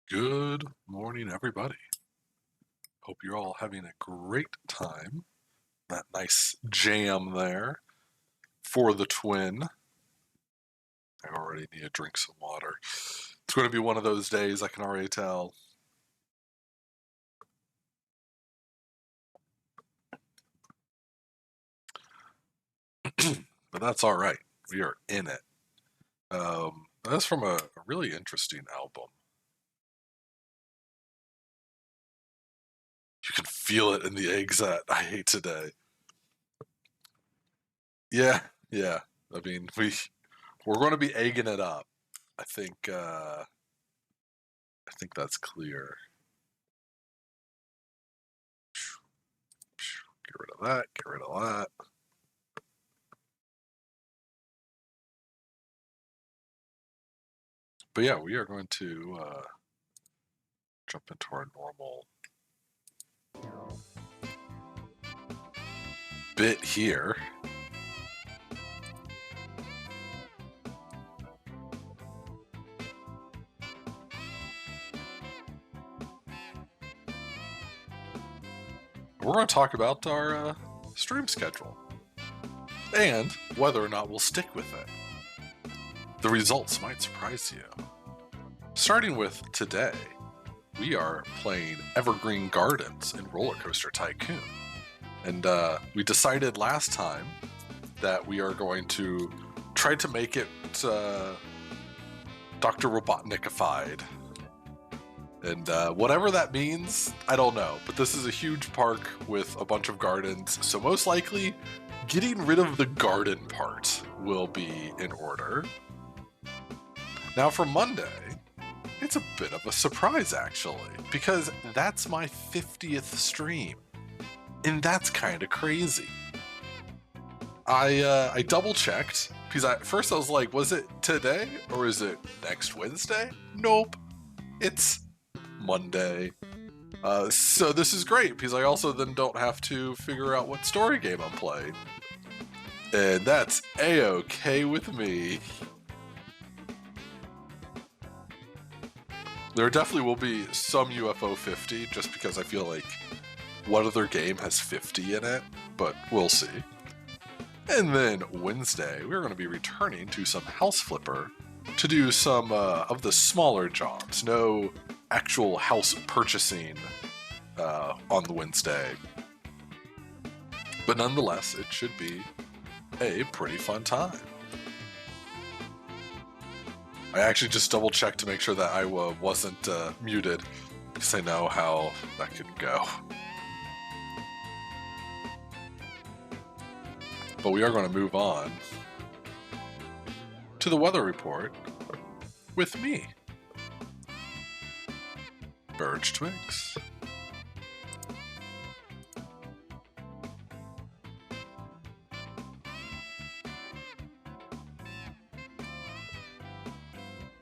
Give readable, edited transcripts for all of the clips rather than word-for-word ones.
Good morning, everybody. Hope you're all having a great time. That nice jam there for the twin. I already need to drink some water. It's going to be one of those days, I can already tell. But that's all right. We are in it. That's from a really interesting album. You can feel it in the eggs that I hate today. Yeah. I mean, we're going to be egging it up. I think that's clear. Get rid of that. Get rid of that. But yeah, we are going to jump into our normal bit here. We're going to talk about our stream schedule and whether or not we'll stick with it. The results might surprise you. Starting with today, we are playing Evergreen Gardens in RollerCoaster Tycoon. And we decided last time that we are going to try to make it Dr. Robotnikified. And whatever that means, I don't know. But this is a huge park with a bunch of gardens, so most likely getting rid of the garden part will be in order. Now for Monday, it's a bit of a surprise actually, because that's my 50th stream. And that's kind of crazy. I double checked, because at first I was like, was it today or is it next Wednesday? Nope, it's Monday. So this is great, because I also then don't have to figure out what story game I'm playing. And that's a-okay with me. There definitely will be some UFO 50, just because I feel like what other game has 50 in it, but we'll see. And then Wednesday, we're going to be returning to some House Flipper to do some of the smaller jobs. No actual house purchasing on the Wednesday. But nonetheless, it should be a pretty fun time. I actually just double checked to make sure that I wasn't muted, because I know how that could go. But we are going to move on to the weather report with me, Birch Twigs.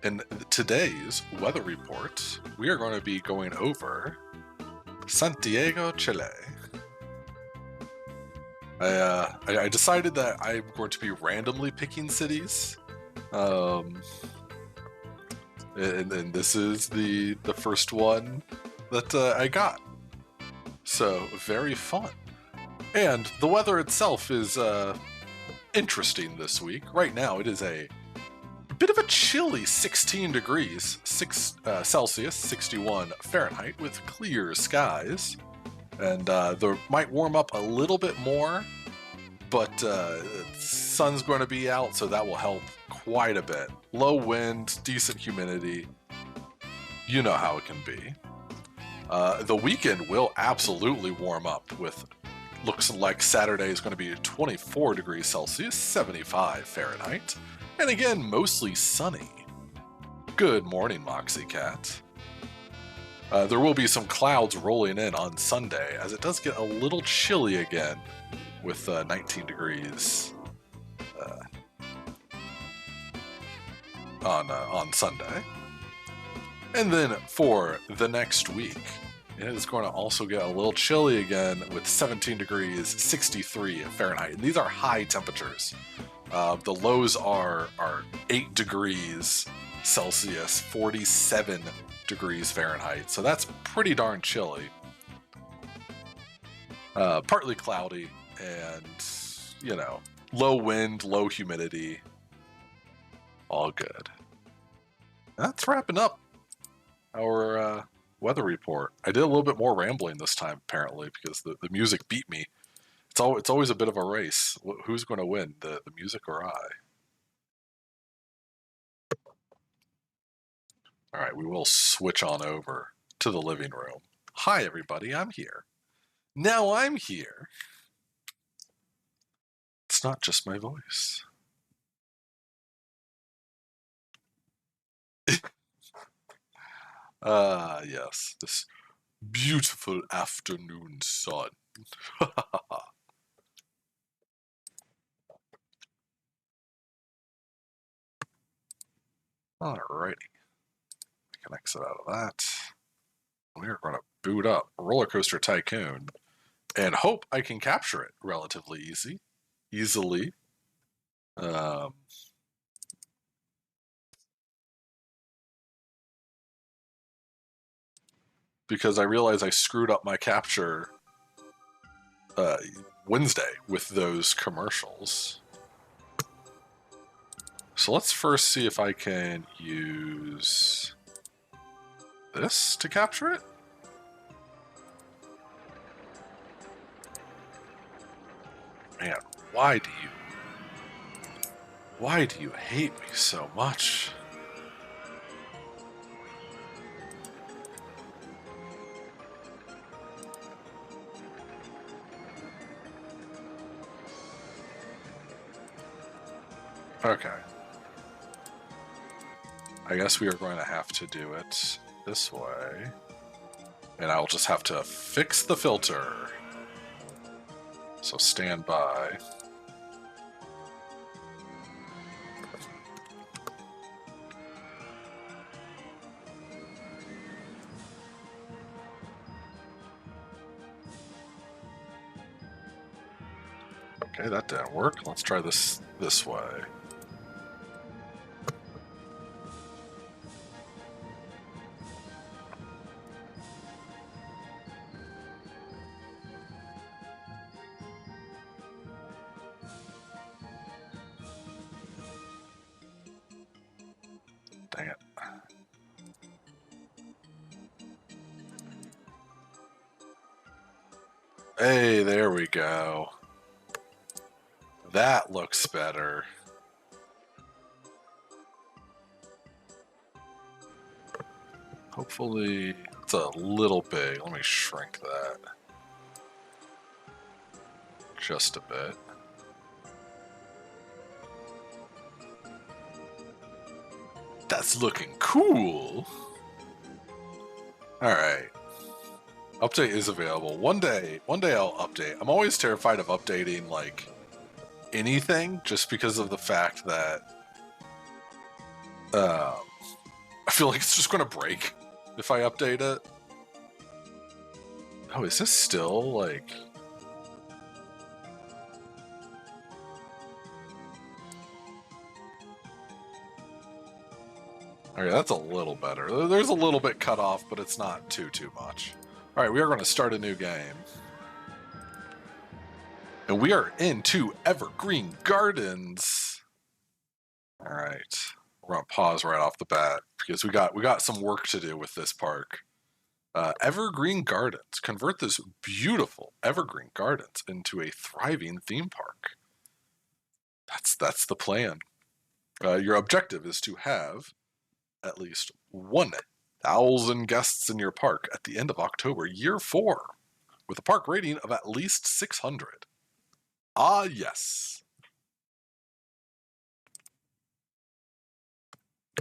In today's weather report, we are going to be going over Santiago, Chile. I decided that I'm going to be randomly picking cities, and this is the first one that I got. So very fun, and the weather itself is interesting this week. Right now, it is a bit of a chilly 16 degrees Celsius, 61 Fahrenheit, with clear skies. And there might warm up a little bit more, but the sun's going to be out, so that will help quite a bit. Low wind, decent humidity. You know how it can be. The weekend will absolutely warm up, with looks like Saturday is going to be 24 degrees Celsius, 75 Fahrenheit. And again, mostly sunny. Good morning, Moxie Cat. There will be some clouds rolling in on Sunday, as it does get a little chilly again with 19 degrees on Sunday. And then for the next week, it is going to also get a little chilly again with 17 degrees, 63 Fahrenheit. And these are high temperatures. The lows are 8 degrees Celsius, 47 degrees Fahrenheit. So that's pretty darn chilly. Partly cloudy and, you know, low wind, low humidity. All good. That's wrapping up our weather report. I did a little bit more rambling this time, apparently, because the music beat me. It's always a bit of a race. Who's going to win, the music or I? All right, we will switch on over to the living room. Hi, everybody, I'm here. Now I'm here. It's not just my voice. Yes, this beautiful afternoon sun. Alrighty. I can exit out of that. We are going to boot up RollerCoaster Tycoon and hope I can capture it relatively easily. Because I realize I screwed up my capture Wednesday with those commercials. So let's first see if I can use this to capture it. Man, why do you hate me so much? Okay. I guess we are going to have to do it this way. And I'll just have to fix the filter. So stand by. Okay, that didn't work. Let's try this way. Dang it. Hey, there we go. That looks better. Hopefully, it's a little big. Let me shrink that just a bit. That's looking cool. All right. Update is available. One day I'll update. I'm always terrified of updating like anything just because of the fact that I feel like it's just going to break if I update it. Oh, is this still like... Okay, that's a little better. There's a little bit cut off, but it's not too much. All right, we are going to start a new game. And we are into Evergreen Gardens. All right. We're going to pause right off the bat because we got some work to do with this park. Evergreen Gardens. Convert this beautiful Evergreen Gardens into a thriving theme park. That's the plan. Your objective is to have at least 1,000 guests in your park at the end of October, year 4, with a park rating of at least 600. Ah, yes.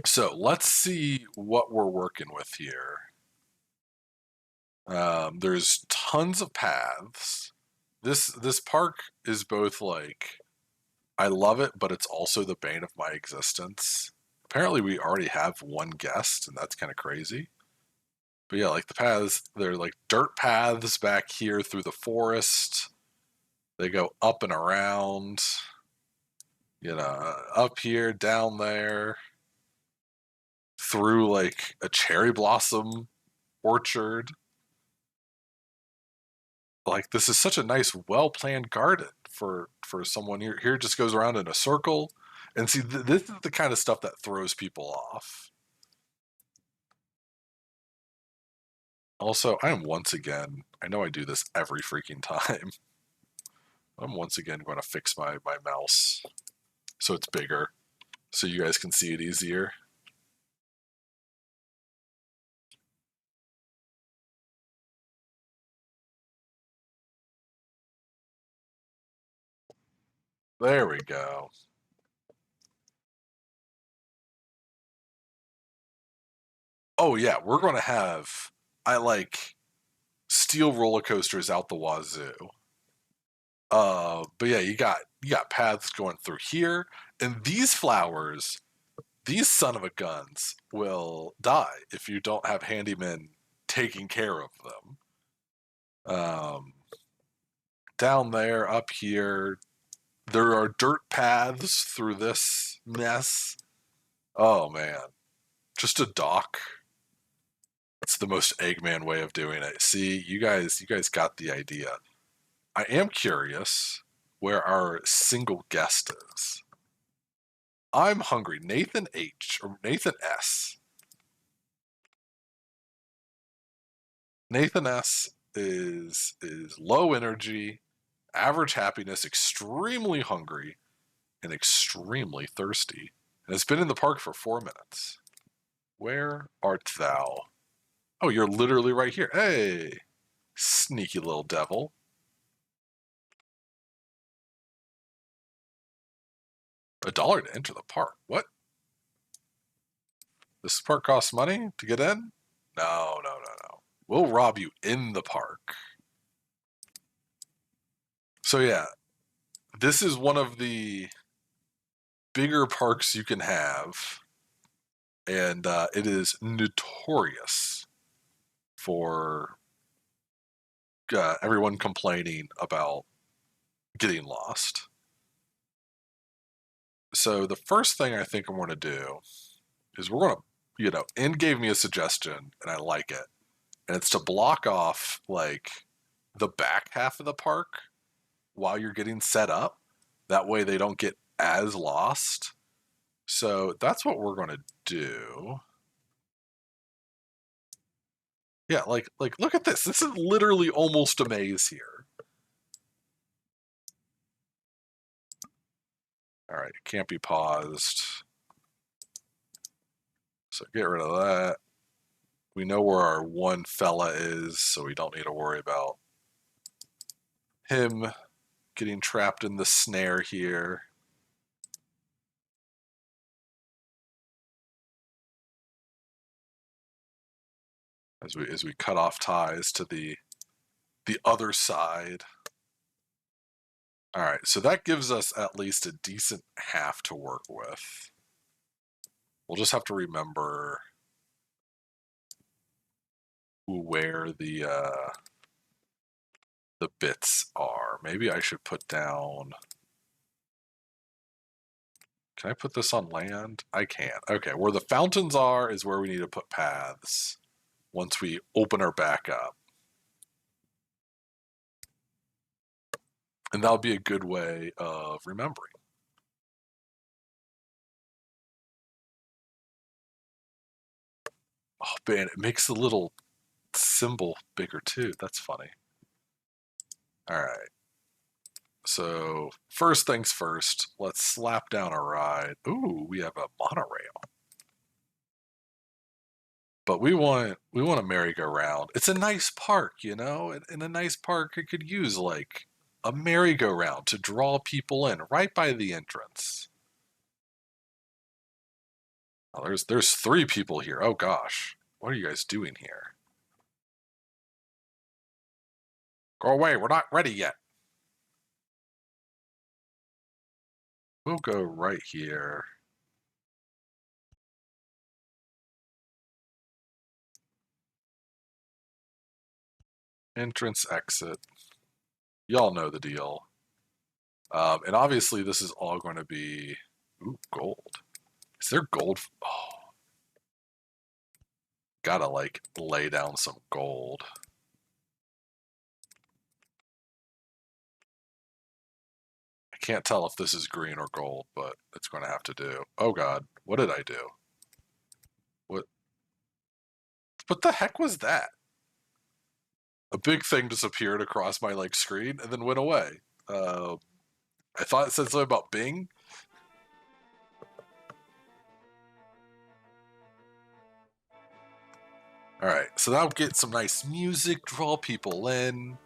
So let's see what we're working with here. There's tons of paths. This park is both like, I love it, but it's also the bane of my existence. Apparently we already have one guest, and that's kind of crazy. But yeah, like the paths, they're like dirt paths back here through the forest. They go up and around, you know, up here, down there. through like a cherry blossom orchard. Like this is such a nice, well-planned garden for someone here. Here it just goes around in a circle, and see, this is the kind of stuff that throws people off. Also, I am once again, I know I do this every freaking time. I'm once again going to fix my mouse so it's bigger, so you guys can see it easier. There we go. Oh yeah, we're going to have, I like steel roller coasters out the wazoo. But yeah, you got paths going through here, and these flowers, these son of a guns will die if you don't have handymen taking care of them. Down there, up here, there are dirt paths through this mess. Oh man, just a dock. That's the most Eggman way of doing it. See, you guys got the idea. I am curious where our single guest is. I'm hungry. Nathan H or Nathan S. Nathan S is low energy, average happiness, extremely hungry, and extremely thirsty, and has been in the park for 4 minutes. Where art thou? Oh, you're literally right here. Hey, sneaky little devil. $1 to enter the park. What? This park costs money to get in? No, no, no, no. We'll rob you in the park. So yeah, this is one of the bigger parks you can have, and it is notorious for everyone complaining about getting lost. So the first thing I think I'm going to do is we're going to, N gave me a suggestion, and I like it, and it's to block off like the back half of the park while you're getting set up. That way they don't get as lost. So that's what we're going to do. Yeah, like look at this. This is literally almost a maze here. All right, it can't be paused. So get rid of that. We know where our one fella is, so we don't need to worry about him getting trapped in the snare here. As we cut off ties to the other side. All right, so that gives us at least a decent half to work with. We'll just have to remember where the bits are. Maybe I should put down. Can I put this on land? I can't. Okay, where the fountains are is where we need to put paths once we open our back up. And that'll be a good way of remembering. Oh man, it makes the little symbol bigger too. That's funny. All right. So first things first, let's slap down a ride. Ooh, we have a monorail. But we want a merry-go-round. It's a nice park, In a nice park, it could use like a merry-go-round to draw people in right by the entrance. Oh, there's 3 people here. Oh gosh, what are you guys doing here? Go away. We're not ready yet. We'll go right here. Entrance, exit. Y'all know the deal. And obviously, this is all going to be. Ooh, gold. Is there gold? Oh, Gotta, like, lay down some gold. I can't tell if this is green or gold, but it's going to have to do. Oh god, what did I do? What the heck was that? A big thing just appeared across my like screen and then went away. I thought it said something about Bing. All right, so that'll get some nice music, draw people in.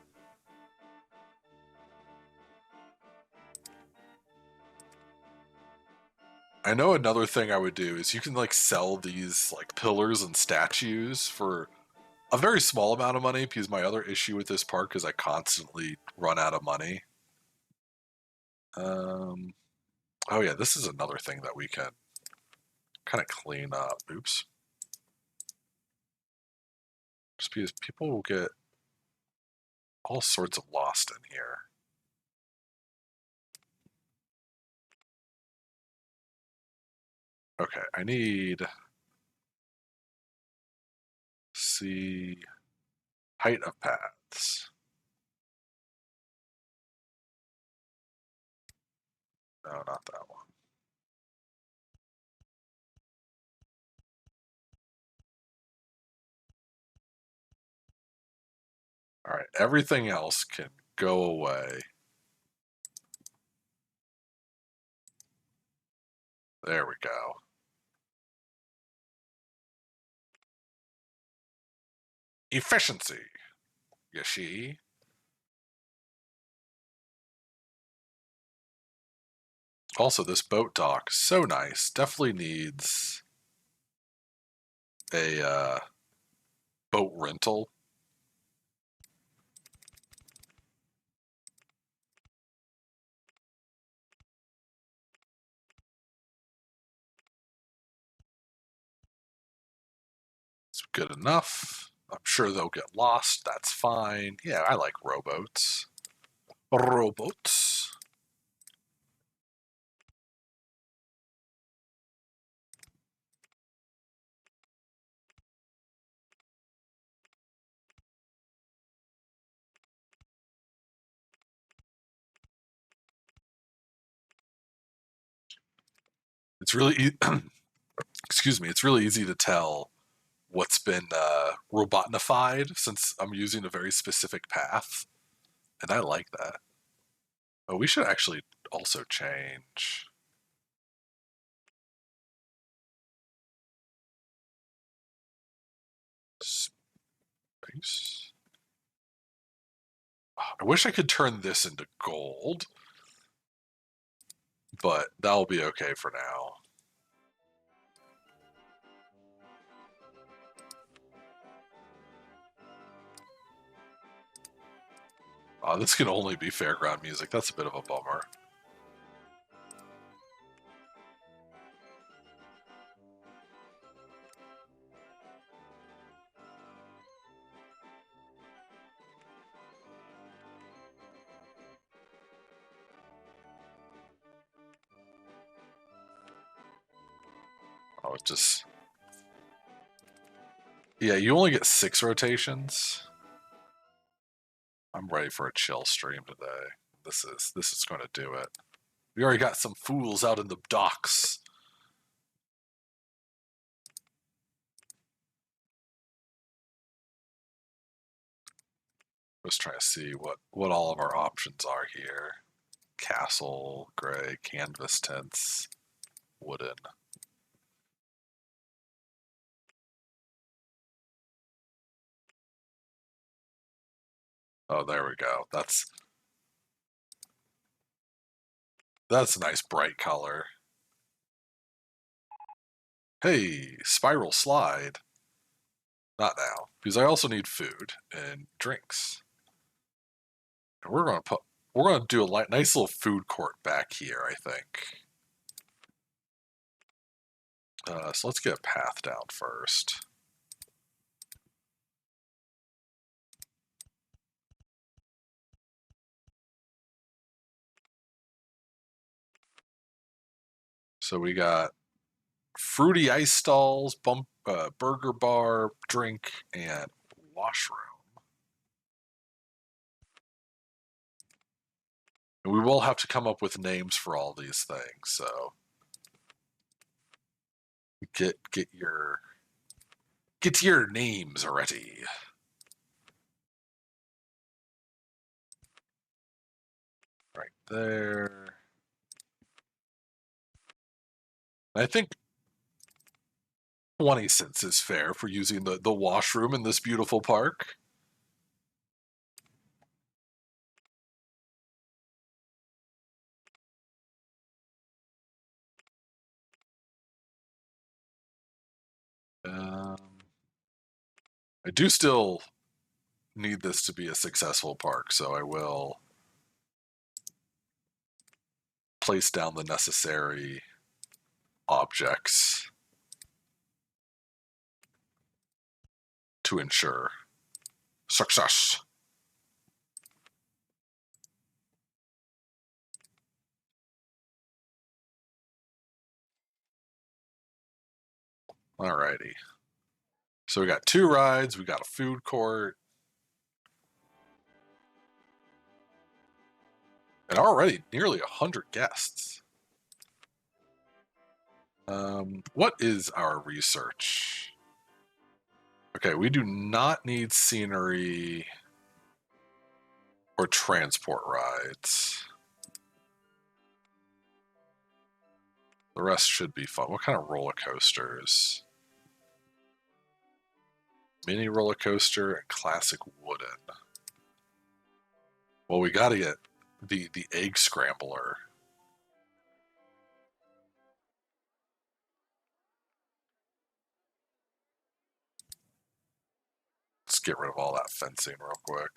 I know another thing I would do is you can like sell these like pillars and statues for a very small amount of money, because my other issue with this park is I constantly run out of money. Oh yeah, this is another thing that we can kind of clean up. Oops. Just because people will get all sorts of lost in here. Okay, I need see height of paths. No, not that one. All right, everything else can go away. There we go. Efficiency. Yashi. Also, this boat dock, so nice. Definitely needs a boat rental. It's good enough. I'm sure they'll get lost. That's fine. Yeah, I like rowboats. Rowboats. It's really excuse me. It's really easy to tell what's been robotnified since I'm using a very specific path, and I like that. Oh, we should actually also change. Space. I wish I could turn this into gold, but that'll be okay for now. This can only be fairground music. That's a bit of a bummer. Oh, it just... Yeah, you only get 6 rotations. I'm ready for a chill stream today. This is going to do it. We already got some fools out in the docks. Just trying to see what all of our options are here. Castle, gray, canvas tints, wooden. Oh, there we go. That's a nice bright color. Hey, spiral slide. Not now, because I also need food and drinks. And we're gonna do a nice little food court back here, I think. So let's get a path down first. So we got fruity ice stalls, burger bar, drink, and washroom. And we will have to come up with names for all these things, so get your names ready. Right there. I think 20 cents is fair for using the washroom in this beautiful park. I do still need this to be a successful park, so I will place down the necessary objects to ensure success. Alrighty. So we got 2 rides, we got a food court, and already nearly 100 guests. What is our research? Okay, we do not need scenery or transport rides. The rest should be fun. What kind of roller coasters? Mini roller coaster and classic wooden. Well, we got to get the egg scrambler. Let's get rid of all that fencing real quick.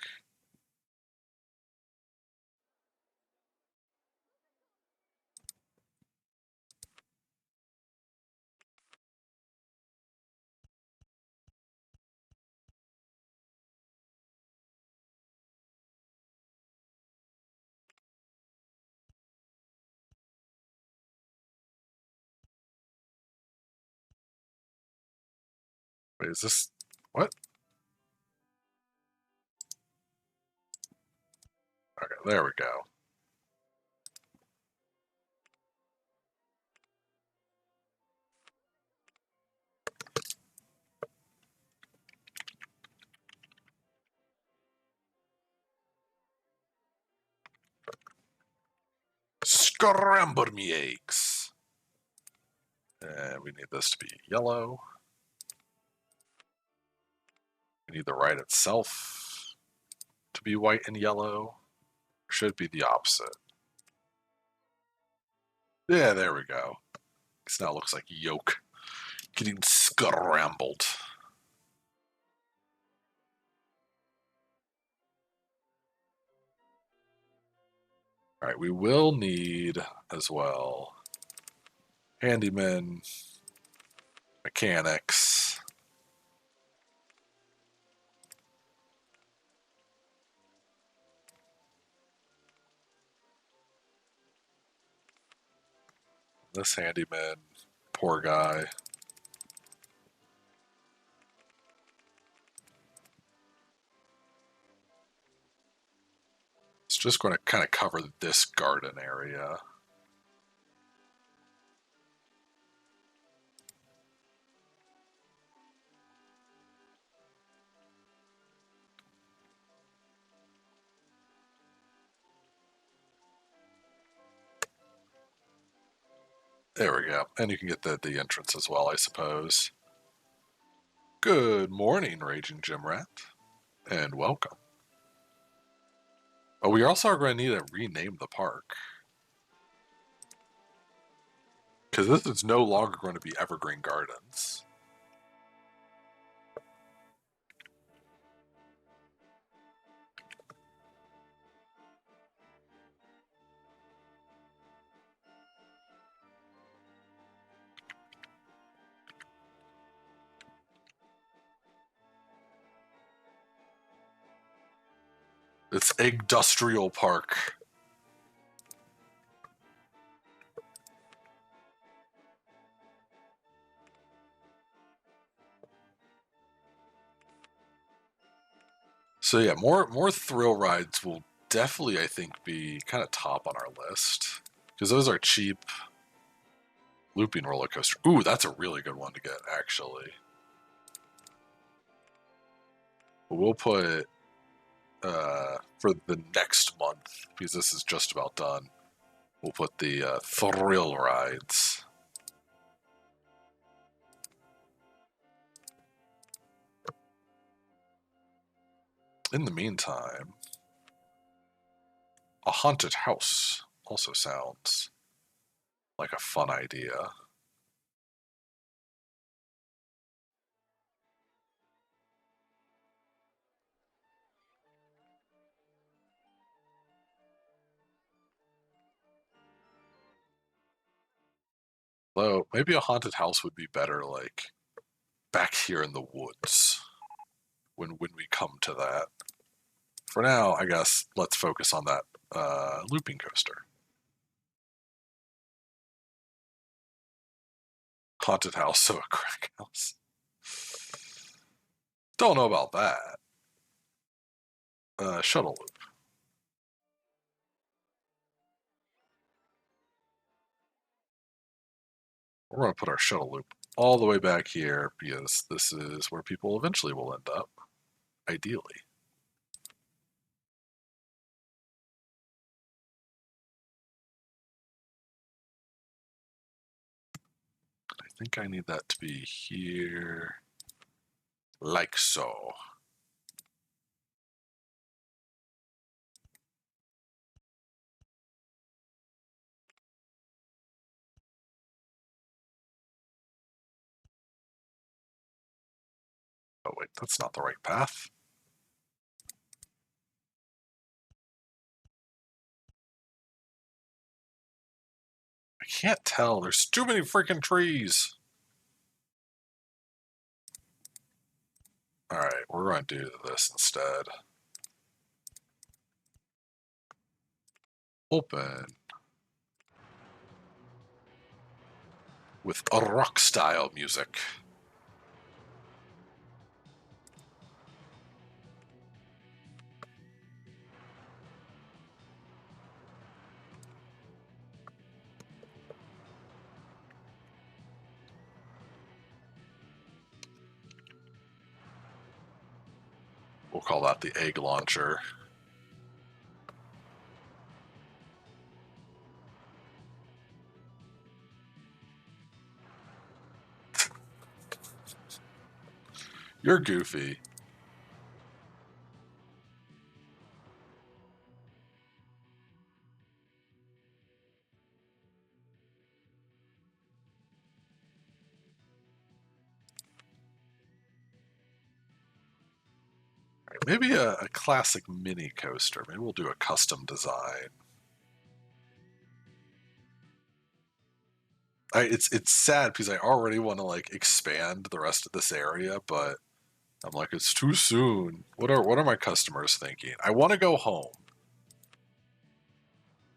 Wait, is this what? Okay, there we go. Scramble me eggs. And we need this to be yellow. We need the ride itself to be white and yellow. Should be the opposite. Yeah, there we go. This now looks like yolk getting scrambled. All right, we will need as well handyman, mechanics. This handyman, poor guy. It's just going to kind of cover this garden area. There we go. And you can get the entrance as well, I suppose. Good morning, Raging Gym Rat, and welcome. Oh, we also are going to need to rename the park. Because this is no longer going to be Evergreen Gardens. It's Industrial Park. So yeah, more thrill rides will definitely, I think, be kind of top on our list because those are cheap. Looping roller coaster. Ooh, that's a really good one to get, actually. We'll put for the next month because this is just about done. We'll put the thrill rides. In the meantime, a haunted house also sounds like a fun idea. Though maybe a haunted house would be better, like back here in the woods when we come to that. For now, I guess let's focus on that looping coaster. Haunted house, so a crack house. Don't know about that. Shuttle loop. We're going to put our shuttle loop all the way back here because this is where people eventually will end up, ideally. I think I need that to be here, like so. Oh wait, that's not the right path. I can't tell. There's too many freaking trees. All right, we're going to do this instead. Open with a rock style music. We'll call that the egg launcher. You're goofy. Maybe a classic mini coaster. Maybe we'll do a custom design. It's sad because I already want to like expand the rest of this area, but I'm like it's too soon. What are my customers thinking? I want to go home.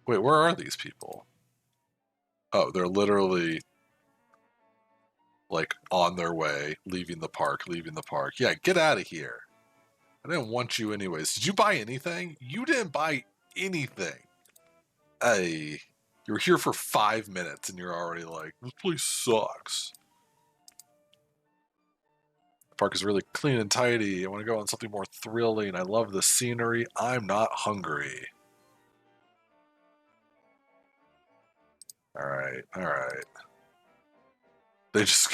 Wait, where are these people? Oh, they're literally like on their way, leaving the park, leaving the park. Yeah, get out of here. I didn't want you anyways. Did you buy anything? You didn't buy anything. Hey, you were here for 5 minutes and you're already like, this place sucks. The park is really clean and tidy. I want to go on something more thrilling. I love the scenery. I'm not hungry. All right, all right. They just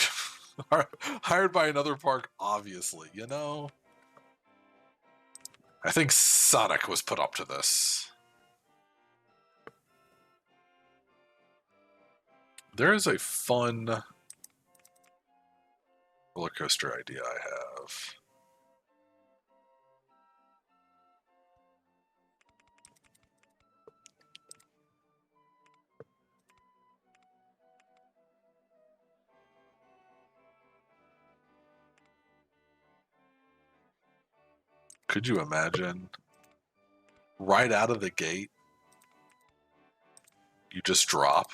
are hired by another park, obviously, you know? I think Sonic was put up to this. There is a fun roller coaster idea I have. Could you imagine? Right out of the gate, you just drop.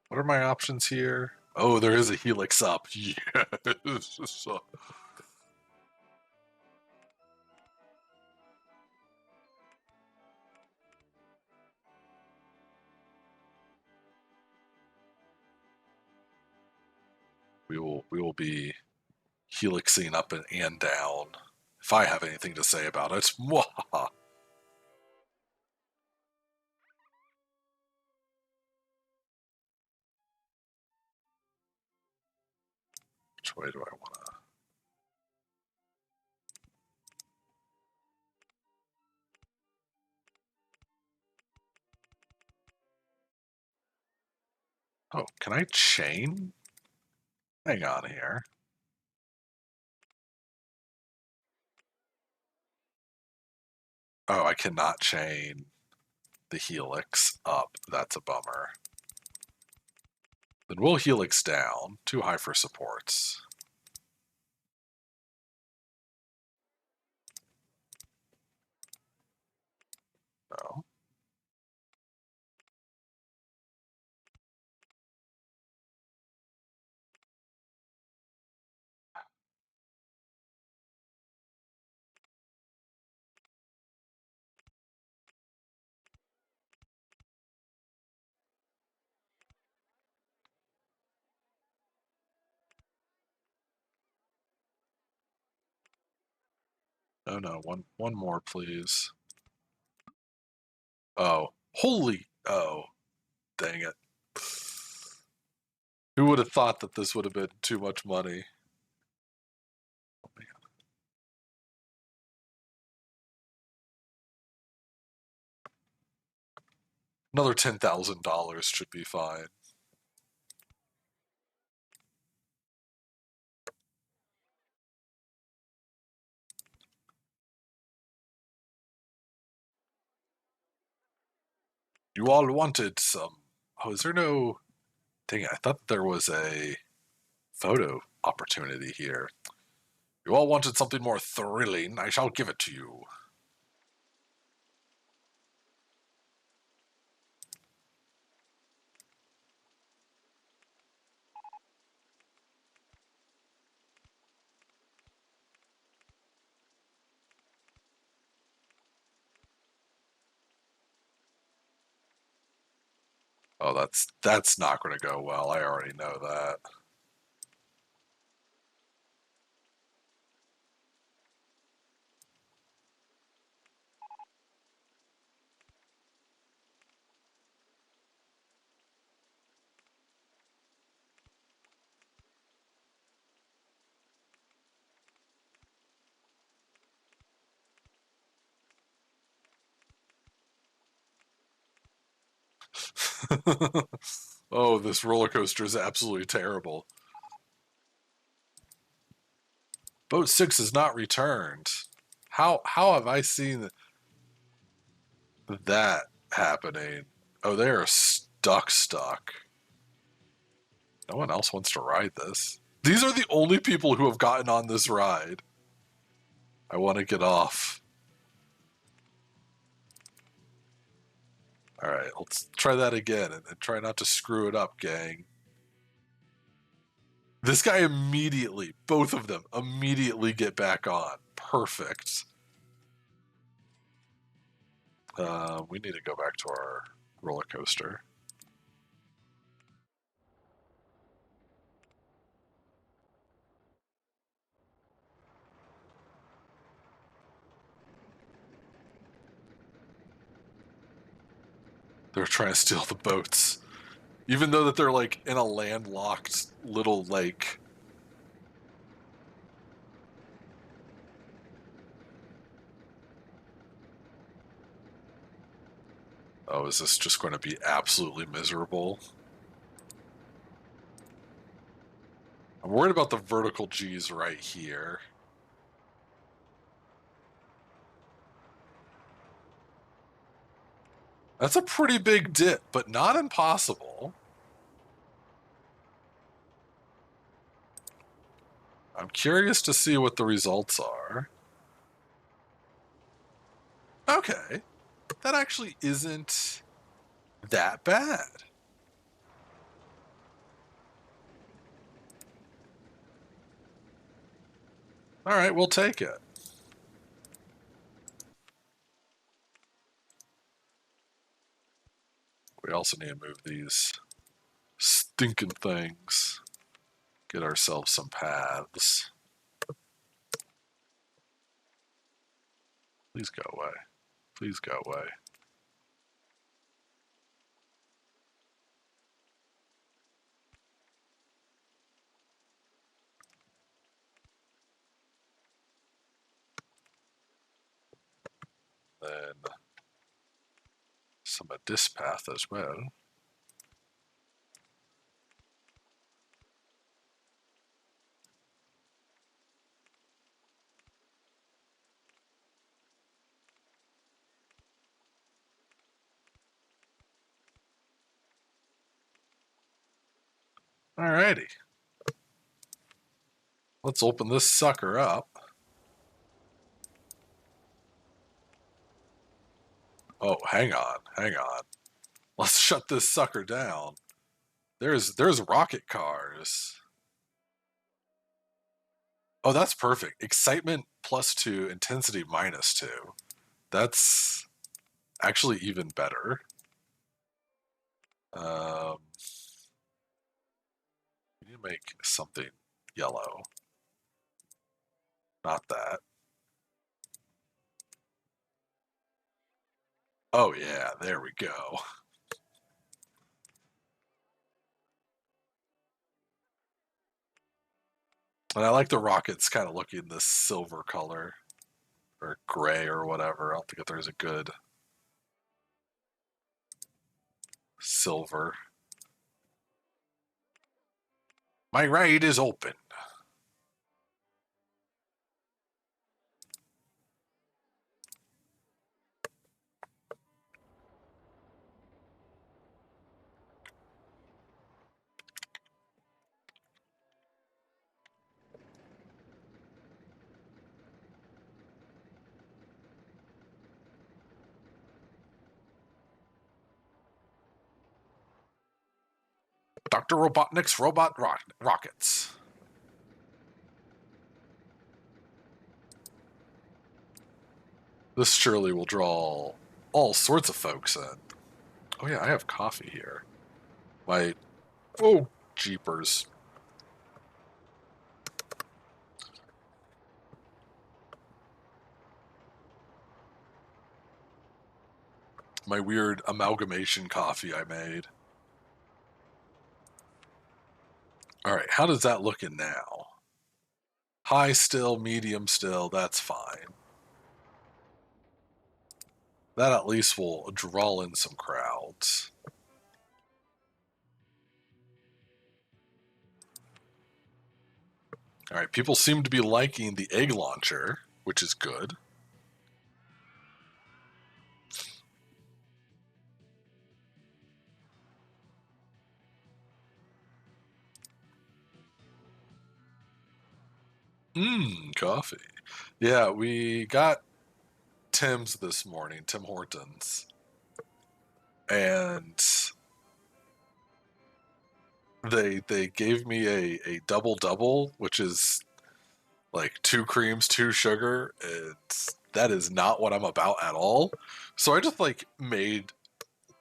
What are my options here? Oh, there is a helix up. Yes. We will be helixing up and down. If I have anything to say about it. Mwahaha. Which way do I want to? Oh, can I chain? Hang on here. Oh, I cannot chain the helix up. That's a bummer. Then we'll helix down. Too high for supports. No. Oh no, one more, please. Oh, holy! Oh, dang it! Who would have thought that this would have been too much money? Oh, man. Another $10,000 should be fine. You all wanted some. Oh, is there no? Dang it! I thought there was a photo opportunity here. You all wanted something more thrilling. I shall give it to you. Oh, that's not going to go well. I already know that. Oh, this roller coaster is absolutely terrible. Boat 6 is not returned. How have I seen that happening? Oh, they are stuck. No one else wants to ride this. These are the only people who have gotten on this ride. I want to get off. All right, let's try that again and try not to screw it up, gang. This guy immediately, both of them immediately get back on. Perfect. We need to go back to our roller coaster. They're trying to steal the boats. Even though that they're like in a landlocked little lake. Oh, is this just going to be absolutely miserable? I'm worried about the vertical G's right here. That's a pretty big dip, but not impossible. I'm curious to see what the results are. Okay, that actually isn't that bad. All right, we'll take it. We also need to move these stinking things. Get ourselves some paths. Please go away. Please go away. Then some of this path as well. Alrighty. Let's open this sucker up. Oh, hang on, hang on. Let's shut this sucker down. There's rocket cars. Oh, that's perfect. Excitement +2, intensity -2. That's actually even better. We need to make something yellow. Not that. Oh yeah, there we go. And I like the rockets kind of looking this silver color or gray or whatever. I don't think that there's a good silver. My ride is open. Dr. Robotnik's robot rockets. This surely will draw all sorts of folks in. Oh yeah, I have coffee here. Oh, jeepers. My weird amalgamation coffee I made. All right, how does that look in now? High still, medium still, that's fine. That at least will draw in some crowds. All right, people seem to be liking the egg launcher, which is good. Coffee. Yeah, we got Tim's this morning, Tim Hortons, and they gave me a double, which is like 2 creams, 2 sugar. That is not what I'm about at all. So I just like made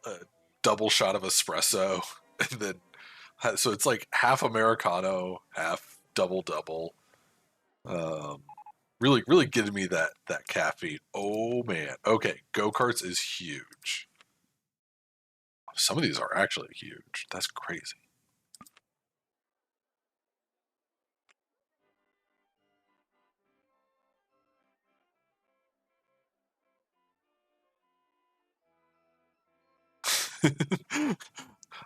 a double shot of espresso, and then so it's like half Americano, half double. Um, really getting me that caffeine. Oh man. Okay, go-karts is huge. Some of these are actually huge. That's crazy.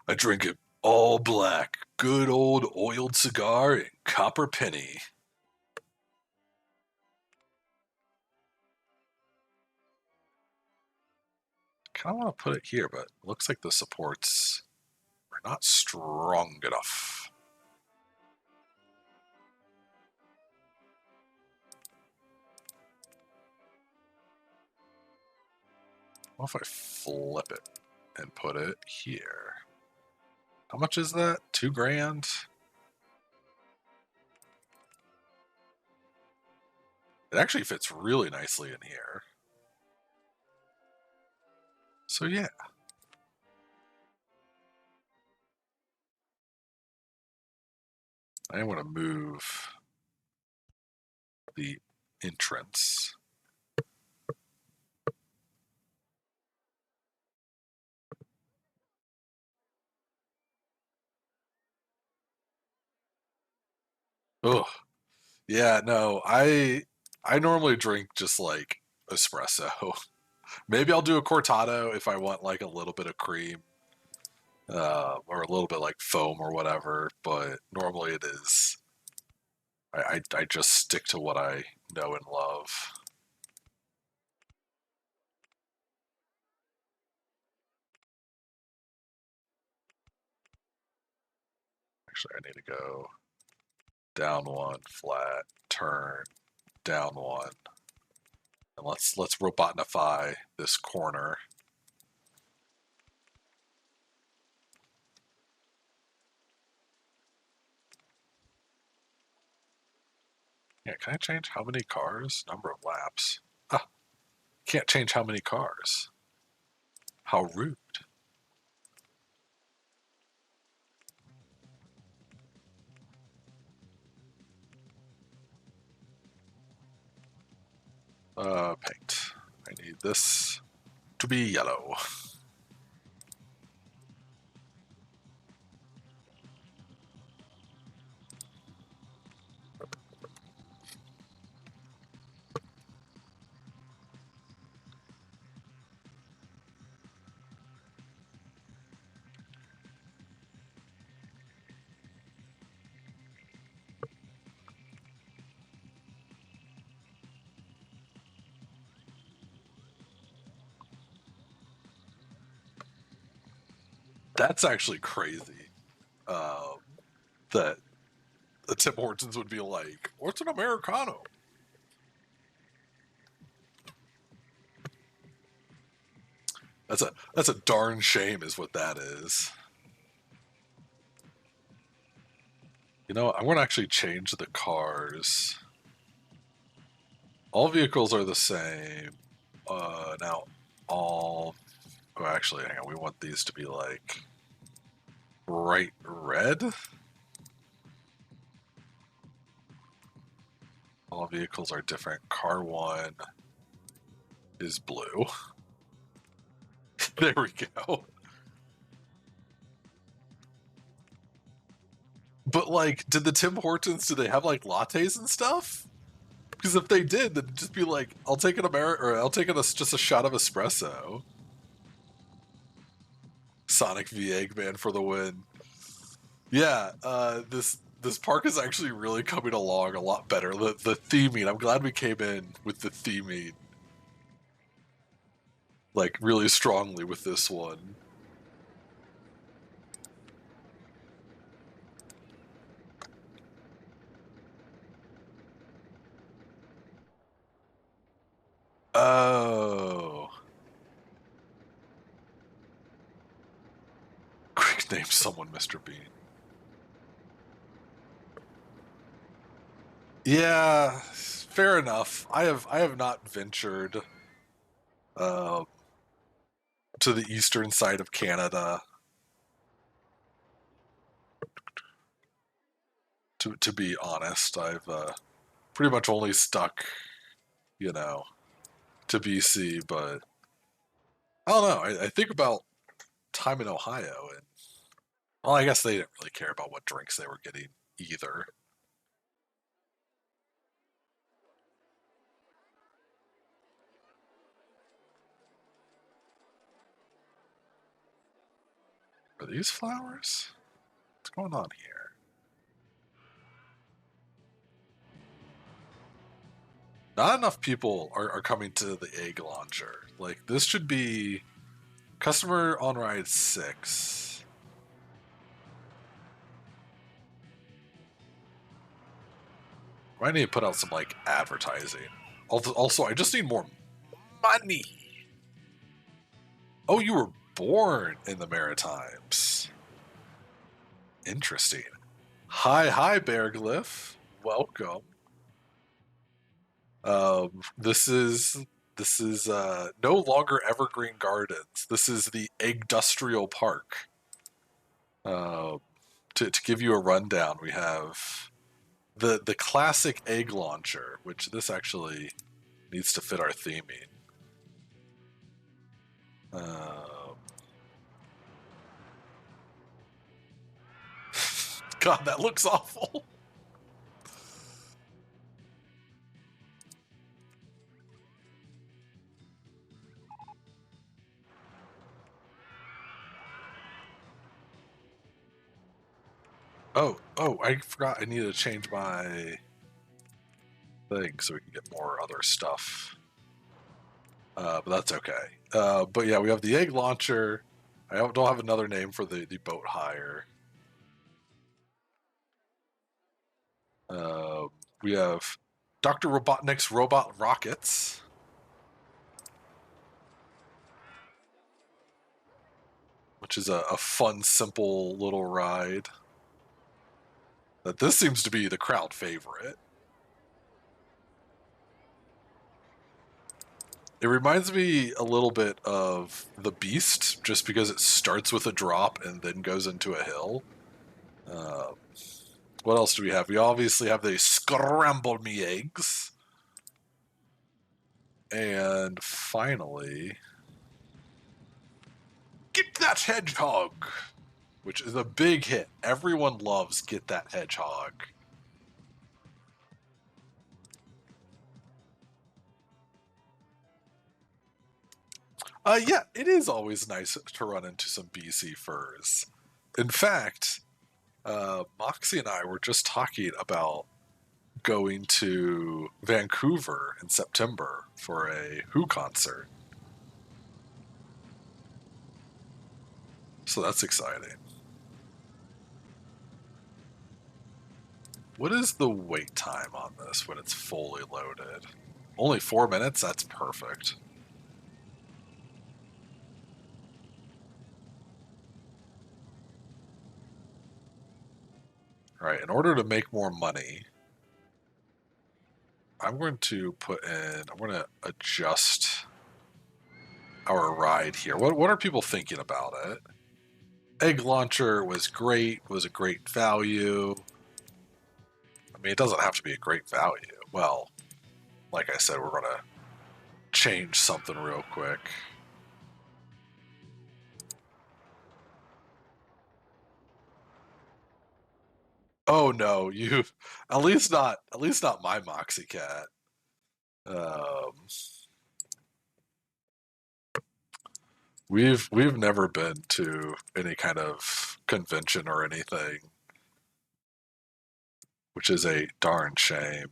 I drink it all black. Good old oiled cigar and copper penny. Kind of want to put it here, but it looks like the supports are not strong enough. What if I flip it and put it here? How much is that? 2 grand? It actually fits really nicely in here. So yeah. I want to move the entrance. Oh, yeah, no, I normally drink just like espresso. Maybe I'll do a cortado if I want like a little bit of cream, or a little bit like foam or whatever. But normally it is. I just stick to what I know and love. Actually, I need to go down one, flat, turn, down one, and let's robotify this corner. Yeah, can I change how many cars? Number of laps. Ah, can't change how many cars. How rude. Paint. I need this to be yellow. That's actually crazy. Um, that the Tim Hortons would be like, "What's an Americano?" That's a darn shame, is what that is. You know, I want to actually change the cars. All vehicles are the same. Now, all. Oh, actually, hang on. We want these to be like bright red. All vehicles are different. Car one is blue. There we go. But like, did the Tim Hortons? Do they have like lattes and stuff? Because if they did, then it'd just be like, I'll take an or I'll take just a shot of espresso. Sonic v Eggman for the win. Yeah, this park is actually really coming along a lot better. The theming, I'm glad we came in with the theming like really strongly with this one. Oh, quick name someone Mr. Bean. Yeah, fair enough. I have not ventured uh, to the eastern side of Canada. To be honest, I've pretty much only stuck, you know, to BC. But I don't know. I think about time in Ohio, and well, I guess they didn't really care about what drinks they were getting either. Are these flowers? What's going on here? Not enough people are coming to the egg launcher. Like, this should be customer on ride 6. I need to put out some like advertising. Also, I just need more money. Oh, you were born in the Maritimes. Interesting. Hi, Bear Glyph. Welcome. This is no longer Evergreen Gardens. This is the Egg-dustrial Park. To give you a rundown, we have the classic egg launcher, which this actually needs to fit our theming. God, that looks awful. Oh, I forgot I need to change my thing so we can get more other stuff. But that's okay. But yeah, we have the egg launcher. I don't have another name for the boat hire. We have Dr. Robotnik's robot rockets. Which is a fun, simple little ride. This seems to be the crowd favorite. It reminds me a little bit of The Beast, just because it starts with a drop and then goes into a hill. What else do we have? We obviously have the Scramble Me Eggs. And finally, Get That Hedgehog, which is a big hit. Everyone loves Get That Hedgehog. Yeah, it is always nice to run into some BC furs. In fact, Moxie and I were just talking about going to Vancouver in September for a Who concert. So that's exciting. What is the wait time on this when it's fully loaded? Only 4 minutes? That's perfect. All right, in order to make more money, I'm going to adjust our ride here. What are people thinking about it? Egg launcher was great, was a great value. I mean, it doesn't have to be a great value. Well, like I said, we're going to change something real quick. Oh no, you at least not my Moxie Cat. Um, we've never been to any kind of convention or anything, which is a darn shame.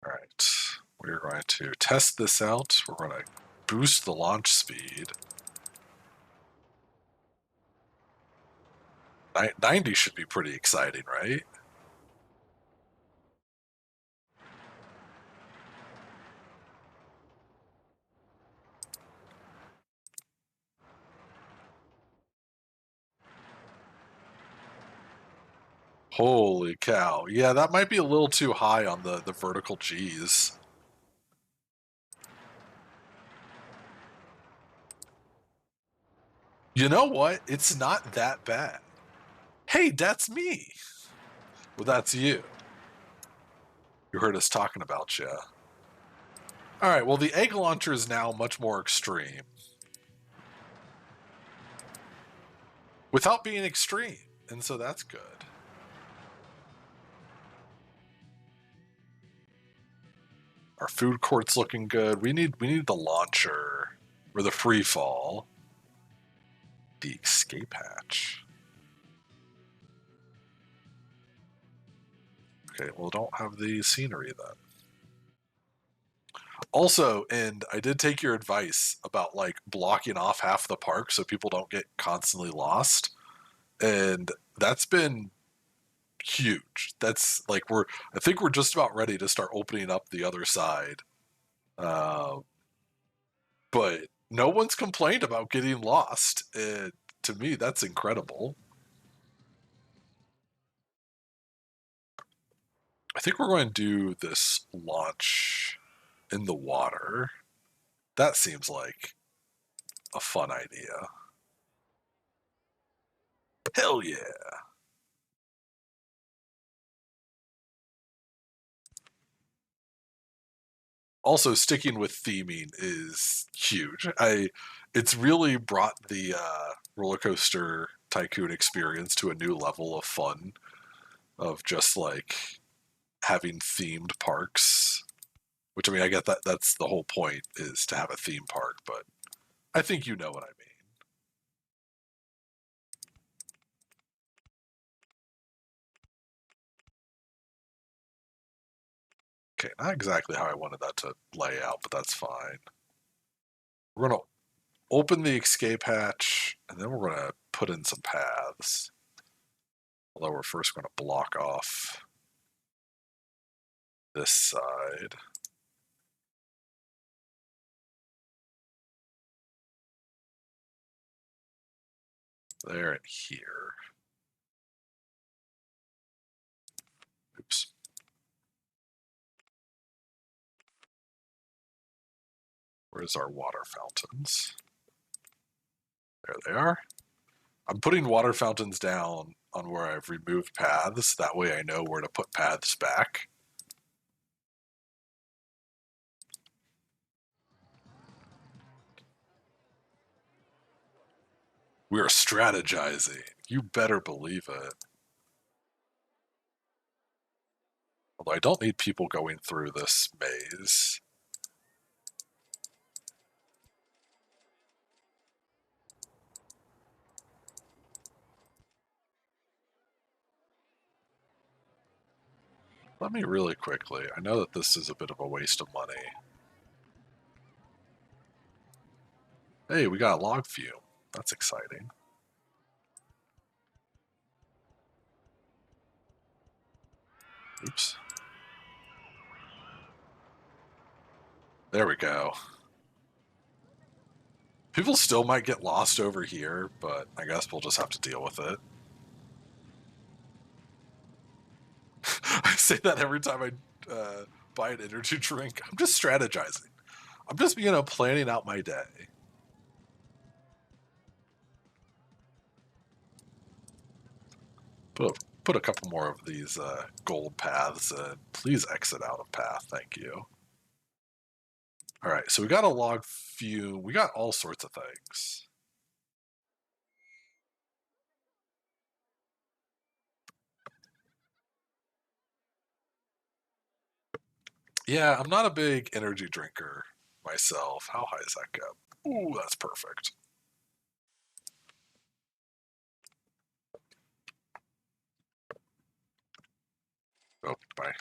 All right, we're going to test this out. We're going to boost the launch speed. 90 should be pretty exciting, right? Holy cow. Yeah, that might be a little too high on the vertical G's. You know what? It's not that bad. Hey, that's me. Well, that's you. You heard us talking about you. All right, well, the egg launcher is now much more extreme. Without being extreme, and so that's good. Our food court's looking good. We need the launcher or the free fall. The escape hatch. Okay, well, don't have the scenery then. Also, and I did take your advice about like blocking off half the park so people don't get constantly lost. And that's been huge. That's like I think we're just about ready to start opening up the other side. Uh, but no one's complained about getting lost. And to me, that's incredible. I think we're going to do this launch in the water. That seems like a fun idea. Hell yeah. Also, sticking with theming is huge. It's really brought the roller coaster tycoon experience to a new level of fun, of just like having themed parks. Which, I mean, I get that that's the whole point, is to have a theme park, but I think you know what I mean. Okay, not exactly how I wanted that to lay out, but that's fine. We're gonna open the escape hatch, and then we're gonna put in some paths. Although we're first gonna block off this side. There and here. Oops. Where's our water fountains? There they are. I'm putting water fountains down on where I've removed paths. That way I know where to put paths back. We are strategizing. You better believe it. Although I don't need people going through this maze. Let me really quickly. I know that this is a bit of a waste of money. Hey, we got a log fume. That's exciting. Oops. There we go. People still might get lost over here, but I guess we'll just have to deal with it. I say that every time I buy an energy drink. I'm just strategizing. I'm just, planning out my day. Put a couple more of these gold paths in. Please exit out of path. Thank you. All right, so we got a log fume. We got all sorts of things. Yeah, I'm not a big energy drinker myself. How high does that go? Ooh, that's perfect. Oh, bye.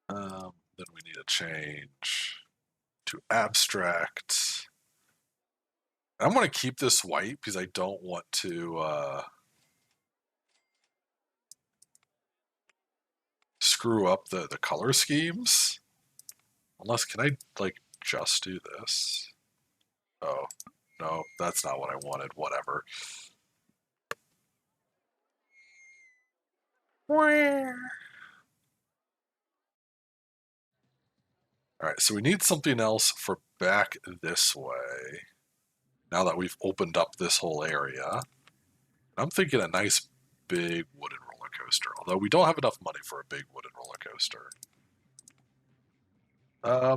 Then we need to change to abstract. I'm going to keep this white because I don't want to screw up the color schemes. Unless, can I, like, just do this? Oh, no, that's not what I wanted. Whatever. All right, so we need something else for back this way. Now that we've opened up this whole area, I'm thinking a nice big wooden roller coaster. Although we don't have enough money for a big wooden roller coaster.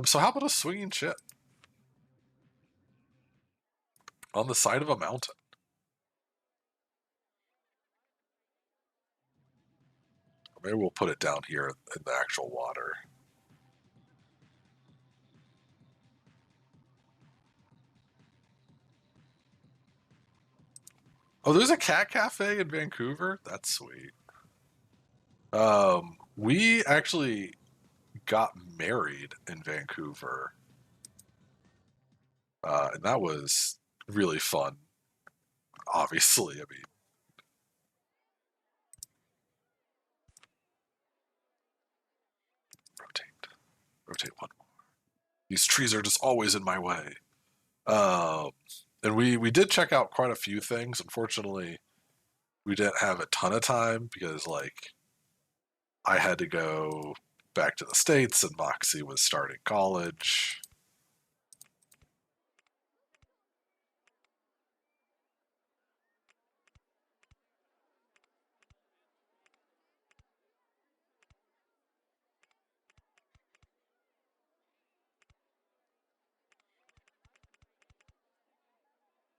So how about a swinging ship on the side of a mountain? Or maybe we'll put it down here in the actual water. Oh, there's a cat cafe in Vancouver? That's sweet. We actually got married in Vancouver, and that was really fun. Obviously, I mean, rotate one more. These trees are just always in my way. Um, And we did check out quite a few things. Unfortunately, we didn't have a ton of time because like I had to go back to the States and Moxie was starting college.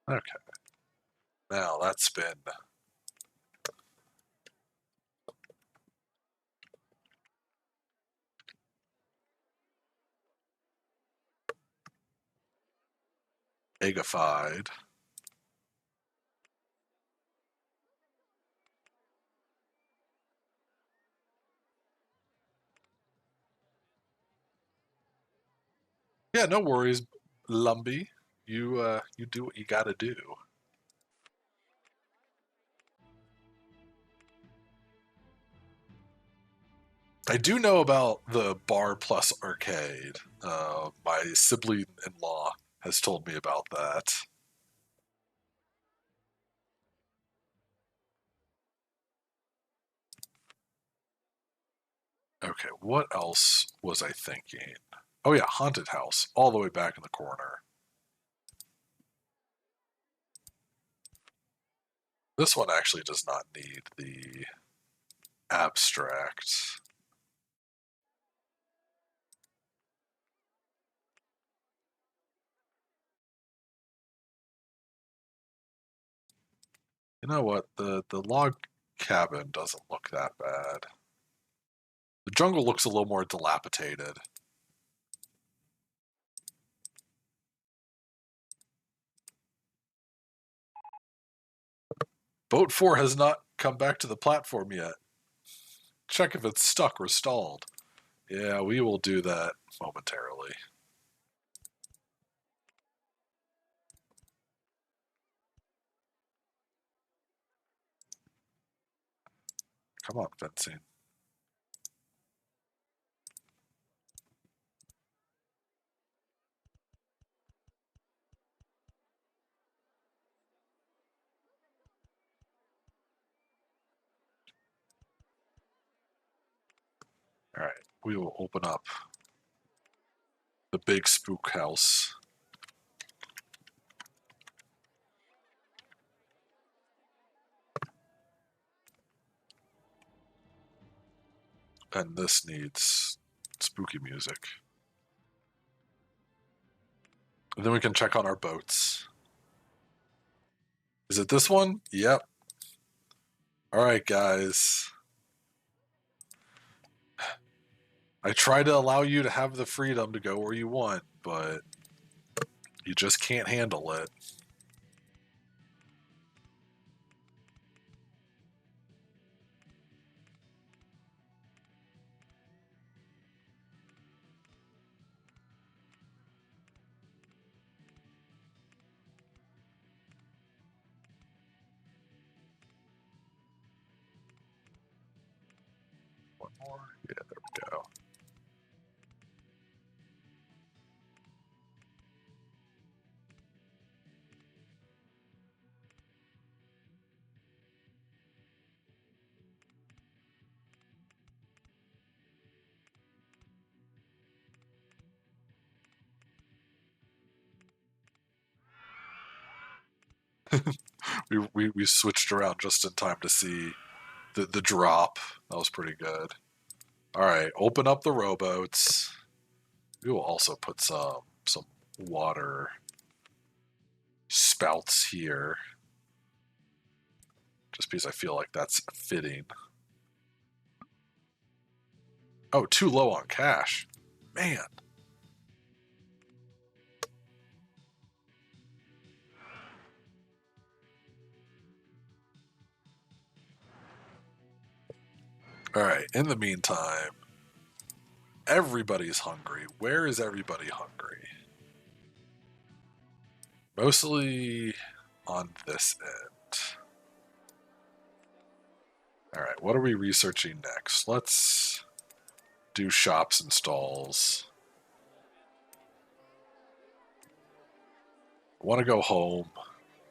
Okay. Now that's been eggified. Yeah, no worries, Lumbee. You do what you gotta do. I do know about the bar plus arcade. My sibling-in-law has told me about that. Okay, what else was I thinking? Oh yeah, haunted house, all the way back in the corner. This one actually does not need the abstract. You know what? The log cabin doesn't look that bad. The jungle looks a little more dilapidated. Boat 4 has not come back to the platform yet. Check if it's stuck or stalled. Yeah, we will do that momentarily. Come on, fencing. All right, we will open up the big spook house. And this needs spooky music. And then we can check on our boats. Is it this one? Yep. All right, guys. I try to allow you to have the freedom to go where you want, but you just can't handle it. One more. Yeah, there we go. We switched around just in time to see the drop. That was pretty good. All right, open up the rowboats. We will also put some water spouts here, just because I feel like that's fitting. Oh, too low on cash. Man. All right, in the meantime, everybody's hungry. Where is everybody hungry? Mostly on this end. All right, what are we researching next? Let's do shops and stalls. want to go home.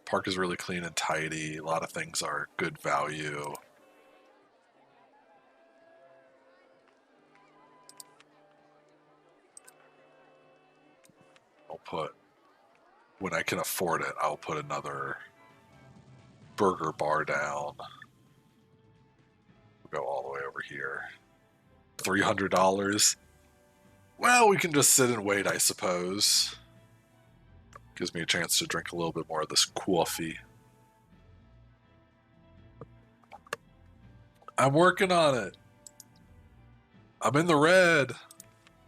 Park is really clean and tidy. A lot of things are good value. I'll put, when I can afford it, I'll put another burger bar down. We'll go all the way over here. $300. Well, we can just sit and wait, I suppose. Gives me a chance to drink a little bit more of this coffee. I'm working on it. I'm in the red.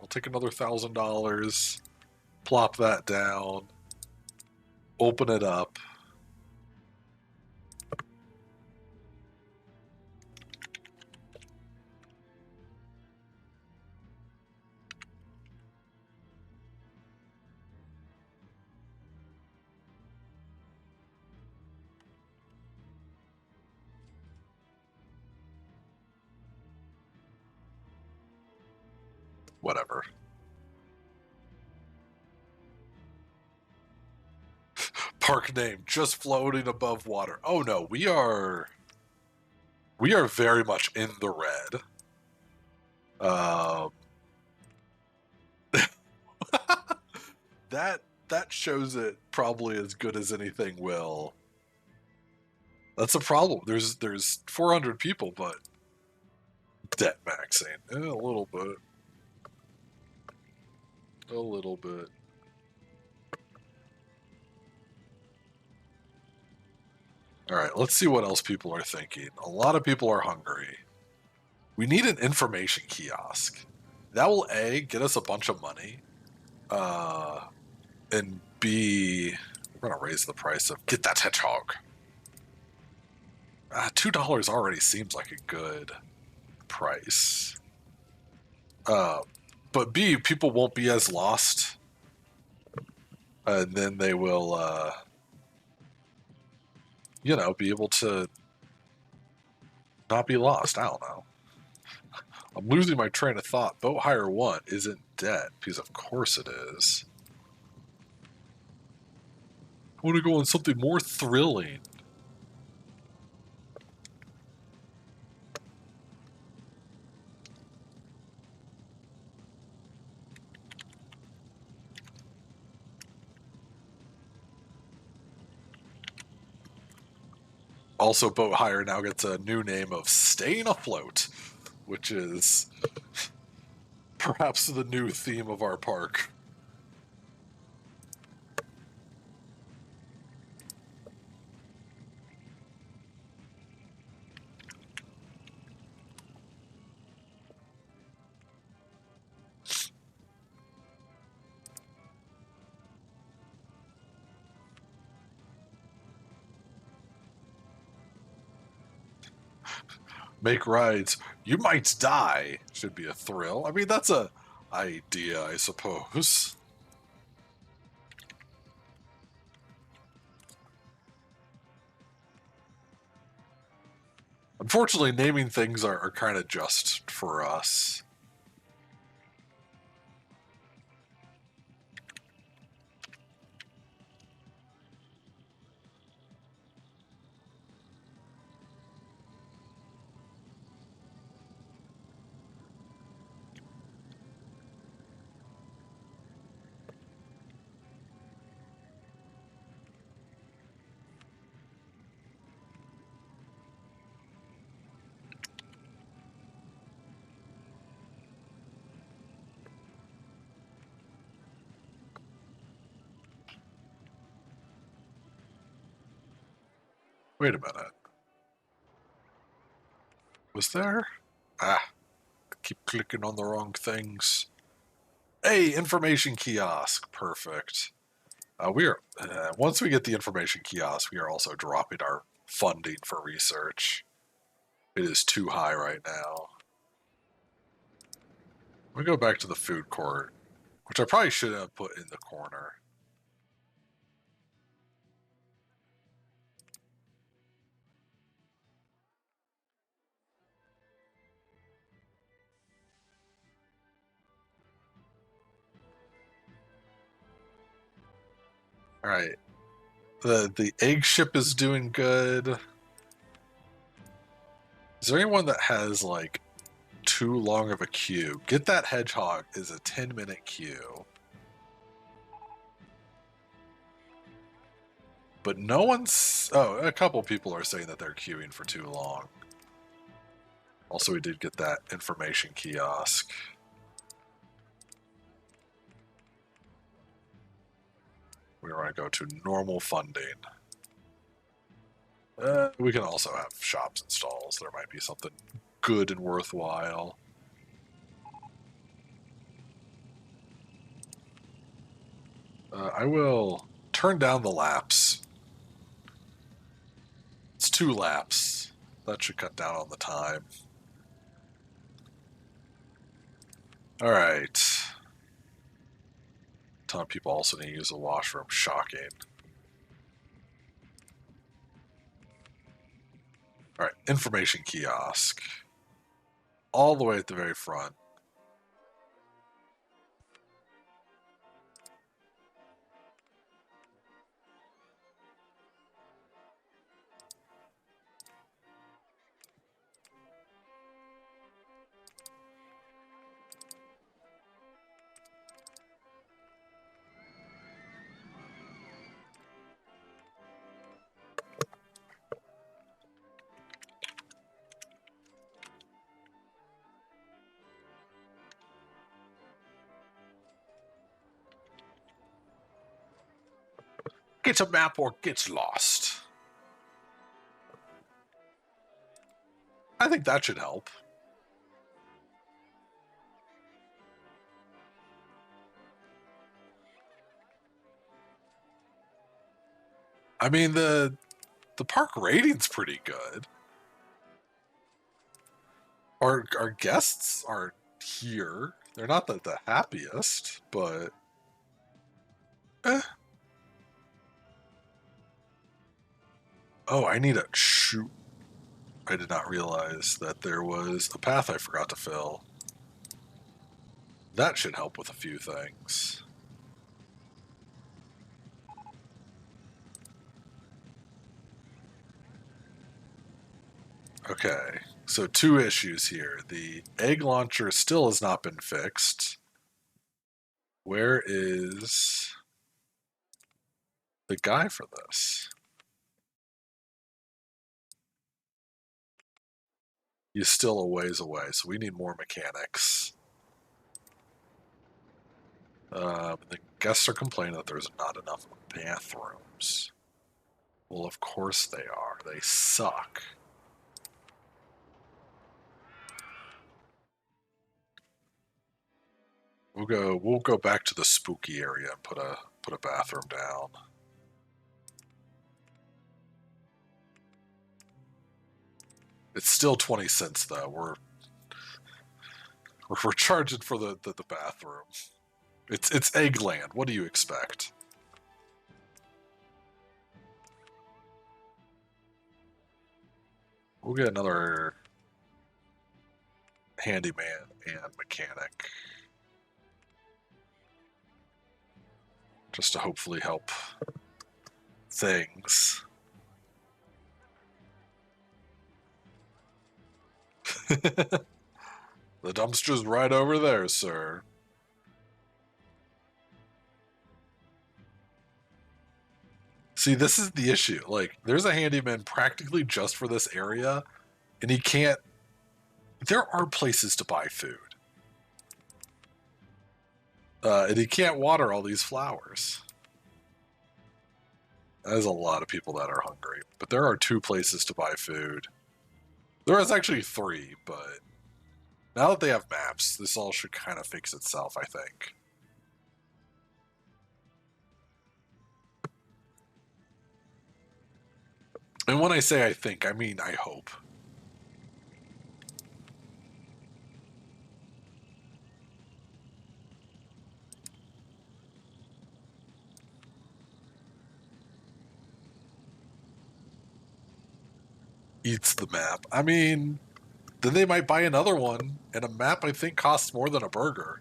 I'll take another $1,000. Plop that down. Open it up. Whatever. Park name, just floating above water. Oh no, we are very much in the red. That shows it probably as good as anything will. That's a problem. There's 400 people, but debt maxing. A little bit. A little bit. Alright, let's see what else people are thinking. A lot of people are hungry. We need an information kiosk. That will A, get us a bunch of money. And B, we're gonna raise the price of get that hedgehog. $2 already seems like a good price. But B, people won't be as lost. And then they will, be able to not be lost. I don't know. I'm losing my train of thought. Boat hire 1 isn't debt, because of course it is. I want to go on something more thrilling. Also, boat hire now gets a new name of Staying Afloat, which is perhaps the new theme of our park. Make rides. You might die should be a thrill. I mean, that's a idea, I suppose. Unfortunately, naming things are kind of just for us. Wait a minute. Was there? Keep clicking on the wrong things. Hey, information kiosk. Perfect. We are once we get the information kiosk, we are also dropping our funding for research. It is too high right now. We go back to the food court, which I probably shouldn't have put in the corner. All right. The egg ship is doing good. Is there anyone that has like too long of a queue? Get That Hedgehog is a 10-minute queue. But no one's... Oh, a couple people are saying that they're queuing for too long. Also, we did get that information kiosk. We want to go to normal funding. We can also have shops and stalls. There might be something good and worthwhile. I will turn down the laps. It's 2 laps. That should cut down on the time. Alright. A ton of people also need to use the washroom. Shocking. Alright, information kiosk. All the way at the very front. Gets a map or gets lost. I think that should help. I mean, the park rating's pretty good. Our guests are here. They're not the happiest, but... Oh, I need a... Shoot. I did not realize that there was a path I forgot to fill. That should help with a few things. Okay, so 2 issues here. The egg launcher still has not been fixed. Where is the guy for this? He's still a ways away, so we need more mechanics. The guests are complaining that there's not enough bathrooms. Well, of course they are. They suck. We'll go back to the spooky area and put a bathroom down. It's still 20 cents though. We're charging for the bathroom. It's Eggland. What do you expect? We'll get another handyman and mechanic. Just to hopefully help things. The dumpster's right over there, sir. See, this is the issue. Like, there's a handyman practically just for this area, and he can't... There are places to buy food. And he can't water all these flowers. There's a lot of people that are hungry. But there are 2 places to buy food. There is actually 3, but now that they have maps, this all should kind of fix itself, I think. And when I say I think, I mean I hope. Eats the map. I mean, then they might buy another one, and a map I think costs more than a burger.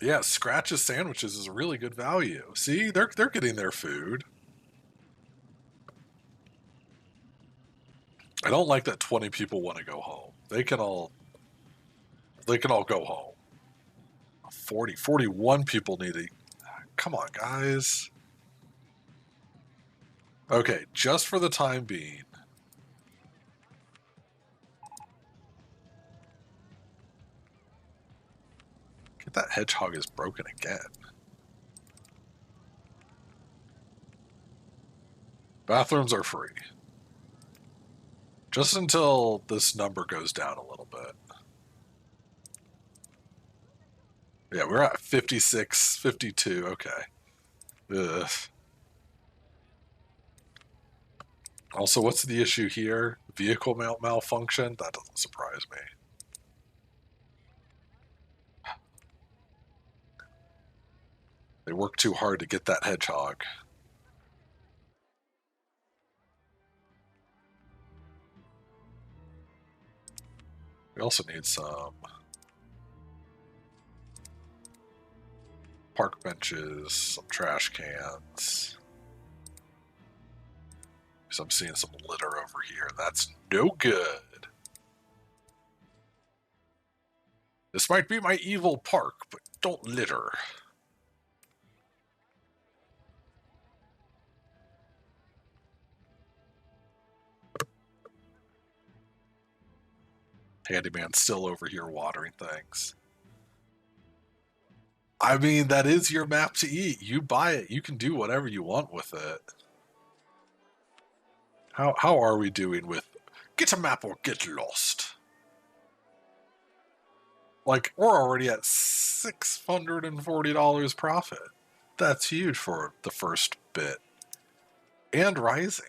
Yeah, Scratch's sandwiches is a really good value. See, they're getting their food. I don't like that 20 people want to go home. They can all go home. 41 people need to. Come on, guys. Okay, just for the time being. Get that hedgehog is broken again. Bathrooms are free. Just until this number goes down a little bit. Yeah, we're at 56, 52. Okay. Ugh. Also, what's the issue here? Vehicle malfunction? That doesn't surprise me. They worked too hard to get that hedgehog. We also need some park benches, some trash cans. Because I'm seeing some litter over here. That's no good. This might be my evil park, but don't litter. Handyman's still over here watering things. I mean, that is your map to eat. You buy it. You can do whatever you want with it. How are we doing with get a map or get lost? Like, we're already at $640 profit. That's huge for the first bit. And rising.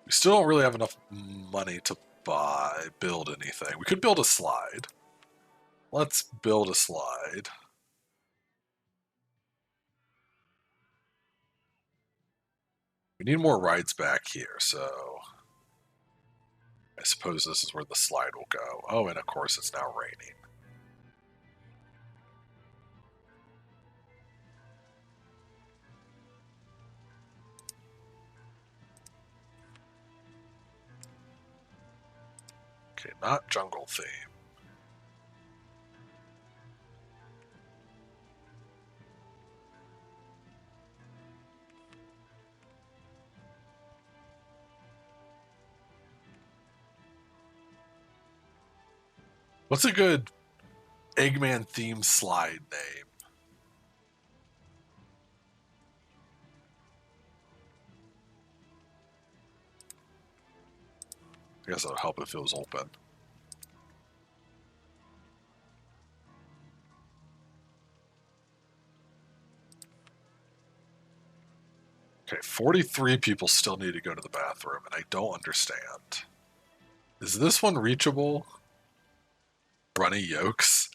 We still don't really have enough money to build anything. We could build a slide. Let's build a slide. We need more rides back here, so I suppose this is where the slide will go. Oh, and of course it's now raining. Okay, not jungle theme. What's a good Eggman theme slide name? I guess it'll help if it was open. Okay, 43 people still need to go to the bathroom, and I don't understand. Is this one reachable? Runny Yolks?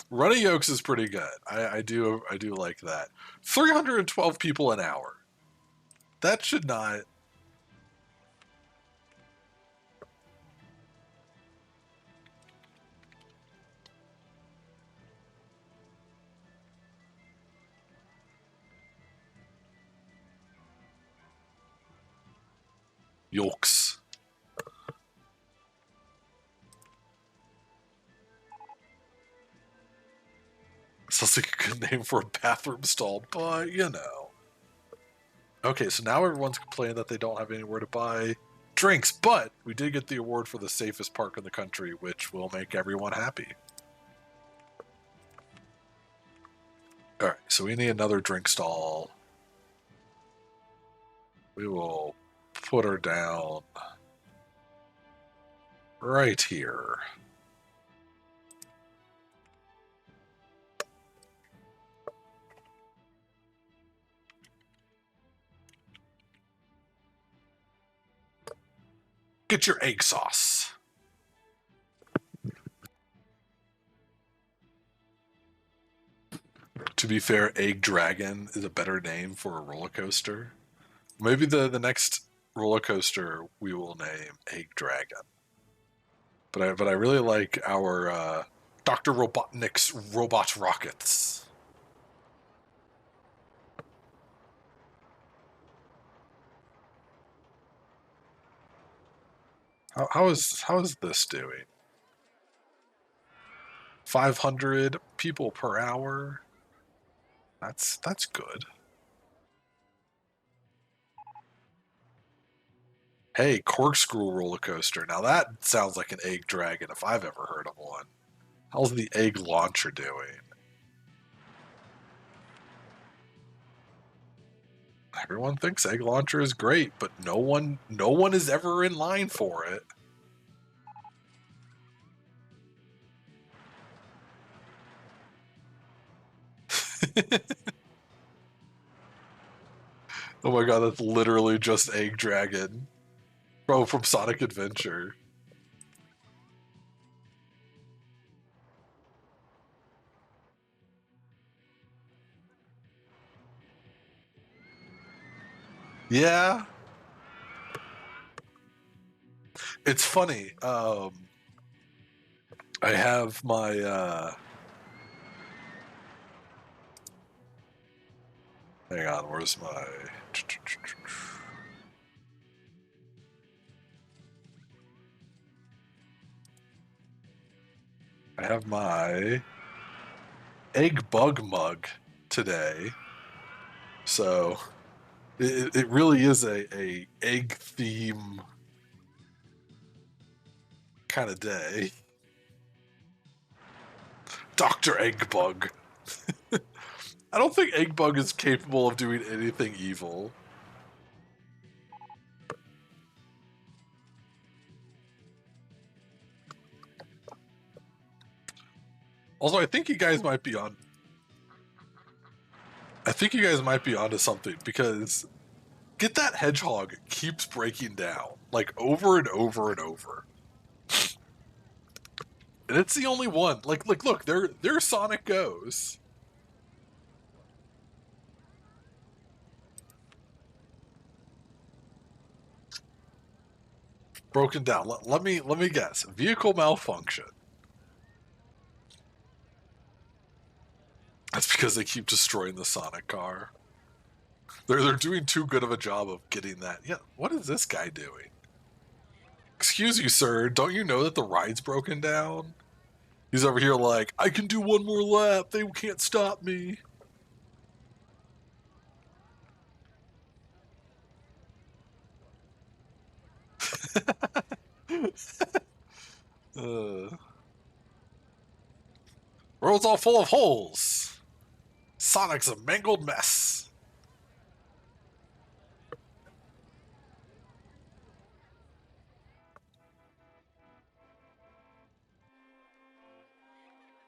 Runny Yolks is pretty good. I do like that. 312 people an hour. That should not. Yolks. Sounds like a good name for a bathroom stall, but you know. Okay, so now everyone's complaining that they don't have anywhere to buy drinks, but we did get the award for the safest park in the country, which will make everyone happy. Alright, so we need another drink stall. We will put her down right here. Get your egg sauce. To be fair, Egg Dragon is a better name for a roller coaster. Maybe the next roller coaster we will name Egg Dragon. But I really like our Dr. Robotnik's robot rockets. How is this doing? 500 people per hour. That's good. Hey, corkscrew roller coaster. Now that sounds like an egg dragon if I've ever heard of one. How's the egg launcher doing? Everyone thinks egg launcher is great, but no one is ever in line for it. Oh my god, that's literally just Egg Dragon. Bro, from Sonic Adventure. Yeah. It's funny. I have my hang on, where's my I have my egg bug mug today. So it really is a egg theme kind of day. Dr. Eggbug. I don't think Eggbug is capable of doing anything evil. Also, I think you guys might be on. I think you guys might be onto something because Get That Hedgehog keeps breaking down like over and over and over, and it's the only one. Like look, there Sonic goes. Broken down. Let me guess. Vehicle malfunction. That's because they keep destroying the Sonic car. They're doing too good of a job of getting that. Yeah, what is this guy doing? Excuse you, sir. Don't you know that the ride's broken down? He's over here like, I can do one more lap. They can't stop me. uh, Road's all full of holes. Sonic's a mangled mess.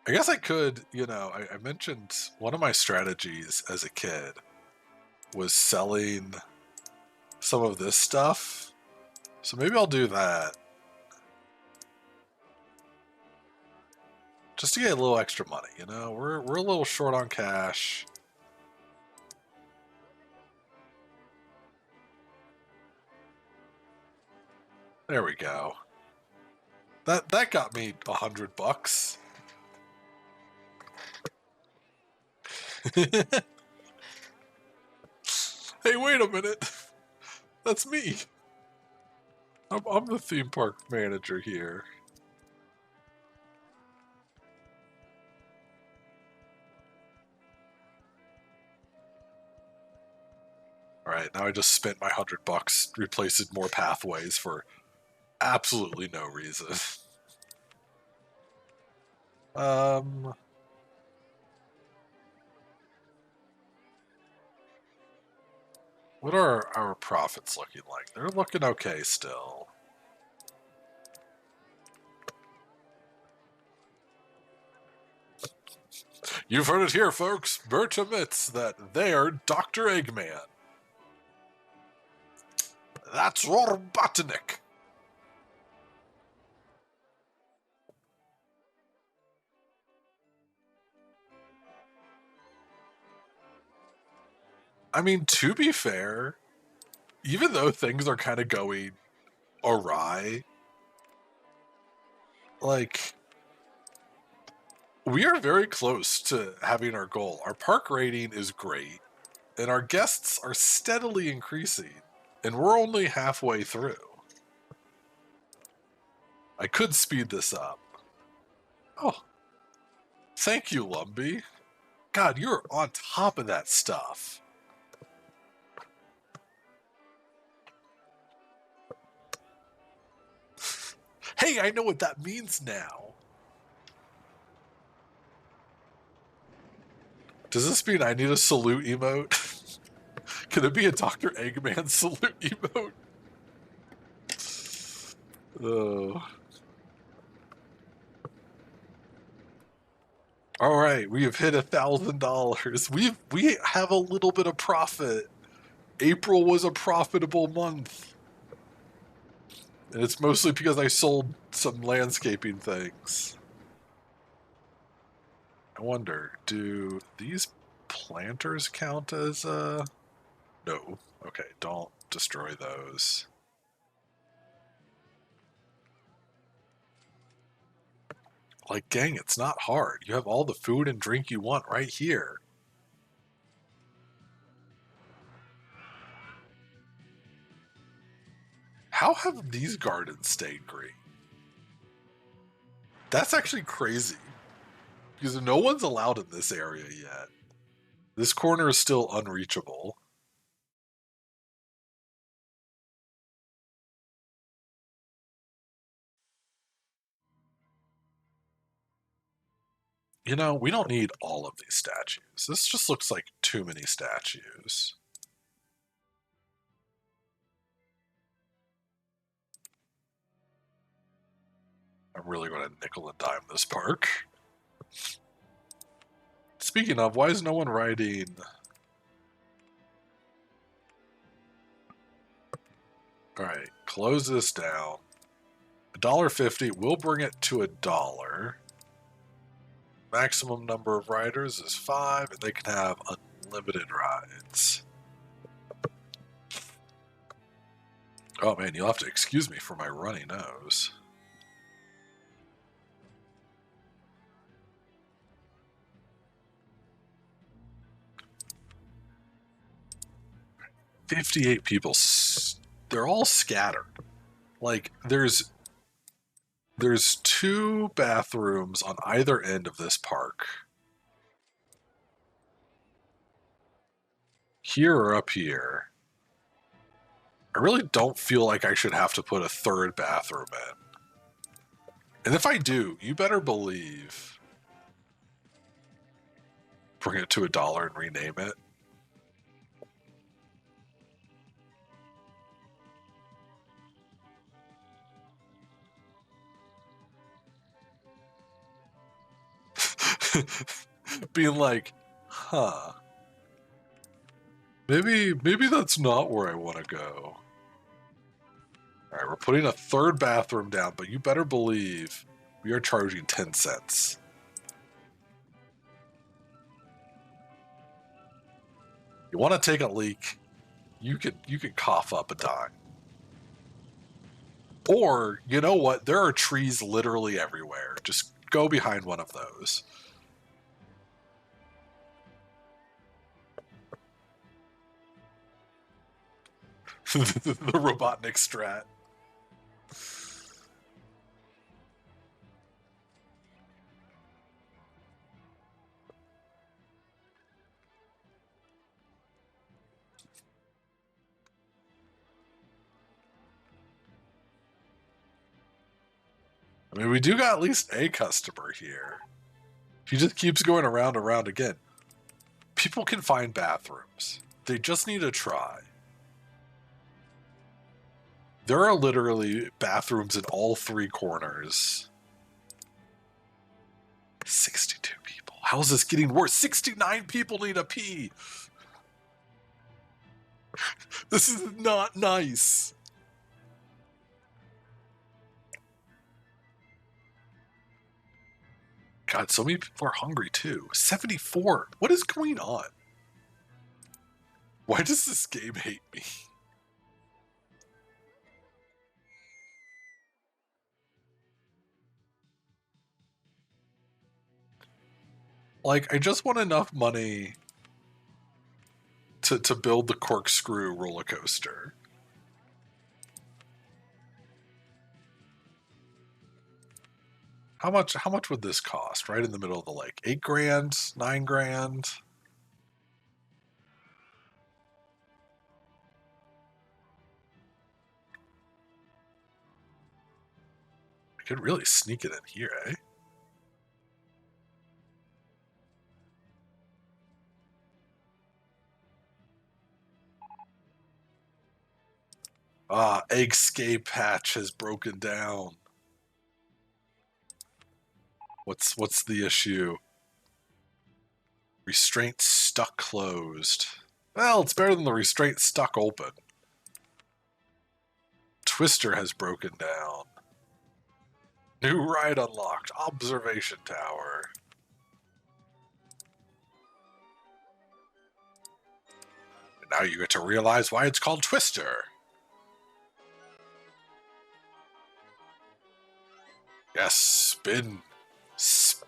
I guess I could, I mentioned one of my strategies as a kid was selling some of this stuff. So maybe I'll do that. Just to get a little extra money, We're a little short on cash. There we go. That got me $100. Hey, wait a minute. That's me. I'm the theme park manager here. Alright, now I just spent my $100, replacing more pathways for absolutely no reason. What are our profits looking like? They're looking okay still. You've heard it here, folks. Bert admits that they're Dr. Eggman. That's Robotnik. I mean, to be fair, even though things are kind of going awry, like, we are very close to having our goal. Our park rating is great, and our guests are steadily increasing, and we're only halfway through. I could speed this up. Oh, thank you, Lumbee. God, you're on top of that stuff. Hey, I know what that means now. Does this mean I need a salute emote? Can it be a Dr. Eggman salute emote? Oh. All right, we have hit $1,000. We have a little bit of profit. April was a profitable month. And it's mostly because I sold some landscaping things. I wonder, do these planters count as no. Okay, don't destroy those. Like, gang, it's not hard. You have all the food and drink you want right here. How have these gardens stayed green? That's actually crazy. Because no one's allowed in this area yet. This corner is still unreachable. You know, we don't need all of these statues. This just looks like too many statues. I'm really going to nickel and dime this park. Speaking of, why is no one riding? Alright, close this down. $1.50, we'll bring it to $1. Maximum number of riders is 5, and they can have unlimited rides. Oh man, you'll have to excuse me for my runny nose. $58 people. They're all scattered. Like, there's 2 bathrooms on either end of this park. Here or up here. I really don't feel like I should have to put a 3rd bathroom in. And if I do, you better believe, bring it to $1 and rename it. Being like, huh, maybe that's not where I want to go. All right, we're putting a 3rd bathroom down, but you better believe we are charging 10 cents. You want to take a leak, you could cough up a dime. Or, you know what? There are trees literally everywhere. Just go behind one of those. The Robotnik strat. I mean, we do got at least a customer here. He just keeps going around and around again. People can find bathrooms. They just need to try. There are literally bathrooms in all 3 corners. 62 people. How is this getting worse? 69 people need a pee. This is not nice. God, so many people are hungry too. 74. What is going on? Why does this game hate me? Like, I just want enough money to build the corkscrew roller coaster. How much would this cost? Right in the middle of the lake. 8 grand? 9 grand? I could really sneak it in here, eh? Ah, escape hatch has broken down. What's the issue? Restraint stuck closed. Well, it's better than the restraint stuck open. Twister has broken down. New ride unlocked. Observation tower. And now you get to realize why it's called Twister. Yes, spin. Spin.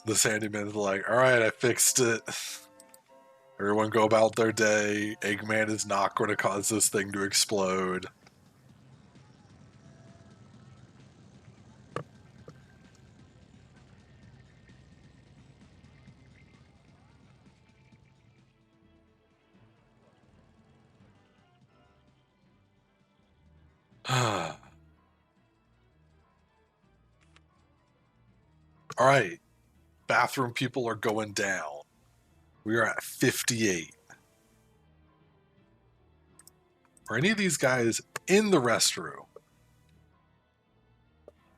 This handyman's like, all right, I fixed it. Everyone go about their day. Eggman is not going to cause this thing to explode. All right, bathroom people are going down. We are at 58. Are any of these guys in the restroom?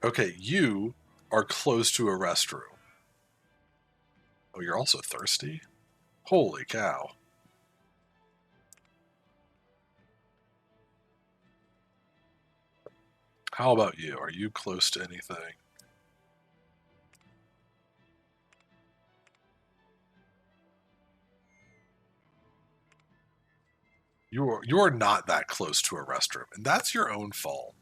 Okay, you are close to a restroom. Oh, you're also thirsty? Holy cow. How about you? Are you close to anything? You are not that close to a restroom, and that's your own fault.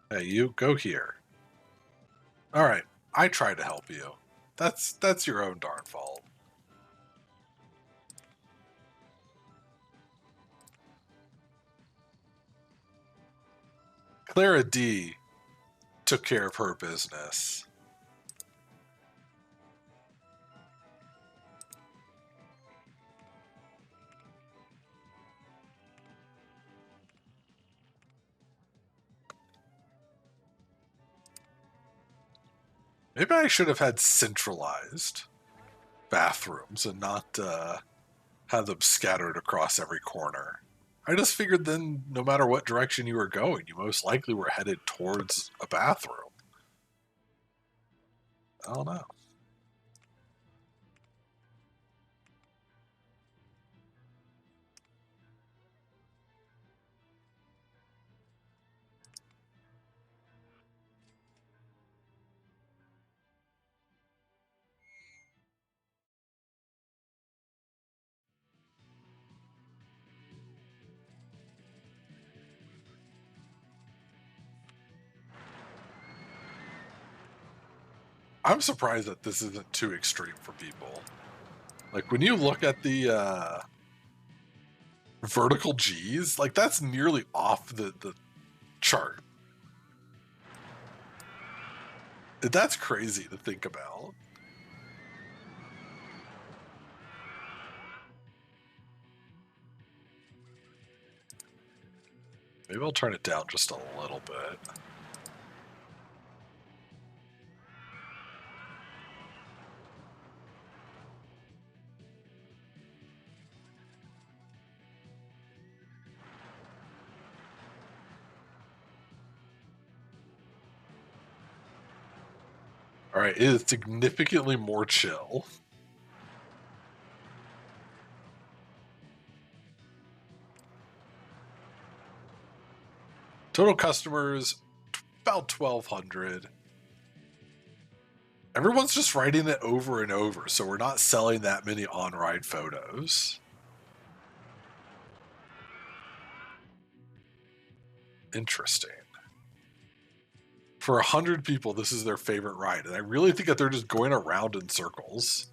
Hey, you go here. All right, I tried to help you. That's your own darn fault. Clara D took care of her business. Maybe I should have had centralized bathrooms and not have them scattered across every corner. I just figured then, no matter what direction you were going, you most likely were headed towards a bathroom. I don't know. I'm surprised that this isn't too extreme for people. Like, when you look at the vertical G's, like, that's nearly off the chart. That's crazy to think about. Maybe I'll turn it down just a little bit. Alright, it is significantly more chill. Total customers, about 1,200. Everyone's just writing it over and over, so we're not selling that many on-ride photos. Interesting. For 100 people, this is their favorite ride, and I really think that they're just going around in circles.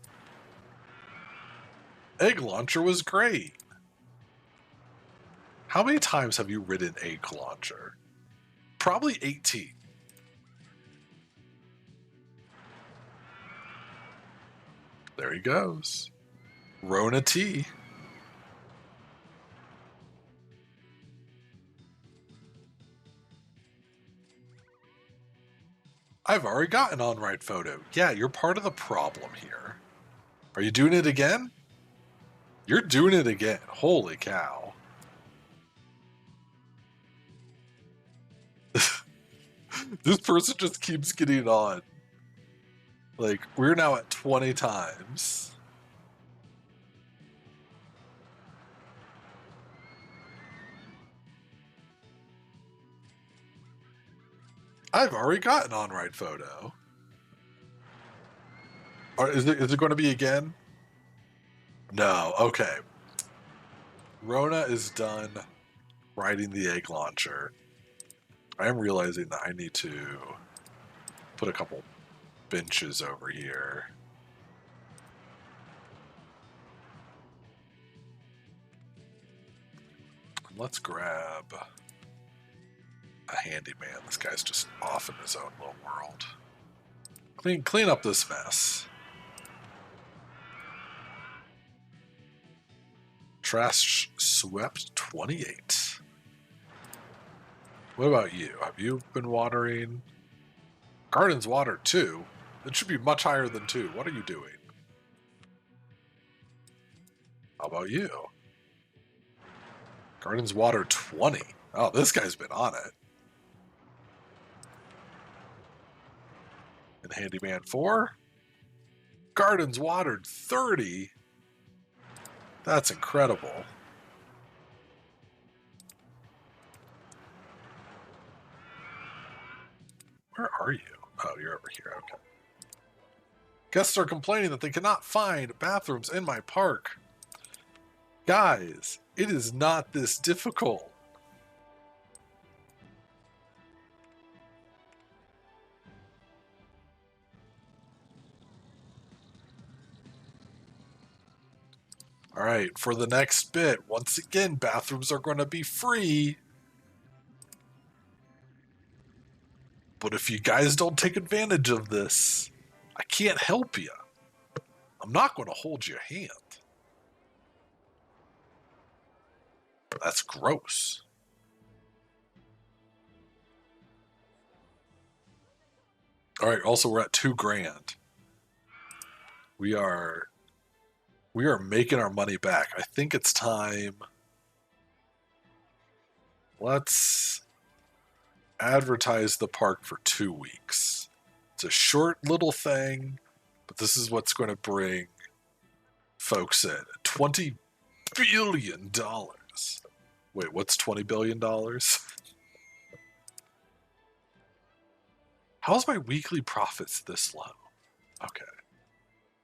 Egg Launcher was great. How many times have you ridden Egg Launcher? Probably 18. There he goes. Rona T. I've already got an on-ride photo. Yeah, you're part of the problem here. Are you doing it again? You're doing it again. Holy cow. This person just keeps getting on. Like, we're now at 20 times. I've already got an on-ride photo. Is it going to be again? No. Okay. Rona is done riding the Egg Launcher. I am realizing that I need to put a couple benches over here. Let's grab a handyman. This guy's just off in his own little world. Clean up this mess. Trash swept 28. What about you? Have you been watering? Garden's watered 2. It should be much higher than 2. What are you doing? How about you? Garden's watered 20. Oh, this guy's been on it. And Handyman 4? Garden's watered 30? That's incredible. Where are you? Oh, you're over here. Okay. Guests are complaining that they cannot find bathrooms in my park. Guys, it is not this difficult. All right, for the next bit, once again, bathrooms are going to be free. But if you guys don't take advantage of this, I can't help you. I'm not going to hold your hand. That's gross. All right, also we're at $2,000. We are making our money back. I think it's time. Let's advertise the park for 2 weeks. It's a short little thing, but this is what's going to bring folks in. $20 billion. Wait, what's $20 billion? How's my weekly profits this low? Okay.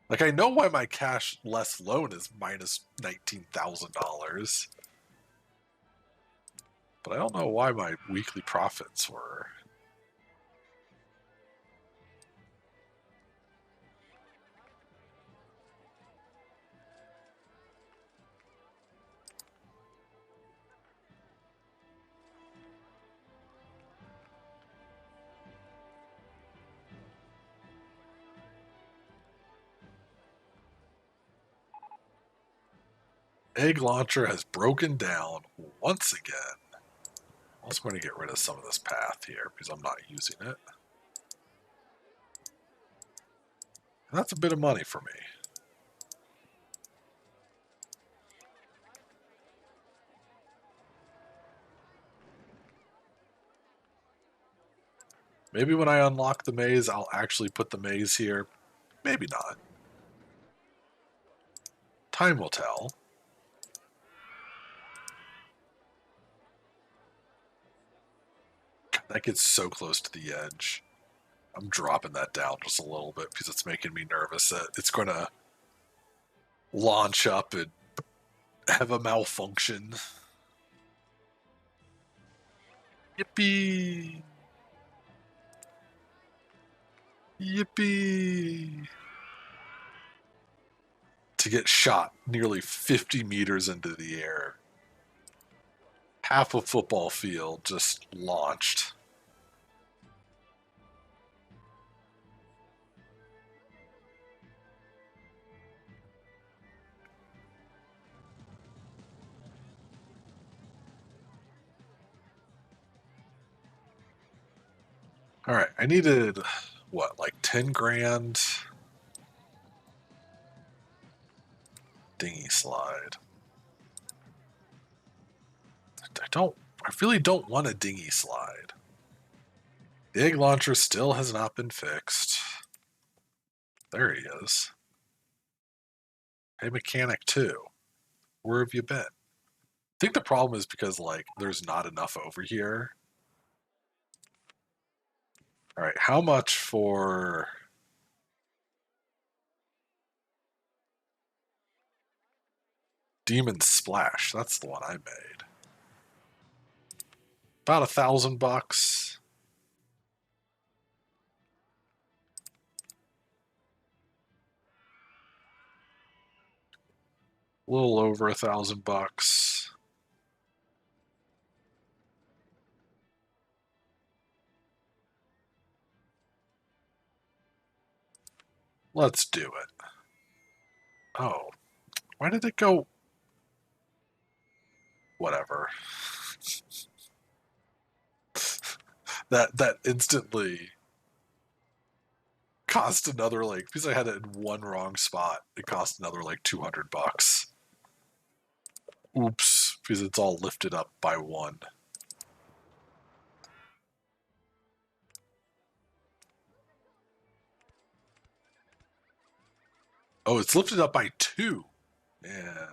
Like, I know why my cash less loan is minus $19,000. But I don't know why my weekly profits were. Egg Launcher has broken down once again. I'm also going to get rid of some of this path here because I'm not using it. And that's a bit of money for me. Maybe when I unlock the maze, I'll actually put the maze here. Maybe not. Time will tell. God, that gets so close to the edge. I'm dropping that down just a little bit because it's making me nervous that it's going to launch up and have a malfunction. Yippee! Yippee! To get shot nearly 50 meters into the air. Half a football field just launched. All right, I needed, what, like 10 grand? Dinghy slide. I really don't want a dinghy slide. The egg launcher still has not been fixed. There he is. Hey, Mechanic 2, where have you been? I think the problem is because, like, there's not enough over here. All right, how much for... Demon Splash? That's the one I made. About $1,000. A little over $1,000. Let's do it. Oh, why did it go? Whatever. That instantly cost another, like, because I had it in one wrong spot, it cost another like $200. Oops, because it's all lifted up by one. Oh, it's lifted up by two. Yeah.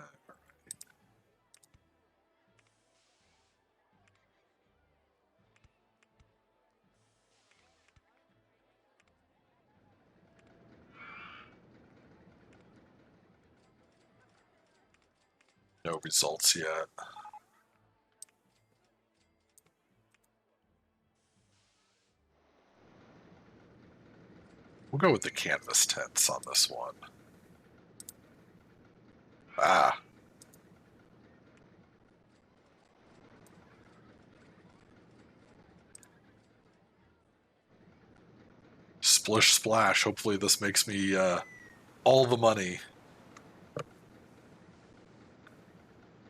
No results yet. We'll go with the canvas tents on this one. Ah. Splish splash. Hopefully this makes me all the money.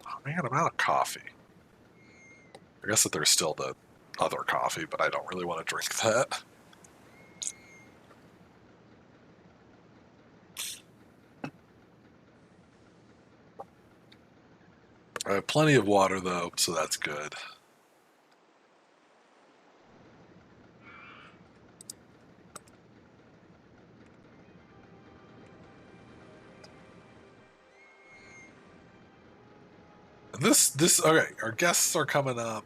Oh man, I'm out of coffee. I guess that there's still the other coffee, but I don't really want to drink that. I have plenty of water though, so that's good. And okay, our guests are coming up.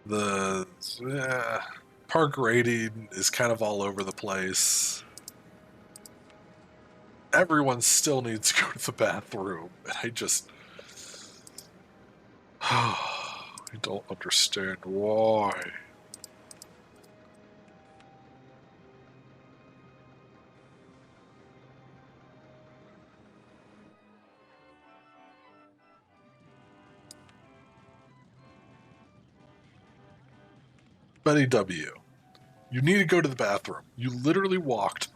The park rating is kind of all over the place. Everyone still needs to go to the bathroom, and I just... I don't understand why. Betty W., you need to go to the bathroom. You literally walked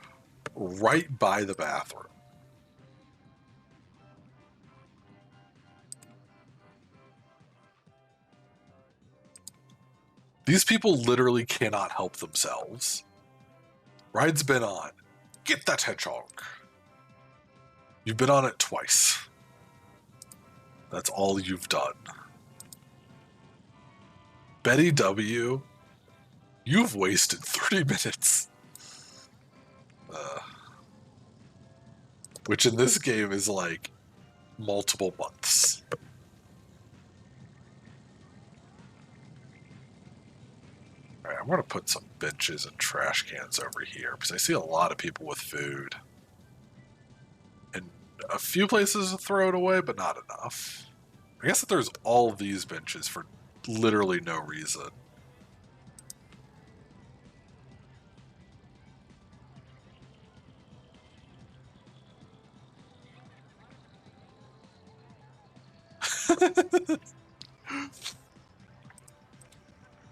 right by the bathroom. These people literally cannot help themselves. Ride's been on. Get that hedgehog. You've been on it twice. That's all you've done. Betty W., You've wasted 30 minutes. Which in this game is like multiple months. Alright, I'm going to put some benches and trash cans over here because I see a lot of people with food. And a few places to throw it away, but not enough. I guess that there's all these benches for literally no reason.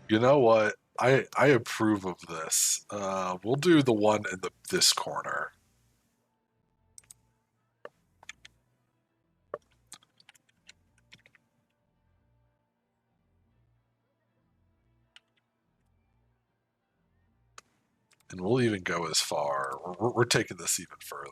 You know what? I approve of this. We'll do the one in this corner. And we'll even go as far. We're taking this even further.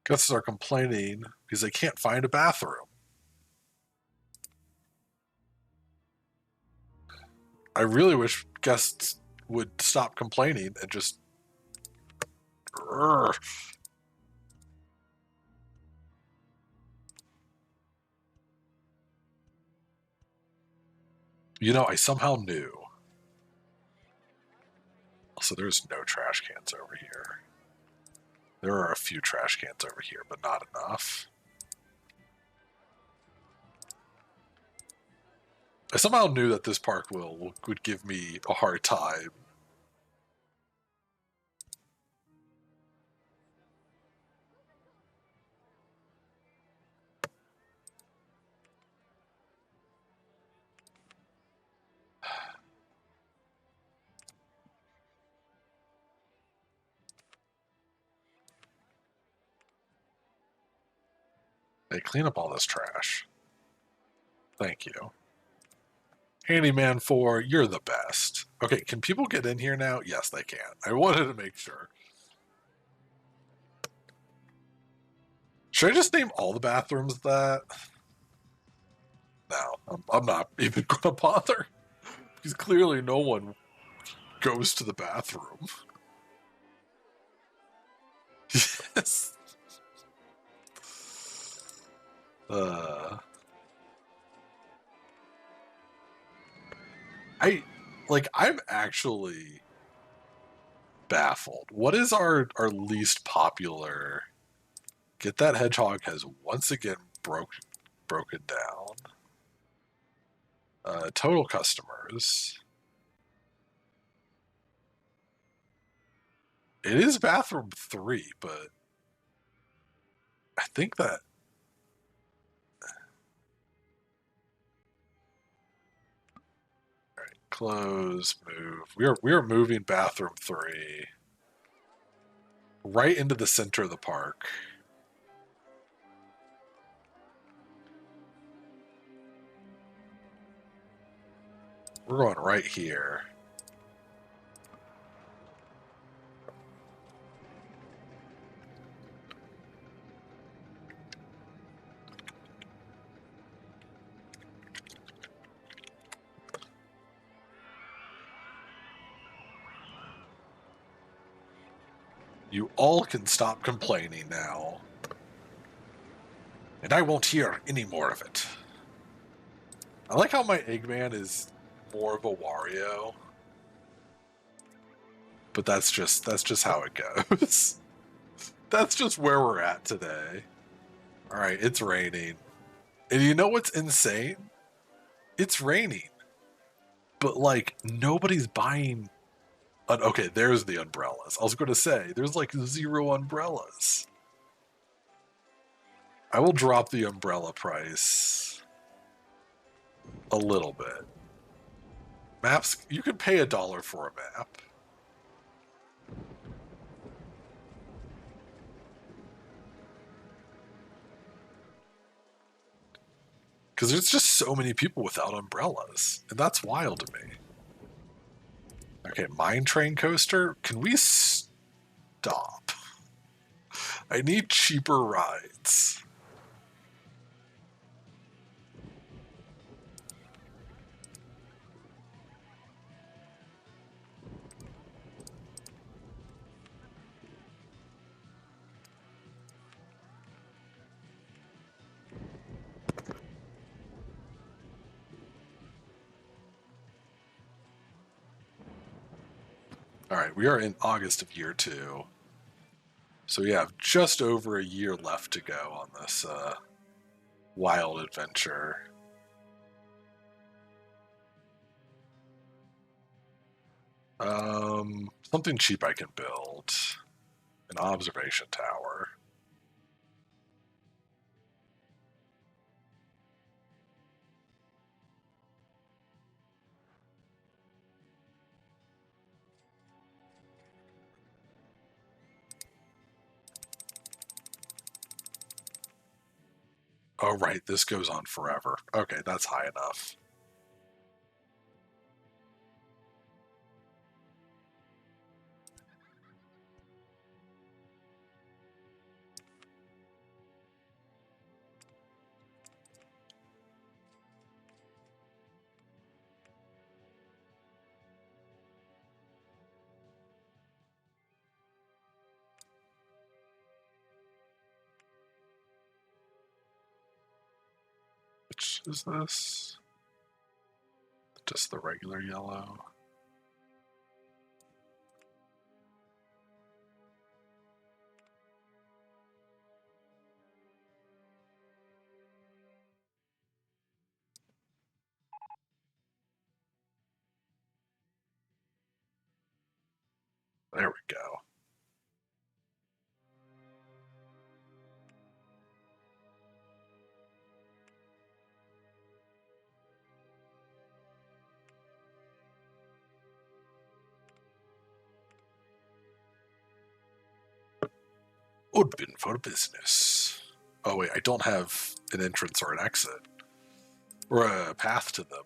Guests are complaining because they can't find a bathroom. I really wish guests would stop complaining and just. You know, I somehow knew. Also, there's no trash cans over here. There are a few trash cans over here, but not enough. I somehow knew that this park would give me a hard time. Hey, clean up all this trash. Thank you. Handyman 4, you're the best. Okay, can people get in here now? Yes, they can. I wanted to make sure. Should I just name all the bathrooms that? No, I'm not even going to bother. Because clearly no one goes to the bathroom. Yes. I'm actually baffled. What is our least popular? Get That Hedgehog has once again broken down. Total customers. It is bathroom 3, but I think that. All right, close, move. We are moving bathroom 3 right into the center of the park. We're going right here. You all can stop complaining now. And I won't hear any more of it. I like how my Eggman is more of a Wario. But that's just how it goes. That's just where we're at today. Alright, it's raining. And you know what's insane? It's raining. But like nobody's buying okay, there's the umbrellas. I was gonna say, there's like 0 umbrellas. I will drop the umbrella price a little bit. Maps, you can pay $1 for a map. Because there's just so many people without umbrellas. And that's wild to me. Okay, Mine Train Coaster. Can we stop? I need cheaper rides. All right, we are in August of year 2. So we have just over a year left to go on this wild adventure. Something cheap I can build. An observation tower. Oh, right, this goes on forever. Okay, that's high enough. Which is this? Just the regular yellow. There we go. Open for business. Oh wait, I don't have an entrance or an exit. Or a path to them,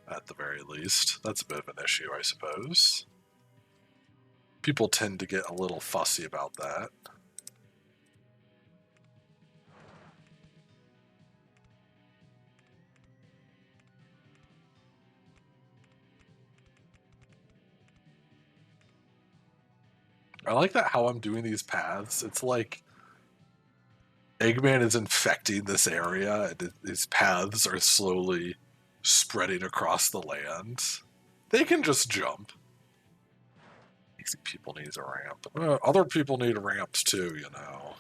at the very least. That's a bit of an issue, I suppose. People tend to get a little fussy about that. I like that how I'm doing these paths. It's like Eggman is infecting this area, and his paths are slowly spreading across the land. They can just jump. Easy people need a ramp. Other people need ramps too, you know.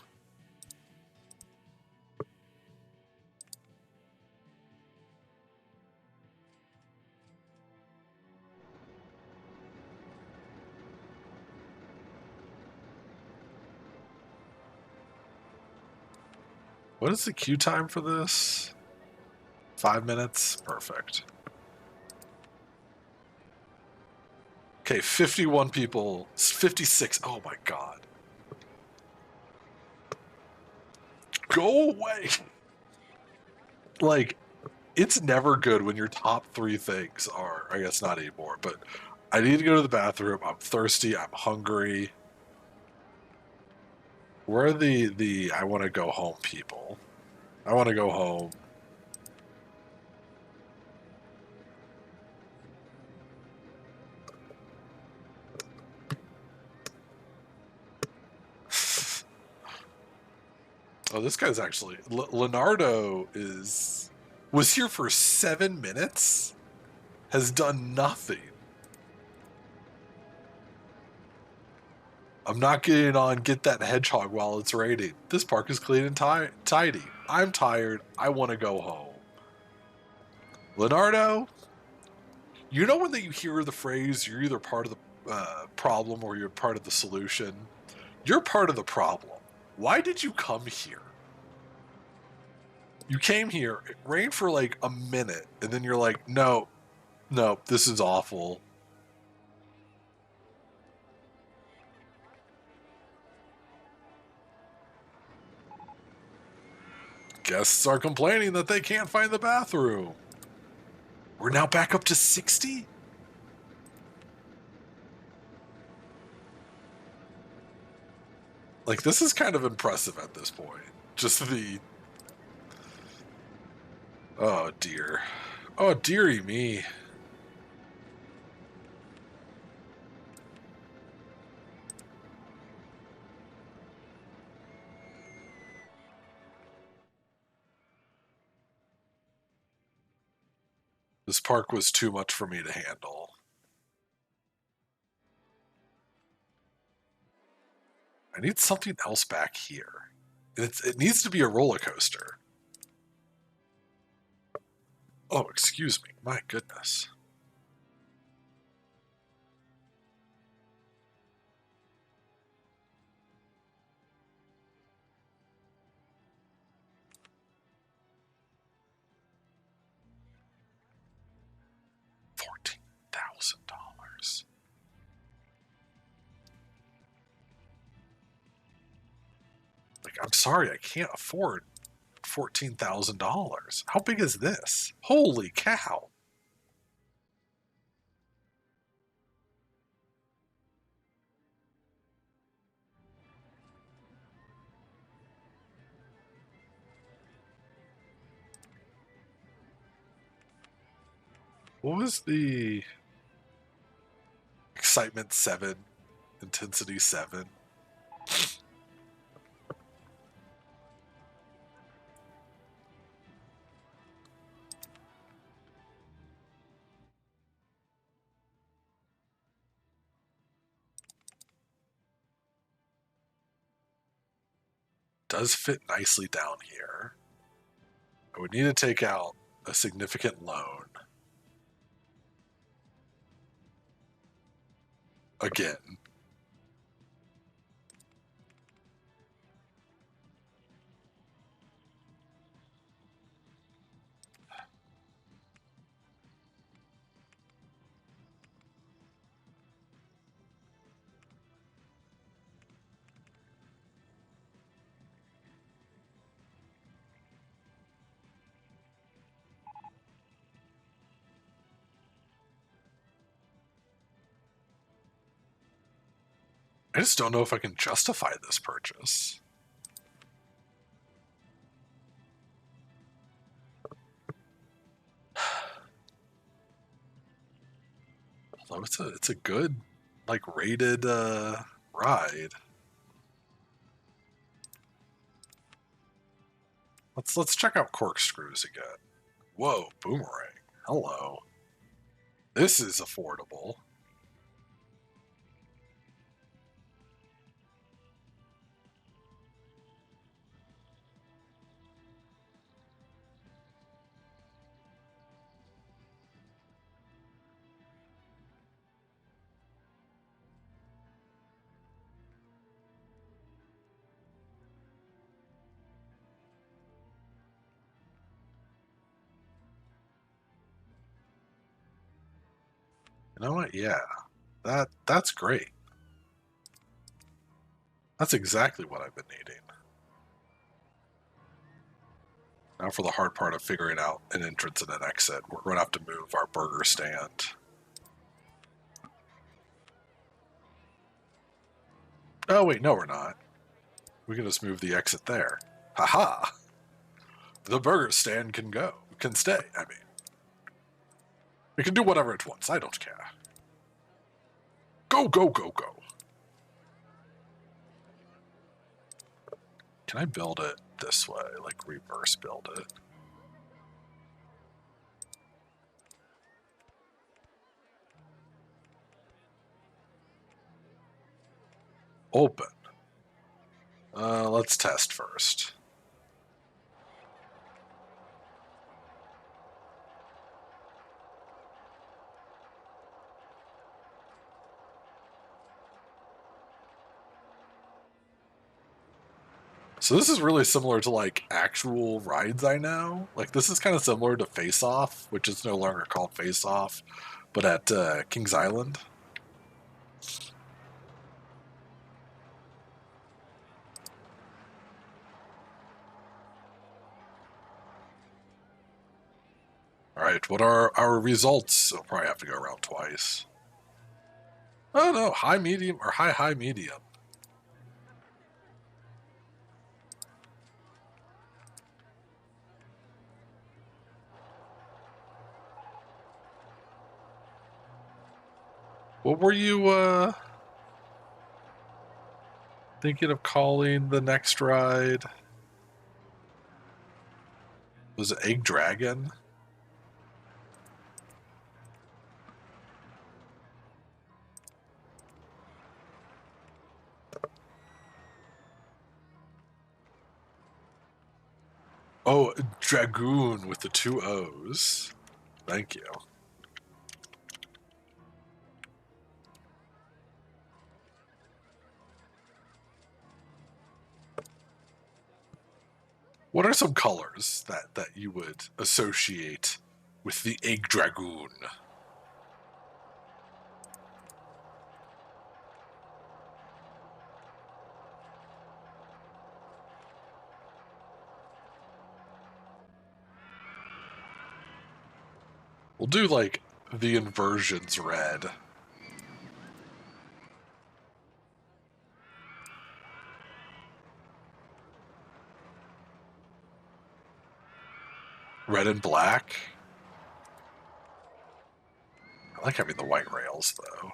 What is the queue time for this? 5 minutes? Perfect. Okay, 51 people. 56. Oh my god. Go away! Like, it's never good when your top 3 things are, I guess not anymore, but I need to go to the bathroom, I'm thirsty, I'm hungry. Where are the I want to go home people? I want to go home. Oh, this guy's actually Leonardo was here for 7 minutes, has done nothing. I'm not getting on Get That Hedgehog while it's raining. This park is clean and tidy. I'm tired. I want to go home. Leonardo, you know when you hear the phrase, you're either part of the problem or you're part of the solution? You're part of the problem. Why did you come here? You came here, it rained for like a minute, and then you're like, no, this is awful. Guests are complaining that they can't find the bathroom. We're now back up to 60? Like, this is kind of impressive at this point. Just the... Oh, dear. Oh, dearie me. This park was too much for me to handle. I need something else back here. It needs to be a roller coaster. Oh, excuse me. My goodness. $14,000. Like, I'm sorry, I can't afford $14,000. How big is this? Holy cow. What was the excitement 7, intensity 7? Does fit nicely down here. I would need to take out a significant loan. Again. I just don't know if I can justify this purchase. Although it's a good, like, rated ride. Let's check out corkscrews again. Whoa, boomerang. Hello. This is affordable. You know what? Yeah. That's great. That's exactly what I've been needing. Now for the hard part of figuring out an entrance and an exit. We're going to have to move our burger stand. Oh, wait, no, we're not. We can just move the exit there. Haha! The burger stand can stay, I mean. It can do whatever it wants, I don't care. Go, go, go, go. Can I build it this way, like reverse build it? Open. Let's test first. So this is really similar to, like, actual rides I know. Like, this is kind of similar to Face Off, which is no longer called Face Off, but at Kings Island. Alright, what are our results? I'll probably have to go around twice. Oh no, high, medium, or high, high, medium. What were you thinking of calling the next ride? Was it Egg Dragon? Oh, Dragoon with the 2 O's. Thank you. What are some colors that you would associate with the Egg Dragoon? We'll do, like, the inversions red. Red and black. I like having the white rails, though.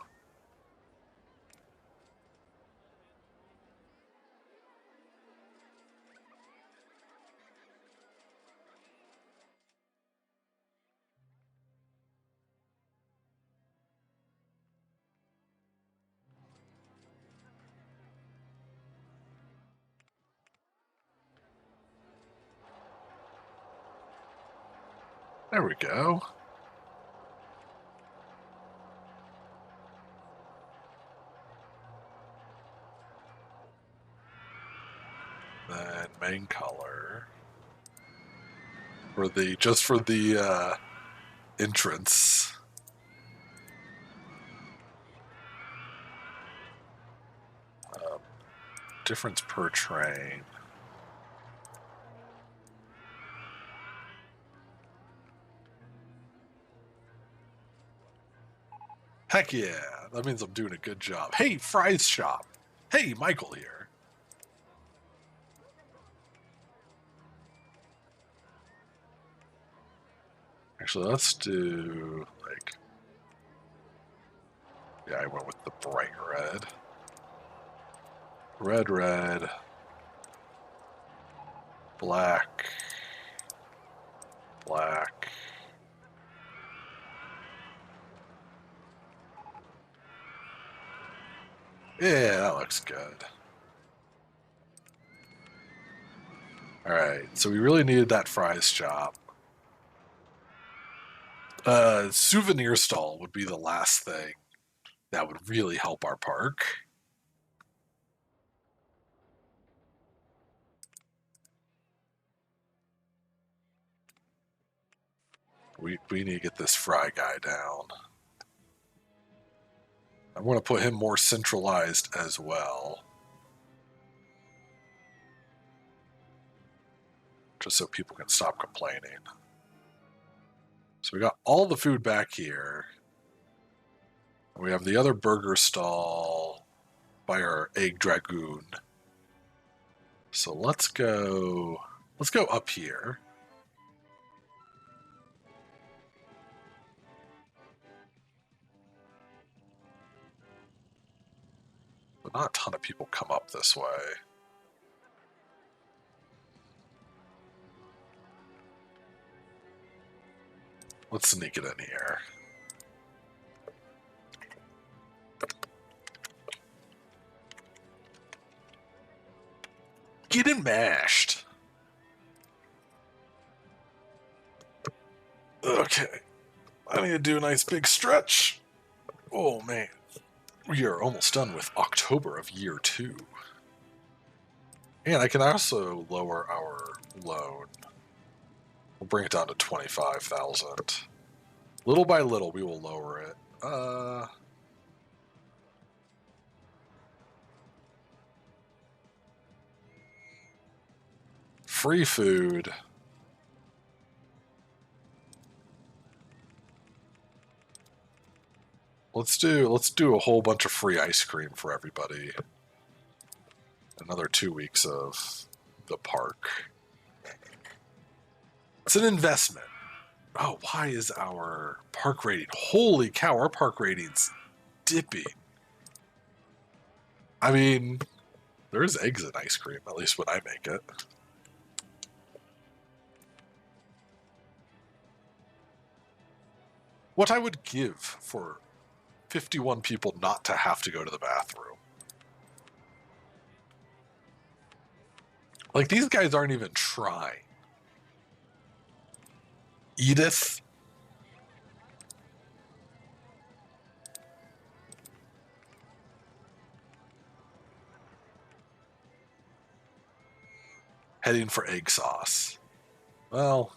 There we go. Then main color. For the, just for the entrance. Difference per train. Heck yeah, that means I'm doing a good job. Hey, Fry's Shop. Hey, Michael here. Actually, let's do, like... Yeah, I went with the bright red. Red, red. Black. Black. Yeah, that looks good. Alright, so we really needed that Fry's Shop. Souvenir stall would be the last thing that would really help our park. We need to get this Fry guy down. I want to put him more centralized as well. Just so people can stop complaining. So we got all the food back here. We have the other burger stall by our Egg Dragoon. So let's go up here. But not a ton of people come up this way. Let's sneak it in here. Get it mashed. Okay. I need to do a nice big stretch. Oh, man. We are almost done with October of year 2. And I can also lower our loan. We'll bring it down to 25,000. Little by little, we will lower it. Free food. Let's do a whole bunch of free ice cream for everybody. Another 2 weeks of the park. It's an investment. Oh, why is our park rating? Holy cow, our park ratings dipping. I mean, there's eggs in ice cream, at least when I make it. What I would give for 51 people not to have to go to the bathroom. Like, these guys aren't even trying. Edith? Heading for egg sauce. Well,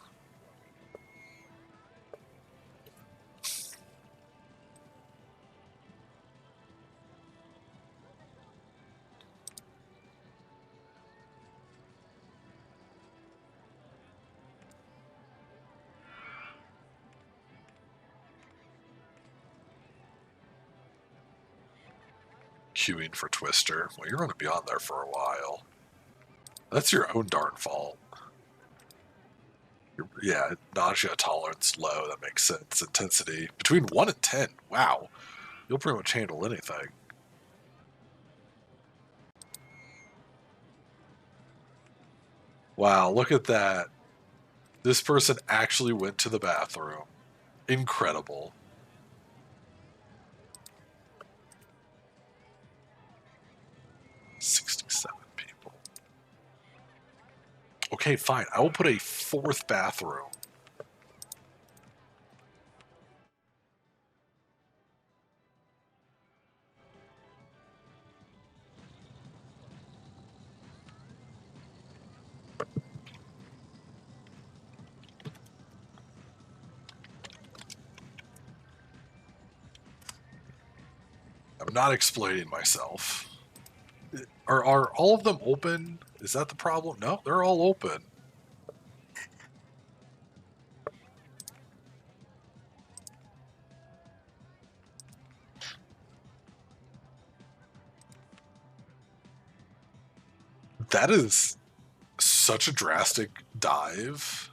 queuing for Twister. Well, you're going to be on there for a while. That's your own darn fault. Yeah, nausea tolerance low. That makes sense. Intensity between 1 and 10. Wow. You'll pretty much handle anything. Wow, look at that. This person actually went to the bathroom. Incredible. $67 people. Okay, fine. I will put a 4th bathroom. I'm not exploiting myself. Are all of them open? Is that the problem? No, they're all open. That is such a drastic dive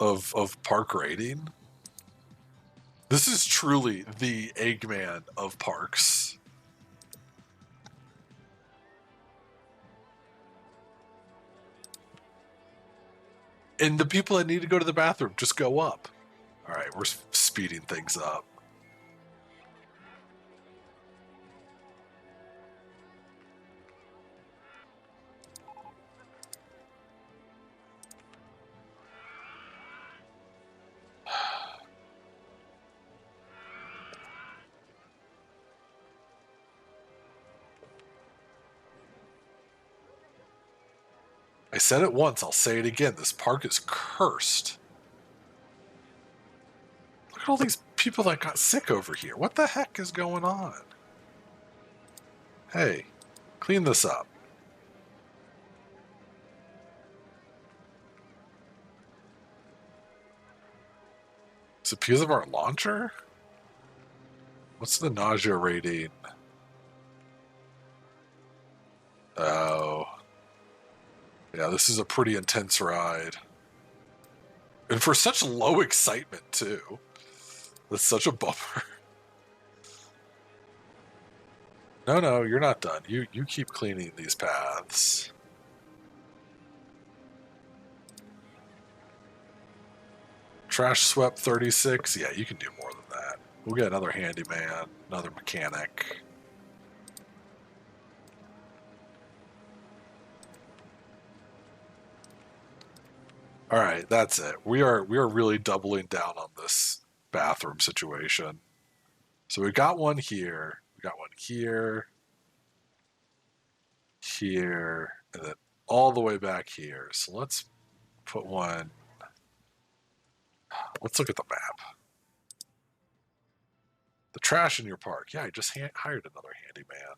of park rating. This is truly the Eggman of parks. And the people that need to go to the bathroom just go up. All right, we're speeding things up. I said it once, I'll say it again. This park is cursed. Look at all these people that got sick over here. What the heck is going on? Hey, clean this up. Is it because of our launcher? What's the nausea rating? Oh. Yeah, this is a pretty intense ride. And for such low excitement, too. That's such a bummer. No, you're not done. You keep cleaning these paths. Trash swept 36. Yeah, you can do more than that. We'll get another handyman, another mechanic. All right, that's it. We are really doubling down on this bathroom situation. So we got one here. We got one here. Here. And then all the way back here. So let's put one. Let's look at the map. The trash in your park. Yeah, I just hired another handyman.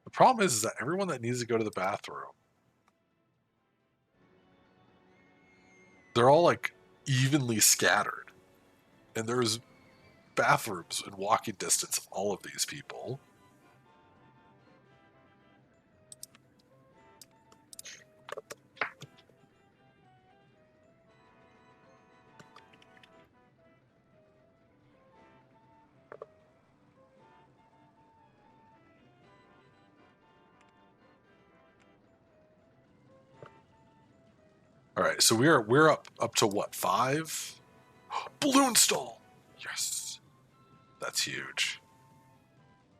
The problem is that everyone that needs to go to the bathroom, they're all like evenly scattered. And there's bathrooms in walking distance of all of these people. All right, so we're up to what, 5? Balloon stall. Yes, that's huge.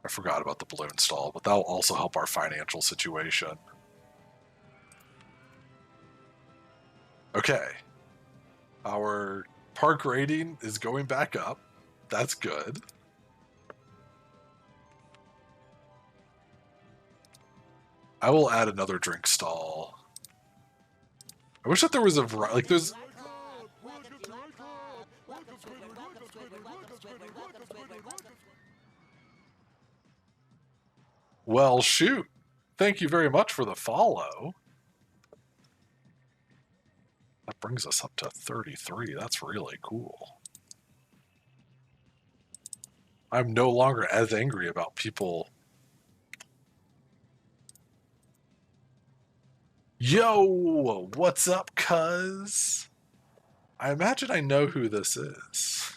I forgot about the balloon stall, but that'll also help our financial situation. Okay, our park rating is going back up. That's good. I will add another drink stall. I wish that there was a like there's. Well, shoot. Thank you very much for the follow. That brings us up to 33. That's really cool. I'm no longer as angry about people. Yo, what's up, cuz? I imagine I know who this is.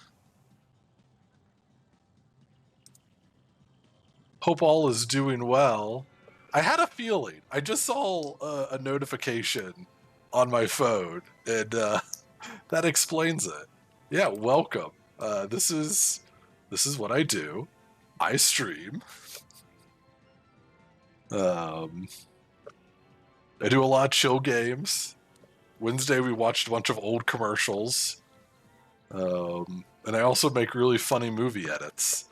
Hope all is doing well. I had a feeling. I just saw a notification on my phone, and that explains it. Yeah, welcome. This is what I do. I stream. I do a lot of chill games. Wednesday we watched a bunch of old commercials. And I also make really funny movie edits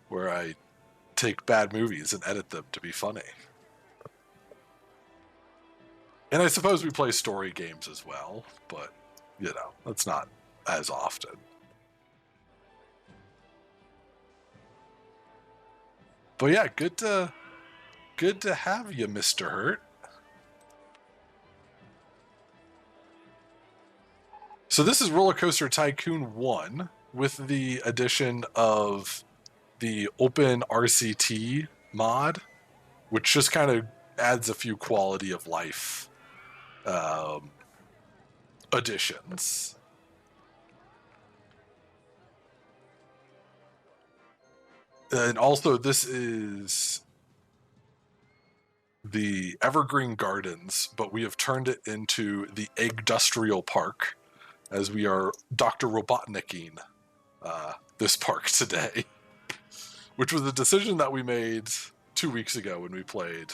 where I take bad movies and edit them to be funny. And I suppose we play story games as well, but, you know, that's not as often. But yeah, good to have you, Mr. Hurt. So this is RollerCoaster Tycoon 1 with the addition of the Open RCT mod, which just kind of adds a few quality of life additions. And also, this is the Evergreen Gardens, but we have turned it into the Egg-Dustrial Park, as we are Dr. Robotnicking this park today, which was a decision that we made 2 weeks ago when we played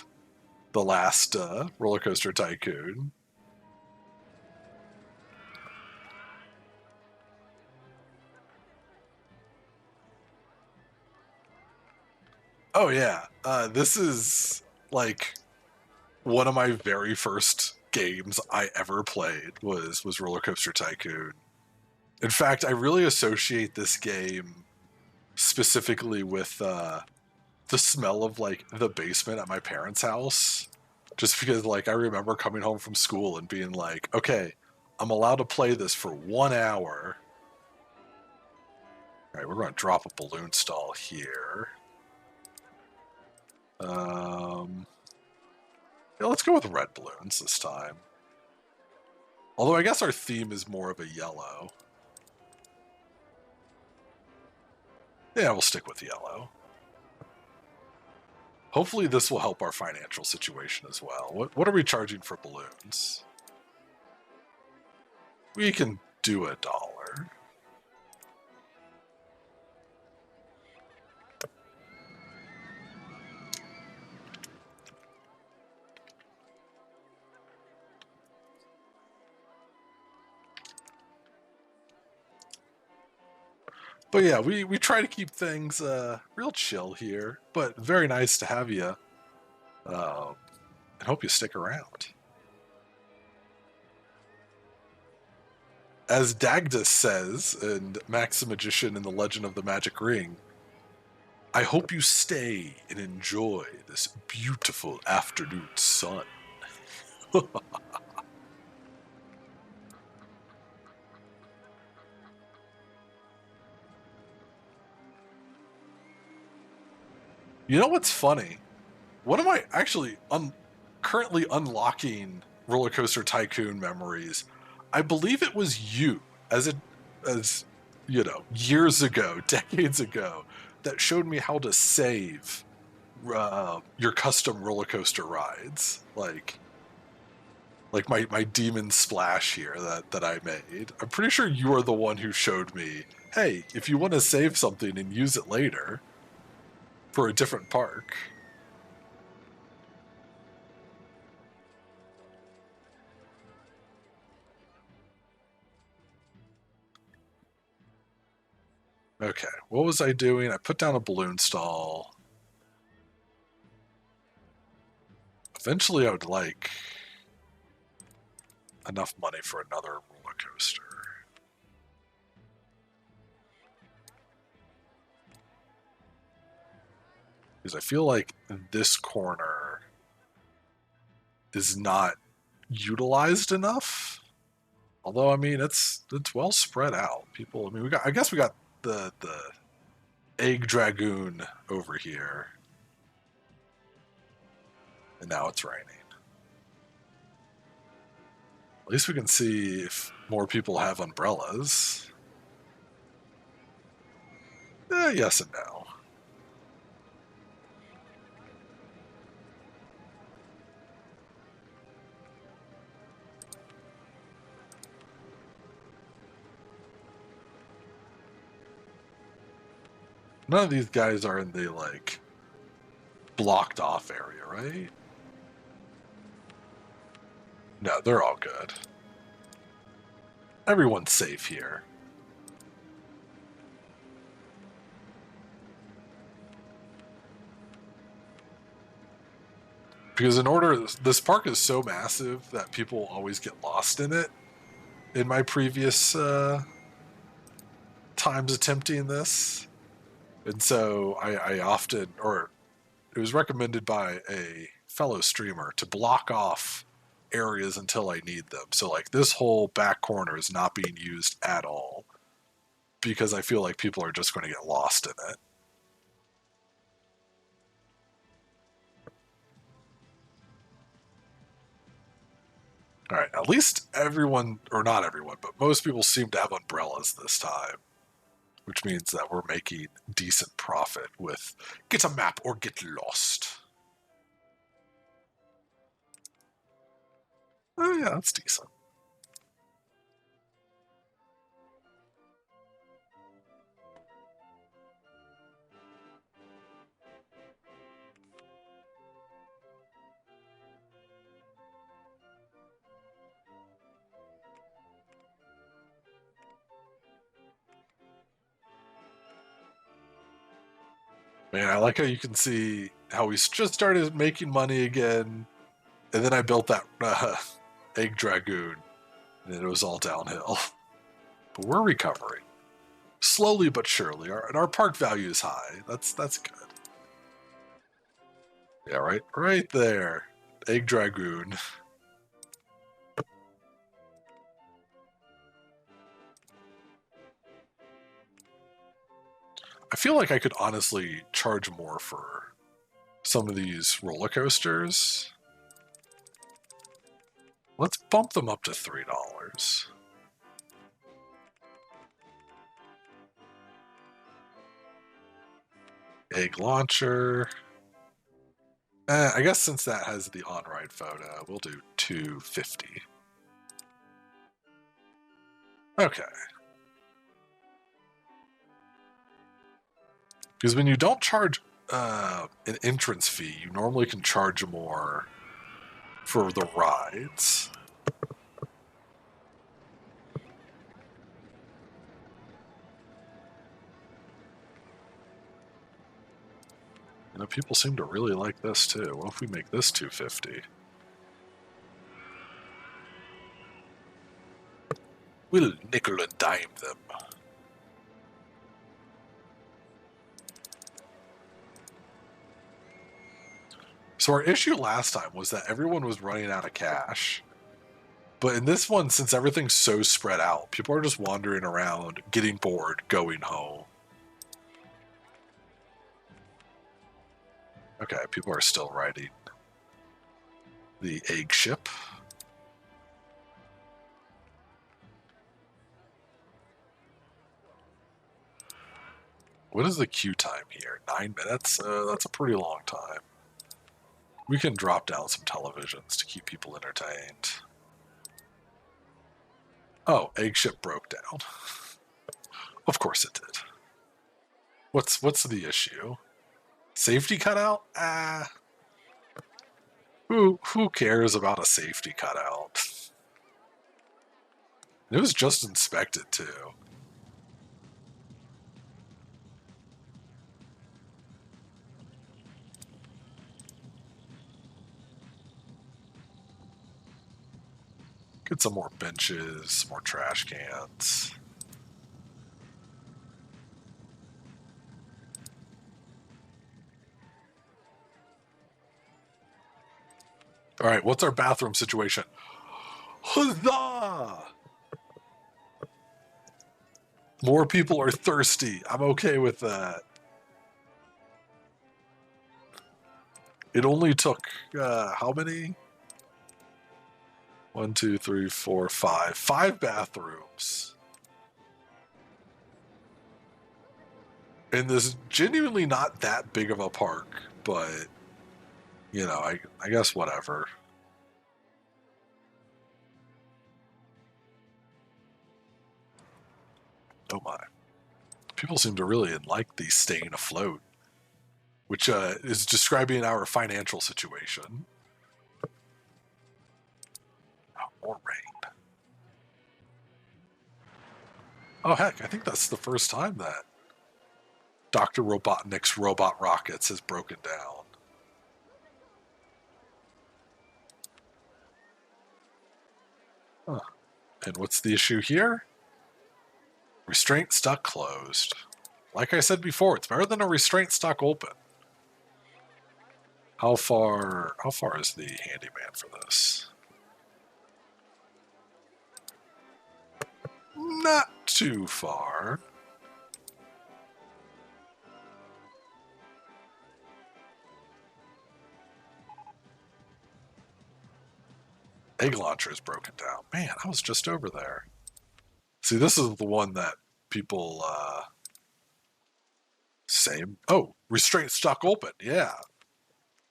the last RollerCoaster Tycoon. Oh yeah, this is like one of my very first games I ever played was RollerCoaster Tycoon. In fact, I really associate this game specifically with the smell of like the basement at my parents' house. Just because like I remember coming home from school and being like, okay, I'm allowed to play this for 1 hour. All right, we're going to drop a balloon stall here. Yeah, let's go with red balloons this time. Although I guess our theme is more of a yellow. Yeah, we'll stick with yellow. Hopefully this will help our financial situation as well. What are we charging for balloons? We can do $1. But yeah, we try to keep things real chill here, but very nice to have you. And hope you stick around. As Dagdas says in Max the Magician and the Legend of the Magic Ring, I hope you stay and enjoy this beautiful afternoon sun. You know what's funny? One of my actually currently unlocking RollerCoaster Tycoon memories. I believe it was you, as you know, years ago, decades ago, that showed me how to save your custom roller coaster rides. Like like my demon splash here that I made. I'm pretty sure you are the one who showed me, hey, if you want to save something and use it later for a different park. Okay, what was I doing? I put down a balloon stall. Eventually I would like enough money for another roller coaster. Because I feel like this corner is not utilized enough. Although, I mean, it's well spread out. People, I mean, I guess we got the Egg Dragoon over here. And now it's raining. At least we can see if more people have umbrellas. Yes and no. None of these guys are in the, like, blocked off area, right? No, they're all good. Everyone's safe here. Because this park is so massive that people always get lost in it. In my previous times attempting this. And so I often, or it was recommended by a fellow streamer to block off areas until I need them. So like this whole back corner is not being used at all because I feel like people are just going to get lost in it. All right, at least everyone, or not everyone, but most people seem to have umbrellas this time, which means that we're making decent profit with get a map or get lost. Oh yeah, that's decent. Man, I like how you can see how we just started making money again, and then I built that Egg Dragoon, and it was all downhill. But we're recovering. Slowly but surely. Our park value is high. That's good. Yeah, right there. Egg Dragoon. I feel like I could honestly charge more for some of these roller coasters. Let's bump them up to $3. Egg launcher. I guess since that has the on-ride photo, we'll do $2.50. Okay. Because when you don't charge an entrance fee, you normally can charge more for the rides. You know, people seem to really like this too. What if we make this $2.50? We'll nickel and dime them. So our issue last time was that everyone was running out of cash. But in this one, since everything's so spread out, people are just wandering around, getting bored, going home. Okay, people are still riding the egg ship. What is the queue time here? 9 minutes? That's a pretty long time. We can drop down some televisions to keep people entertained. Oh, eggship broke down. Of course it did. What's the issue? Safety cutout? Who cares about a safety cutout? It was just inspected too. Get some more benches, some more trash cans. All right, what's our bathroom situation? Huzzah! More people are thirsty. I'm okay with that. It only took, how many? 1, 2, 3, 4, 5. 5 bathrooms. And this is genuinely not that big of a park, but, you know, I guess whatever. Oh my. People seem to really like the staying afloat, which is describing our financial situation. Oh, more rain. Oh, heck, I think that's the first time that Dr. Robotnik's robot rockets has broken down. Huh. And what's the issue here? Restraint stuck closed. Like I said before, it's better than a restraint stuck open. How far is the handyman for this? Not too far. Egg launcher is broken down. Man, I was just over there. See, this is the one that people say, oh, restraint stuck open. Yeah,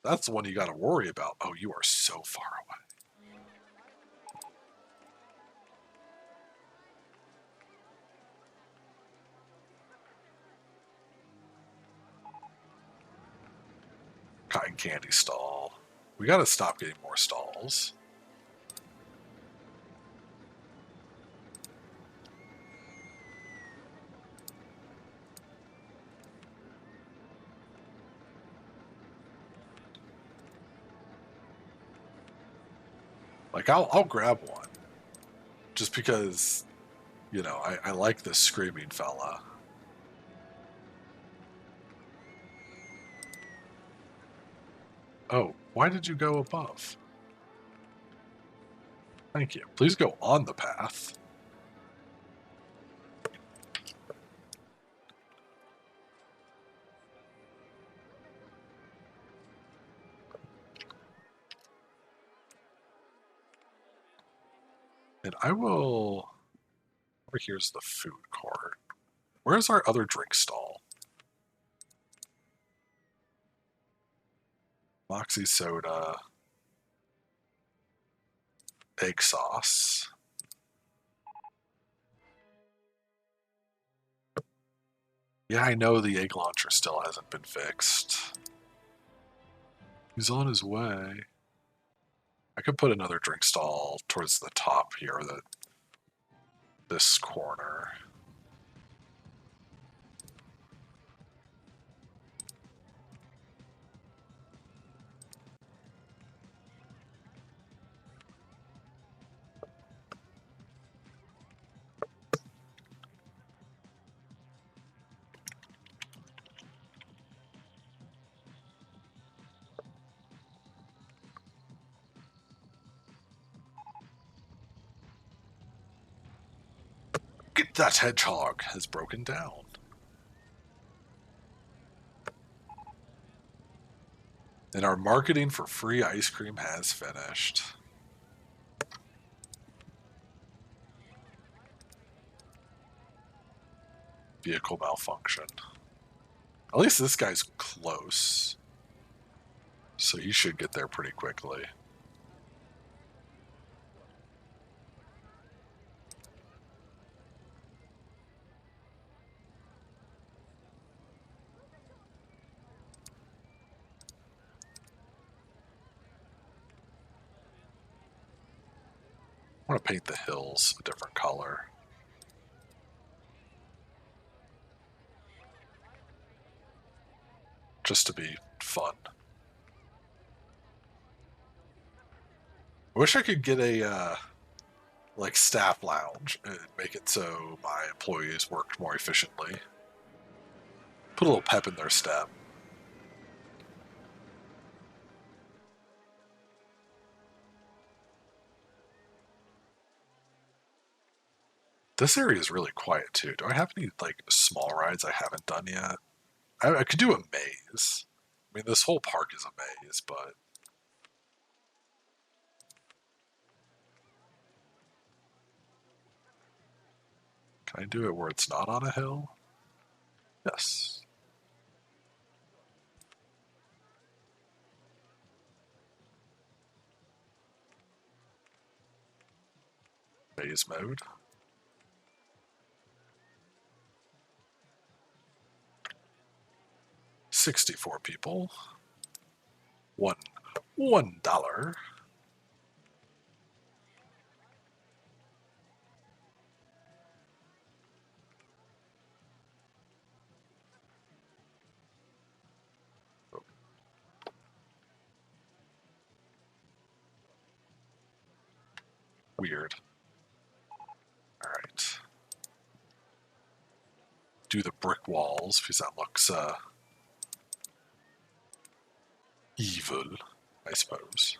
that's the one you got to worry about. Oh, you are so far away. Cotton candy stall. We got to stop getting more stalls. Like, I'll grab one. Just because, you know, I like this screaming fella. Oh, why did you go above? Thank you. Please go on the path. And I will... Over here's the food court. Where's our other drink stall? Moxie soda. Egg sauce. Yeah, I know the egg launcher still hasn't been fixed. He's on his way. I could put another drink stall towards the top here, this corner. Get that hedgehog has broken down. And our marketing for free ice cream has finished. Vehicle malfunction. At least this guy's close. So he should get there pretty quickly. I want to paint the hills a different color. Just to be fun. I wish I could get a like staff lounge and make it so my employees worked more efficiently. Put a little pep in their step. This area is really quiet too. Do I have any like small rides I haven't done yet? I could do a maze. I mean, this whole park is a maze, but can I do it where it's not on a hill? Yes. Maze mode. $64 people. $1. Weird. All right. Do the brick walls because that looks evil, I suppose.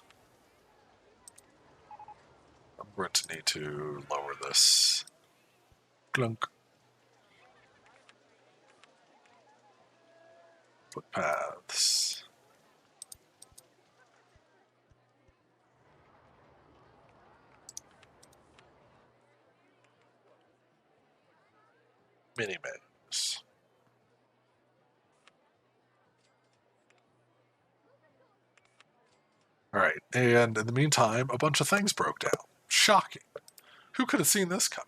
I'm going to need to lower this. Clunk. Footpaths. Mini maze. All right, and in the meantime, a bunch of things broke down. Shocking. Who could have seen this coming?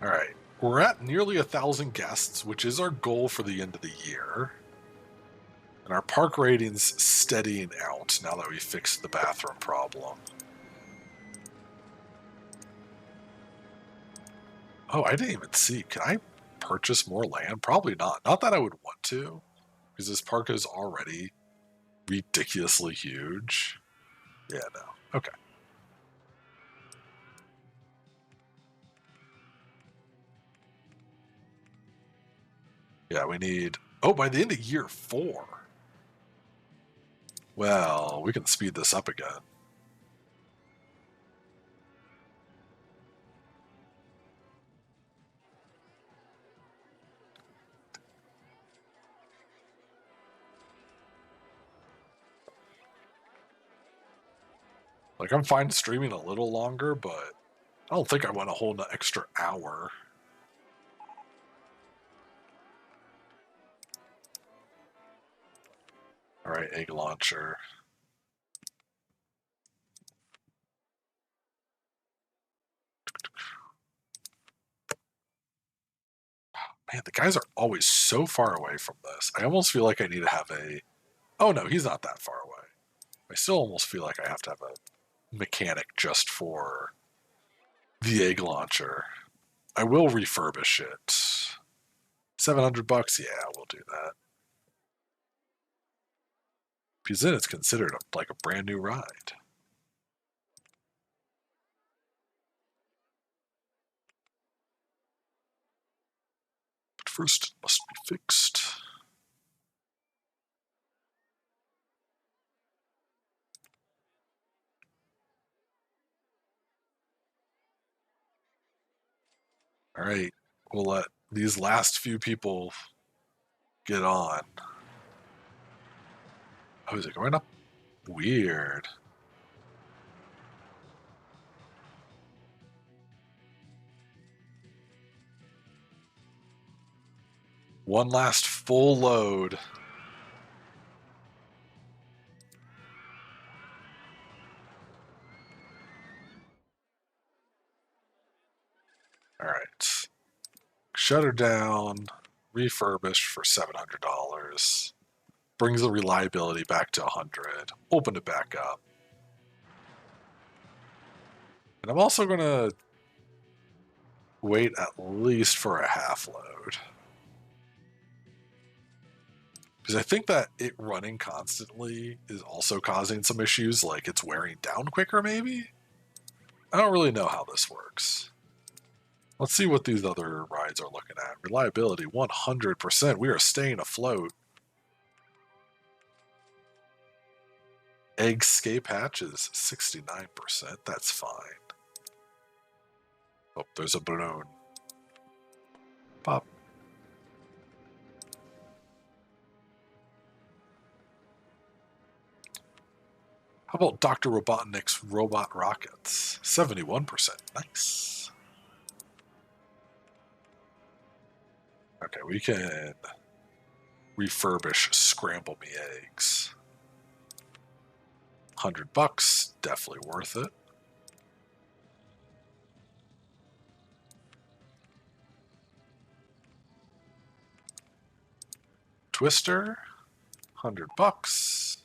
All right, we're at nearly 1,000 guests, which is our goal for the end of the year. And our park rating's steadying out now that we fixed the bathroom problem. Oh, I didn't even see. Can I purchase more land? Probably not. Not that I would want to, because this park is already ridiculously huge. Yeah, no. Okay. Yeah, we need. Oh, by the end of year 4. Well, we can speed this up again. Like, I'm fine streaming a little longer, but I don't think I want a whole extra hour. All right, egg launcher. Man, the guys are always so far away from this. I almost feel like I need to have a. Oh no, he's not that far away. I still almost feel like I have to have a mechanic just for the egg launcher. I will refurbish it. $700? Yeah, we'll do that. Because then it's considered like a brand new ride. But first, it must be fixed. All right, we'll let these last few people get on. Oh, is it going up? Weird. One last full load. Shut her down, refurbished for $700. Brings the reliability back to 100. Open it back up. And I'm also going to wait at least for a half load. Because I think that it running constantly is also causing some issues, like it's wearing down quicker maybe? I don't really know how this works. Let's see what these other rides are looking at. Reliability, 100%. We are staying afloat. Egg scape hatches, 69%. That's fine. Oh, there's a balloon. Pop. How about Dr. Robotnik's robot rockets? 71%. Nice. Okay, we can refurbish Scramble Me Eggs. $100, definitely worth it. Twister, $100.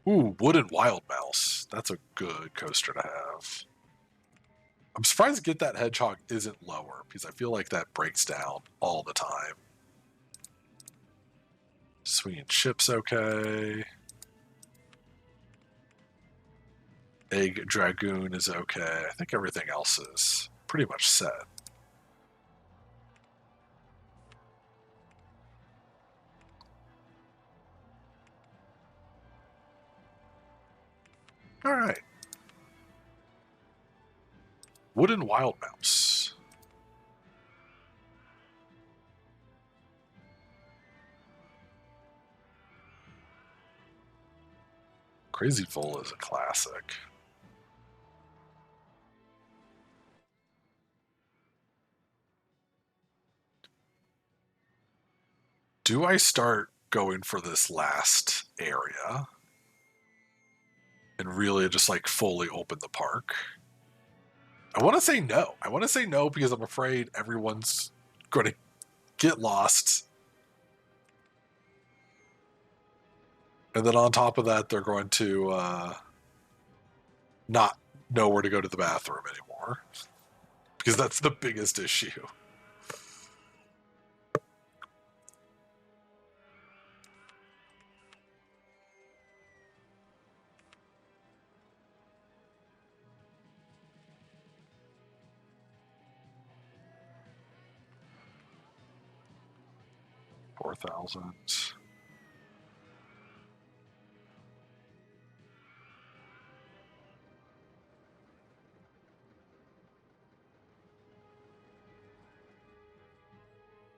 Ooh, Wooden Wild Mouse. That's a good coaster to have. I'm surprised Get That Hedgehog isn't lower, because I feel like that breaks down all the time. Swinging Ship's okay. Egg Dragoon is okay. I think everything else is pretty much set. All right. Wooden Wild Mouse. Crazy Vole is a classic. Do I start going for this last area and really just like fully open the park? I want to say no. I want to say no because I'm afraid everyone's going to get lost. And then on top of that, they're going to not know where to go to the bathroom anymore. Because that's the biggest issue. $4,000.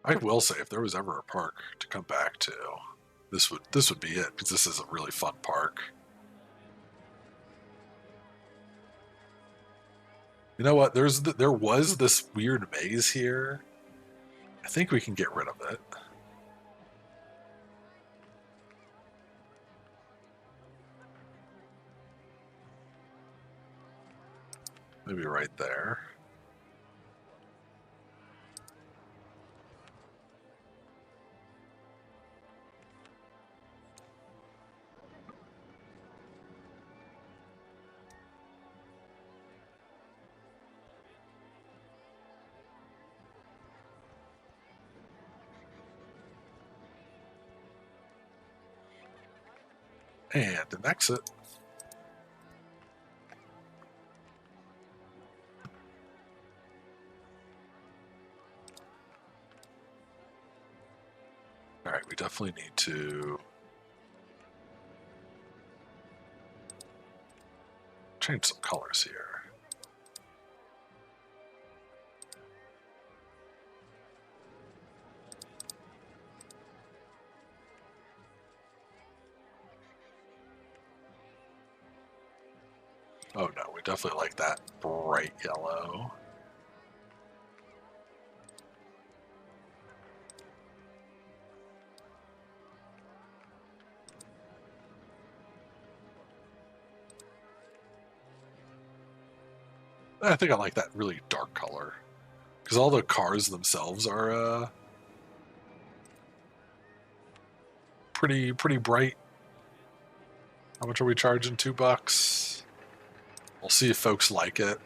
I will say, if there was ever a park to come back to, this would be it, because this is a really fun park. You know what? There was this weird maze here. I think we can get rid of it. Maybe right there. And an exit. All right, we definitely need to change some colors here. Oh no, we definitely like that bright yellow. I think I like that really dark color, Because all the cars themselves are pretty bright. How much are we charging? $2. We'll see if folks like it.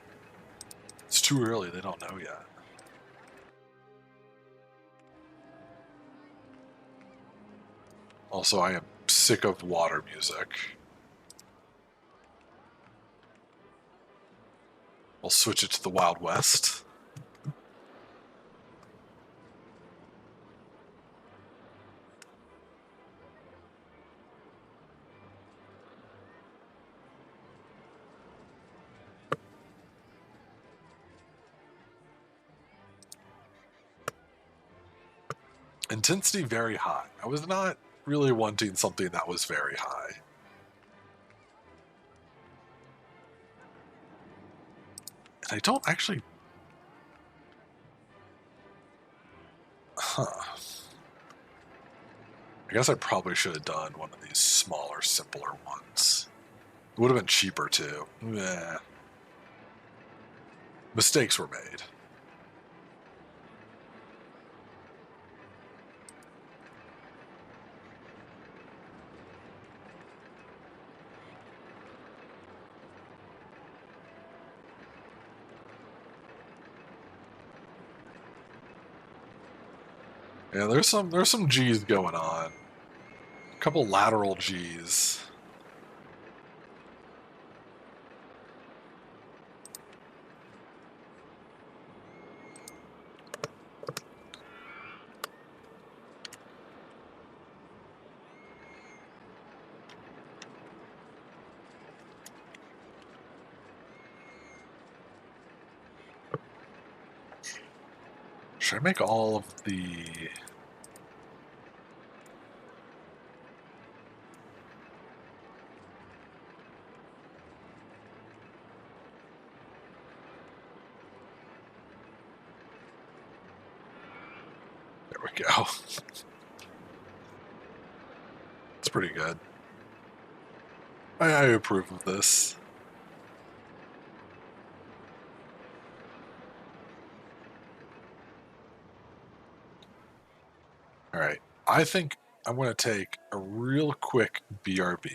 It's too early, they don't know yet. Also, I am sick of water music. We'll switch it to the Wild West. Intensity very high. I was not really wanting something that was very high. And I don't actually... Huh. I guess I probably should have done one of these smaller, simpler ones. It would have been cheaper, too. Meh. Mistakes were made. Yeah, there's some G's going on. A couple lateral G's. Should I make all of the... There we go. It's pretty good. I approve of this. All right. I think I'm going to take a real quick BRB.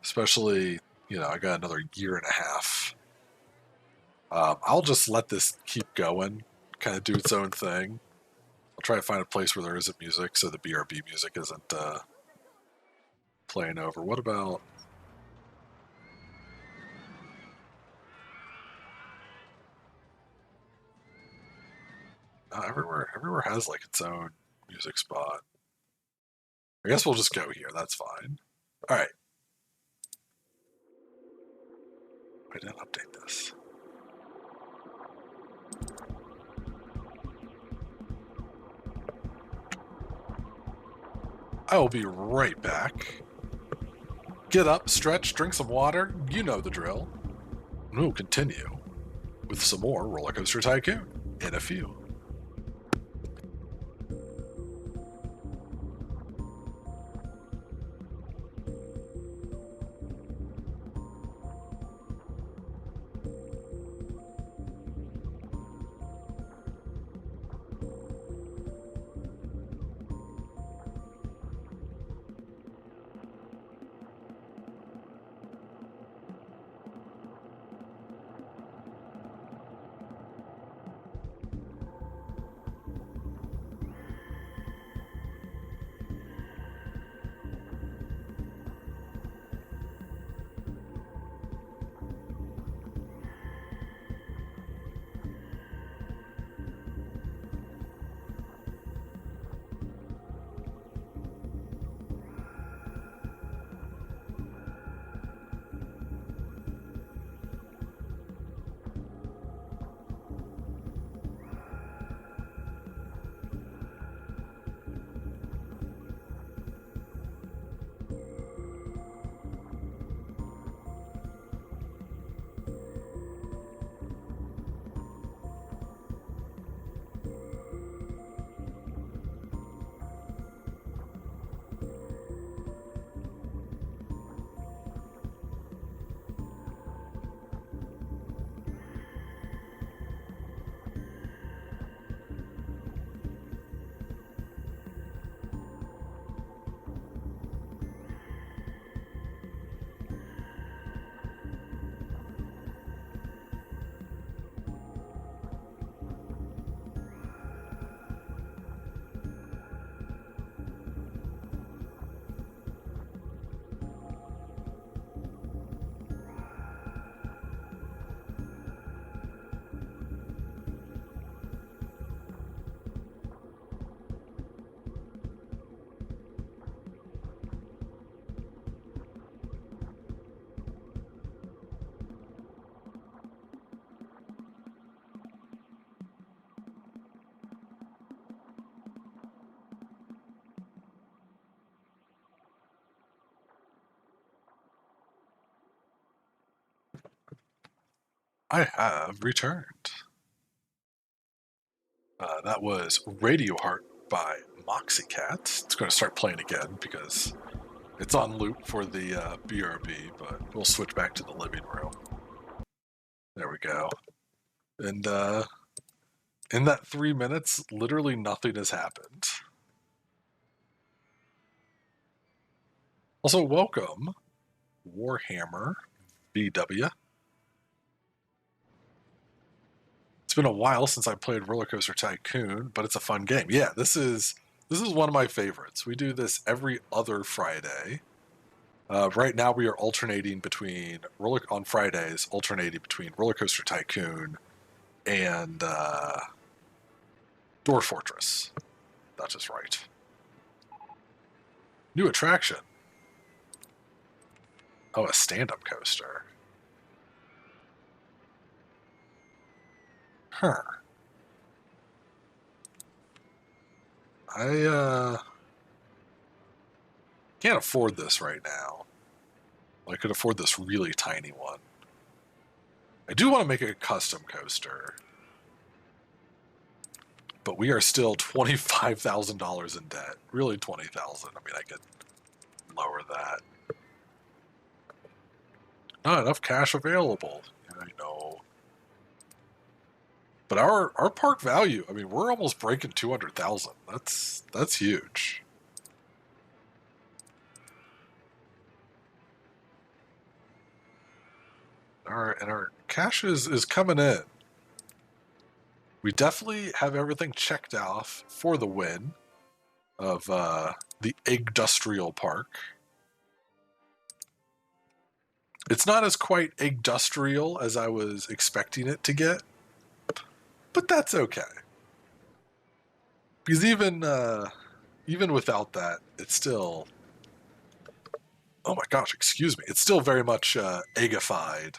Especially, you know, I got another year and a half. I'll just let this keep going, kind of do its own thing. I'll try to find a place where there isn't music so the BRB music isn't playing over. What about... everywhere has like its own music spot. I guess we'll just go here. That's fine. All right. I didn't update this. I will be right back. Get up, stretch, drink some water. You know the drill. And we'll continue with some more RollerCoaster Tycoon in a few. I have returned. That was Radio Heart by Moxie Cat. It's going to start playing again because it's on loop for the BRB, but we'll switch back to the living room. There we go. And in that 3 minutes, literally nothing has happened. Also, welcome, Warhammer VW. It's been a while since I played RollerCoaster Tycoon, but it's a fun game. Yeah, this is one of my favorites. We do this every other Friday. Right now, we are alternating between on Fridays, alternating between RollerCoaster Tycoon and Door Fortress. That is right. New attraction. Oh, a stand-up coaster. Huh. I can't afford this right now. I could afford this really tiny one. I do want to make a custom coaster, but we are still $25,000 in debt. Really, $20,000. I mean, I could lower that. Not enough cash available. I know. But our park value, I mean, we're almost breaking 200,000. That's huge. Our cash is coming in. We definitely have everything checked off for the win of the Industrial Park. It's not as quite industrial as I was expecting it to get, but that's okay. Because even without that, it's still, oh my gosh, excuse me, it's still very much eggified.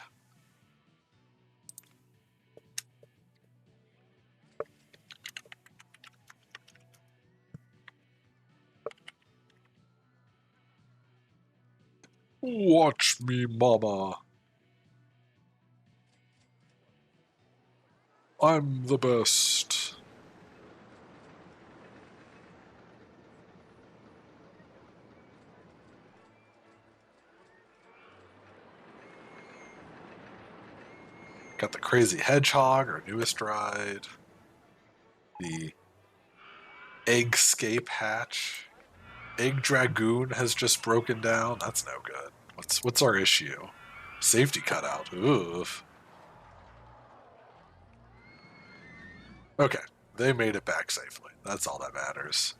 Watch me, mama. I'm the best. Got the crazy hedgehog, our newest ride. The Eggscape hatch. Egg Dragoon has just broken down. That's no good. What's our issue? Safety cutout. Oof. Okay, they made it back safely. That's all that matters.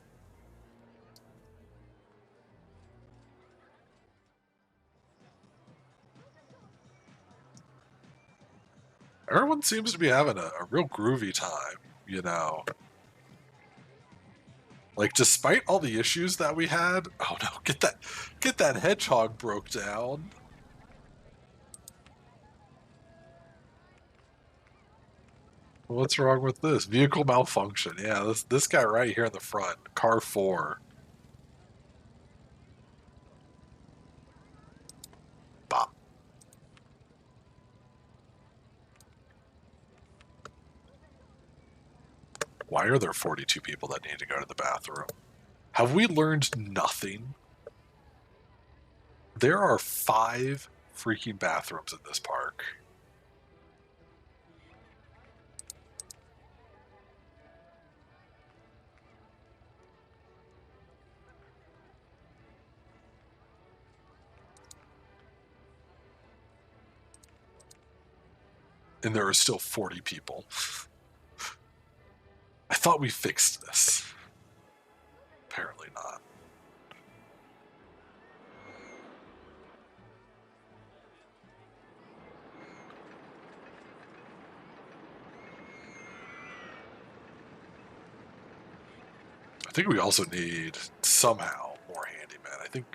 Everyone seems to be having a real groovy time, you know. Like, despite all the issues that we had, oh no, get that hedgehog broke down. What's wrong with this? Vehicle malfunction. Yeah, this guy right here in the front, car 4. Bop. Why are there 42 people that need to go to the bathroom? Have we learned nothing? There are 5 freaking bathrooms in this park. And there are still 40 people. I thought we fixed this. Apparently not. I think we also need somehow more handyman. I think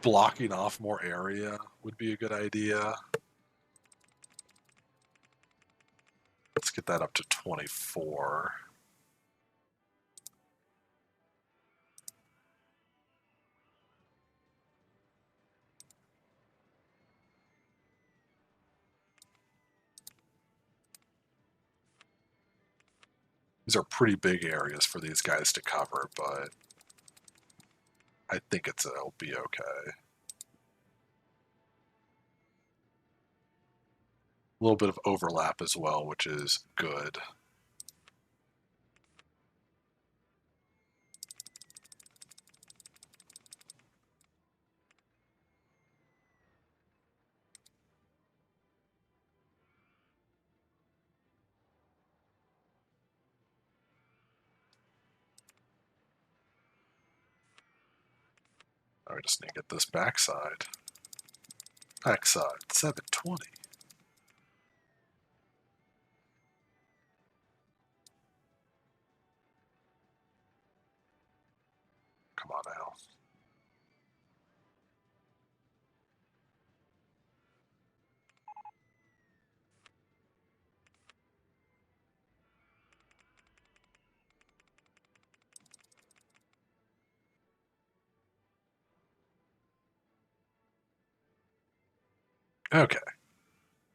blocking off more area would be a good idea. Let's get that up to 24. These are pretty big areas for these guys to cover, but I think it'll be okay. A little bit of overlap as well, which is good. I just need to get this backside. Backside, 720. Come on now. Okay.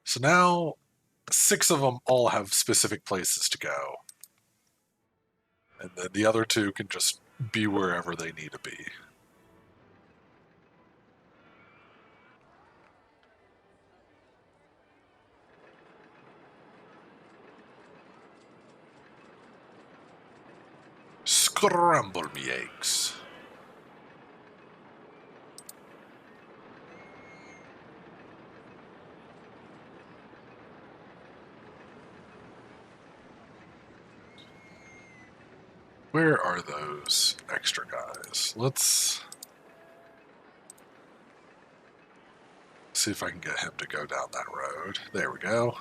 So now 6 of them all have specific places to go. And then the other 2 can just be wherever they need to be. Scramble me eggs. Where are those extra guys? Let's see if I can get him to go down that road. There we go.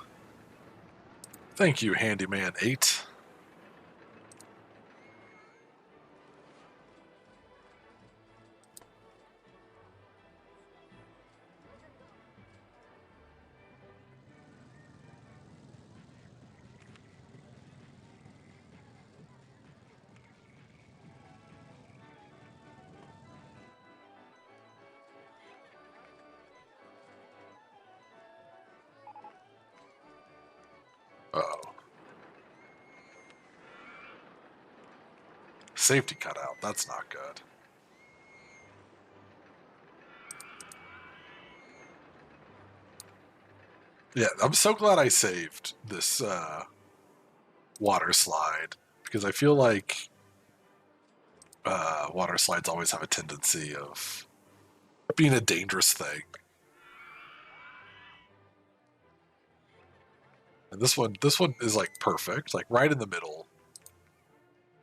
Thank you, Handyman 8. Uh-oh. Safety cutout. That's not good. Yeah, I'm so glad I saved this water slide, because I feel like water slides always have a tendency of being a dangerous thing. And this one is like perfect, like right in the middle.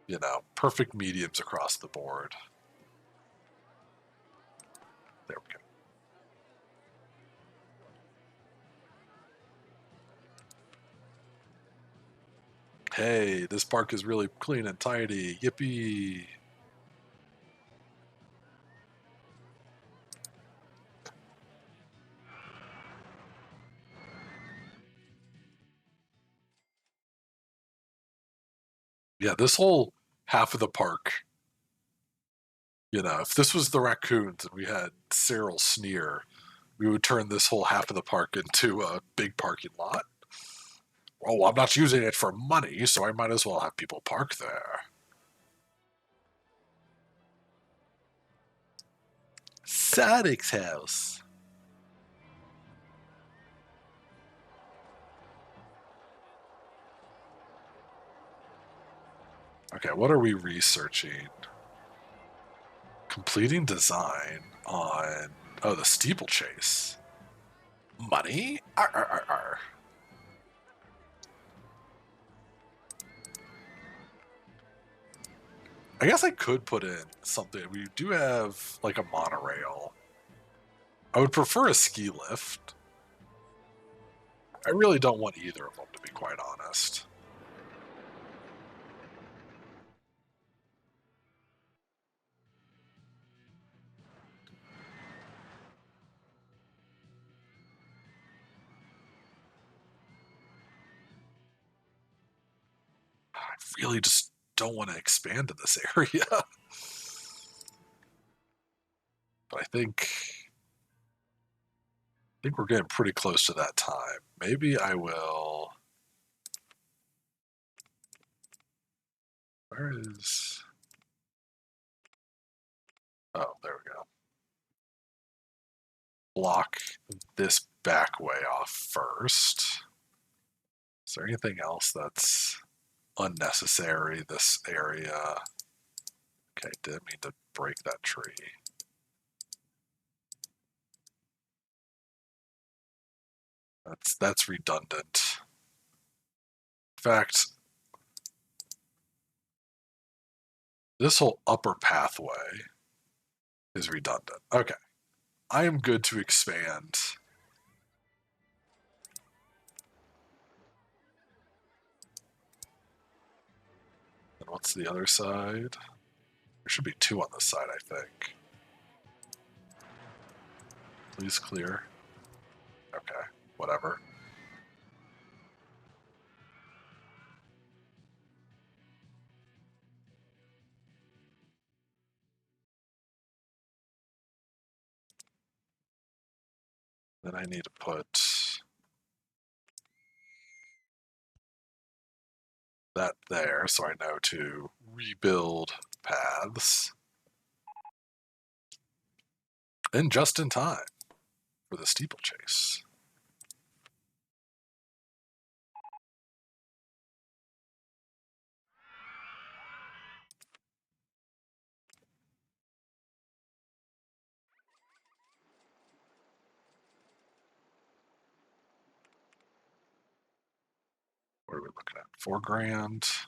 You know, perfect mediums across the board. There we go. Hey, this park is really clean and tidy. Yippee! Yeah, this whole half of the park, you know, if this was the raccoons and we had Cyril Sneer, we would turn this whole half of the park into a big parking lot. Oh, I'm not using it for money, so I might as well have people park there. Sonic's house. Okay, what are we researching? Completing design on, oh, the steeplechase. Money? Arr, arr, arr, arr. I guess I could put in something. We do have like a monorail. I would prefer a ski lift. I really don't want either of them, to be quite honest. I really just don't want to expand in this area. But I think we're getting pretty close to that time. Maybe I will where is... Oh, there we go. Block this back way off first. Is there anything else that's unnecessary? This area... Okay, didn't mean to break that tree. That's redundant. In fact, this whole upper pathway is redundant. Okay. I am good to expand. And what's the other side? There should be two on this side, I think. Please clear. Okay, whatever. Then I need to put that there so I know to rebuild paths. And just in time for the steeplechase. What are we looking at? $4,000.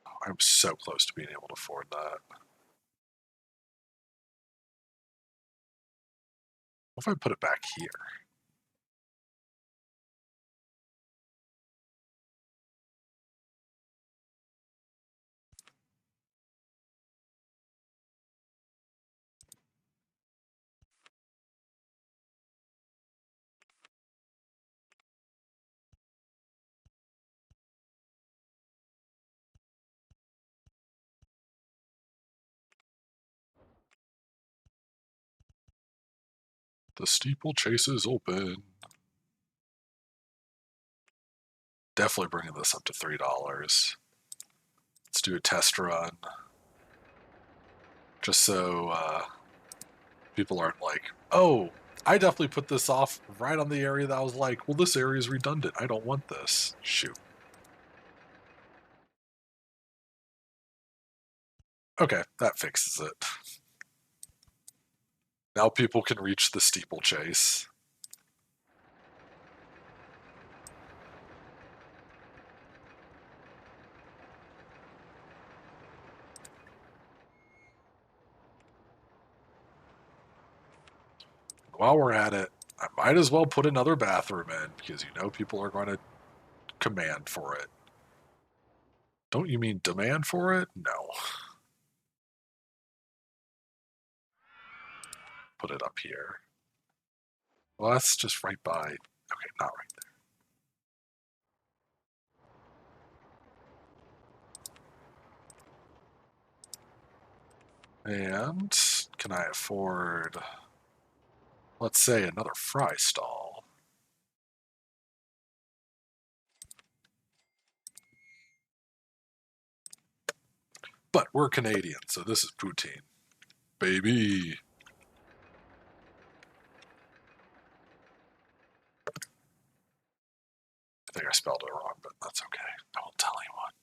Oh, I'm so close to being able to afford that. What if I put it back here? The steeplechase is open. Definitely bringing this up to $3. Let's do a test run. Just so people aren't like, oh, I definitely put this off right on the area that I was like, well, this area is redundant. I don't want this. Shoot. Okay, that fixes it. Now people can reach the steeplechase. While we're at it, I might as well put another bathroom in because you know people are going to command for it. Don't you mean demand for it? No. Put it up here. Well, that's just right by. Okay, not right there. And can I afford, let's say, another fry stall? But we're Canadian, so this is poutine. Baby. I think I spelled it wrong, but that's okay. I won't tell anyone.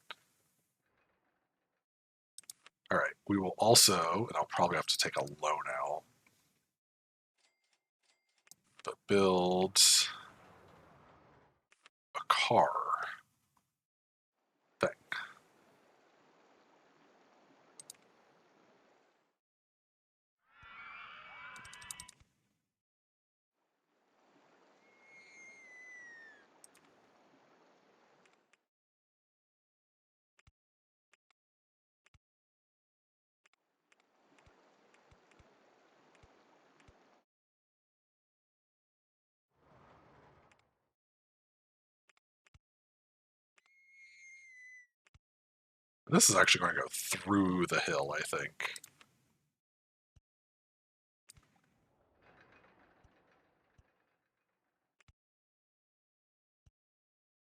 All right, we will also, and I'll probably have to take a loan out, but build a car thing. This is actually going to go through the hill, I think.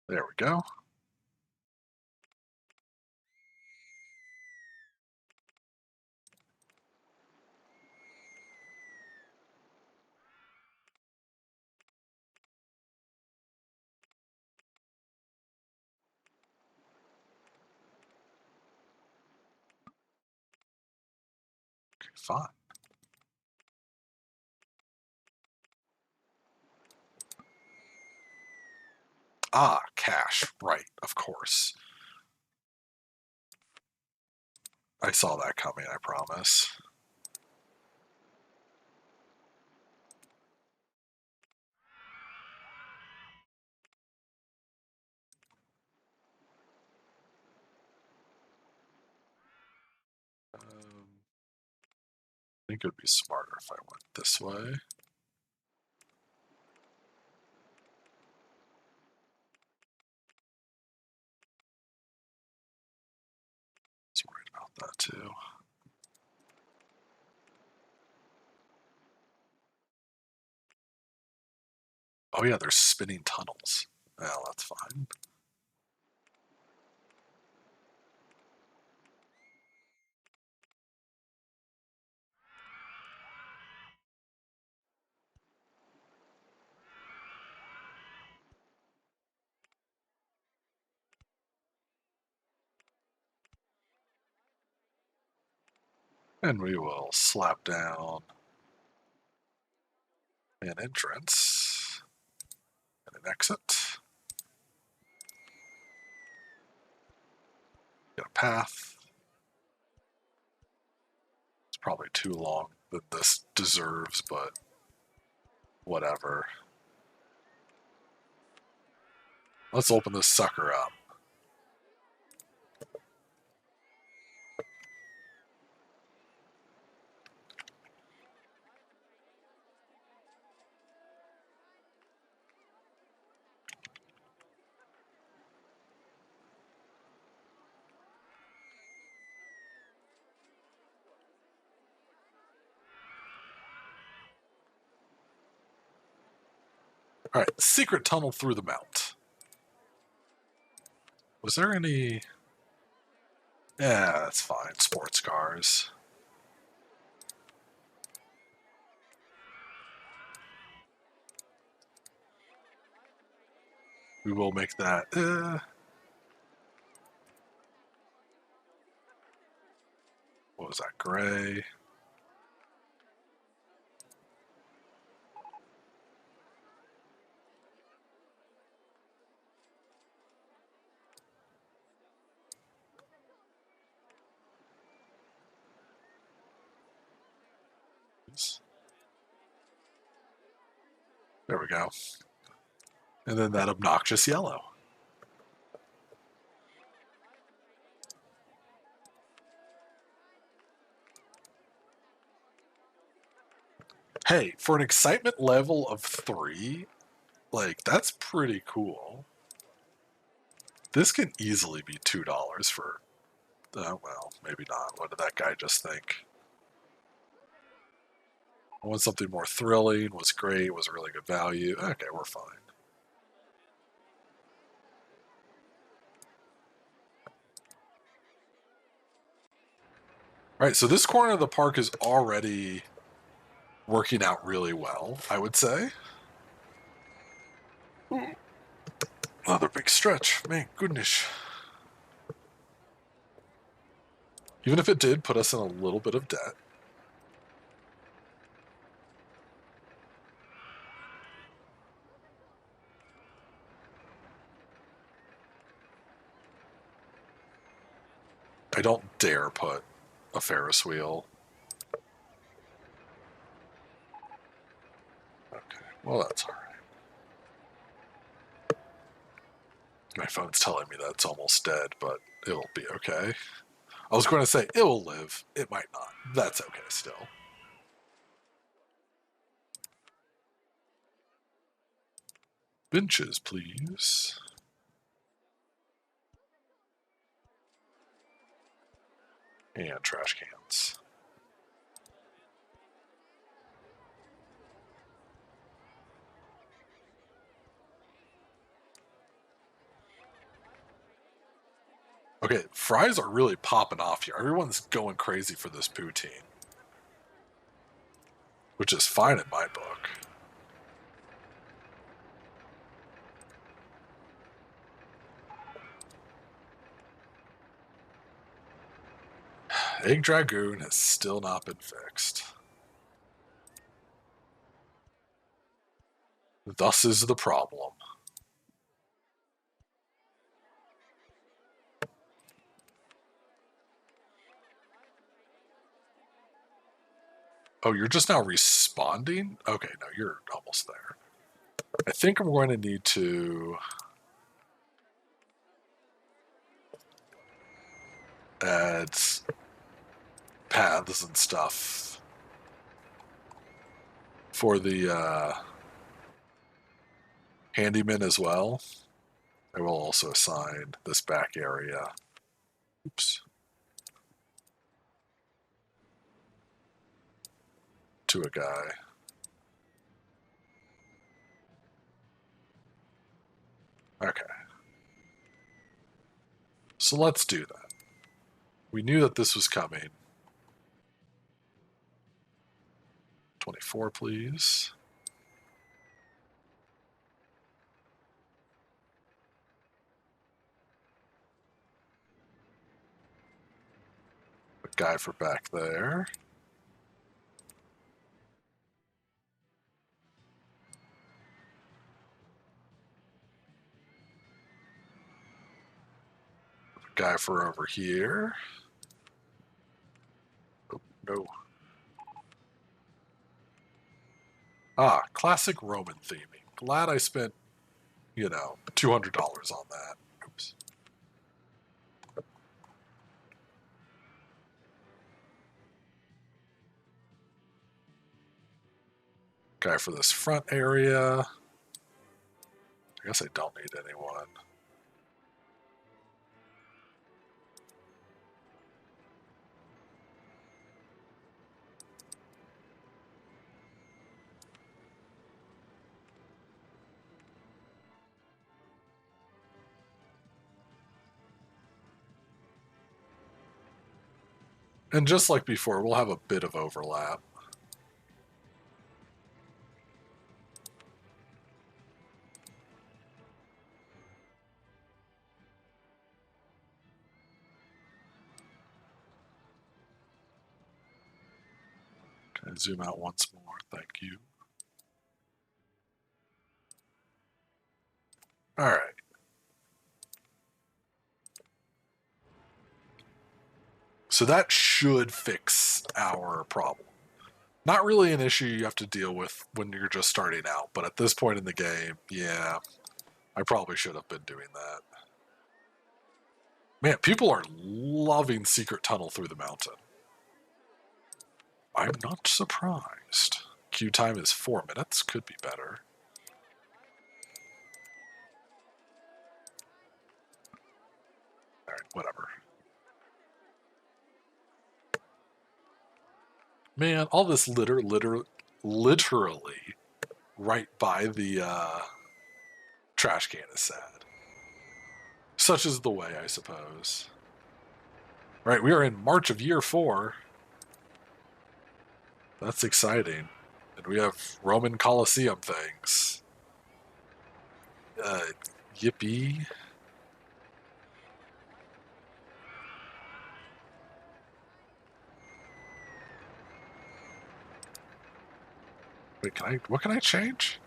There we go. fine. Ah, cash. Right, of course. I saw that coming, I promise. I think it would be smarter if I went this way. I was worried about that too. Oh yeah, there's spinning tunnels. Well, that's fine. And we will slap down an entrance and an exit. Get a path. It's probably too long than this deserves, but whatever. Let's open this sucker up. All right, secret tunnel through the mount. Was there any... Yeah, that's fine. Sports cars. We will make that... what was that? Gray. There we go. And then that obnoxious yellow. Hey, for an excitement level of 3, like, that's pretty cool. This can easily be $2 for... well, maybe not. What did that guy just think? I want something more thrilling, was great, was a really good value. Okay, we're fine. All right, so this corner of the park is already working out really well, I would say. Another big stretch. Man, goodness. Even if it did put us in a little bit of debt. I don't dare put a Ferris wheel. Okay, well, that's all right. My phone's telling me that it's almost dead, but it'll be okay. I was going to say it will live. It might not. That's okay still. Benches, please. And trash cans. Okay, fries are really popping off here. Everyone's going crazy for this poutine. Which is fine in my book. Egg Dragoon has still not been fixed. Thus is the problem. Oh, you're just now responding? Okay, no, you're almost there. I think I'm going to need to add paths and stuff for the handyman as well. I will also assign this back area. Oops. To a guy. Okay. So let's do that. We knew that this was coming. 24, please. A guy for back there. A guy for over here. Oh, no. Ah, classic Roman theming. Glad I spent, $200 on that. Oops. Guy for this front area. I guess I don't need anyone. And just like before, we'll have a bit of overlap. Can I zoom out once more? Thank you. All right. So that should fix our problem. Not really an issue you have to deal with when you're just starting out, but at this point in the game, yeah, I probably should have been doing that. Man, people are loving Secret Tunnel through the mountain. I'm not surprised. Queue time is 4 minutes. Could be better. Alright, whatever. Man, all this literally right by the trash can is sad. Such is the way, I suppose. Right, we are in March of year 4. That's exciting. And we have Roman Colosseum things. Yippee. Wait, what can I change?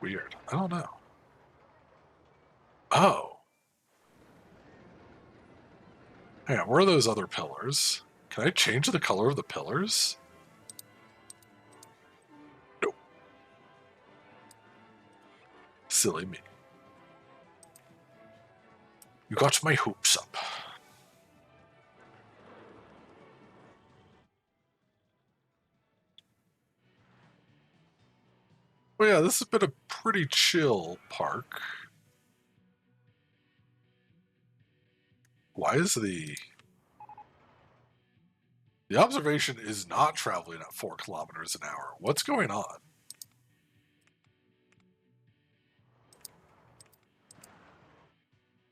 Weird. I don't know. Oh. Hang on, where are those other pillars? Can I change the color of the pillars? Nope. Silly me. You got my hopes up. Well, yeah, this has been a pretty chill park. Why is the observation is not traveling at 4 kilometers an hour? What's going on?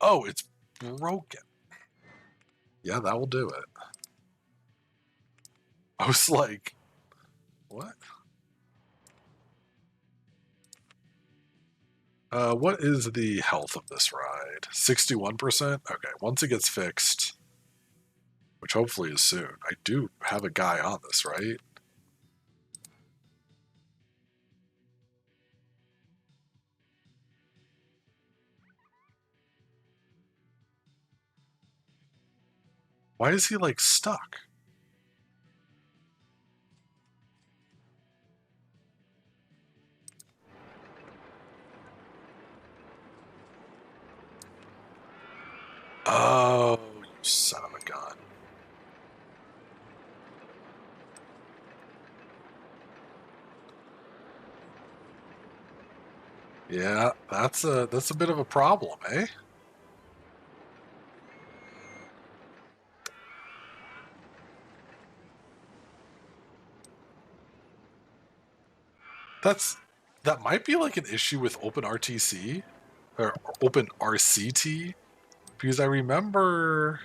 Oh, it's broken. Yeah, that will do it. I was like, what? What is the health of this ride? 61%? Okay, once it gets fixed, which hopefully is soon. I do have a guy on this, right? Why is he, like, stuck? Oh, you son of a gun. Yeah, that's a bit of a problem, eh? That might be like an issue with OpenRTC or OpenRCT, because I remember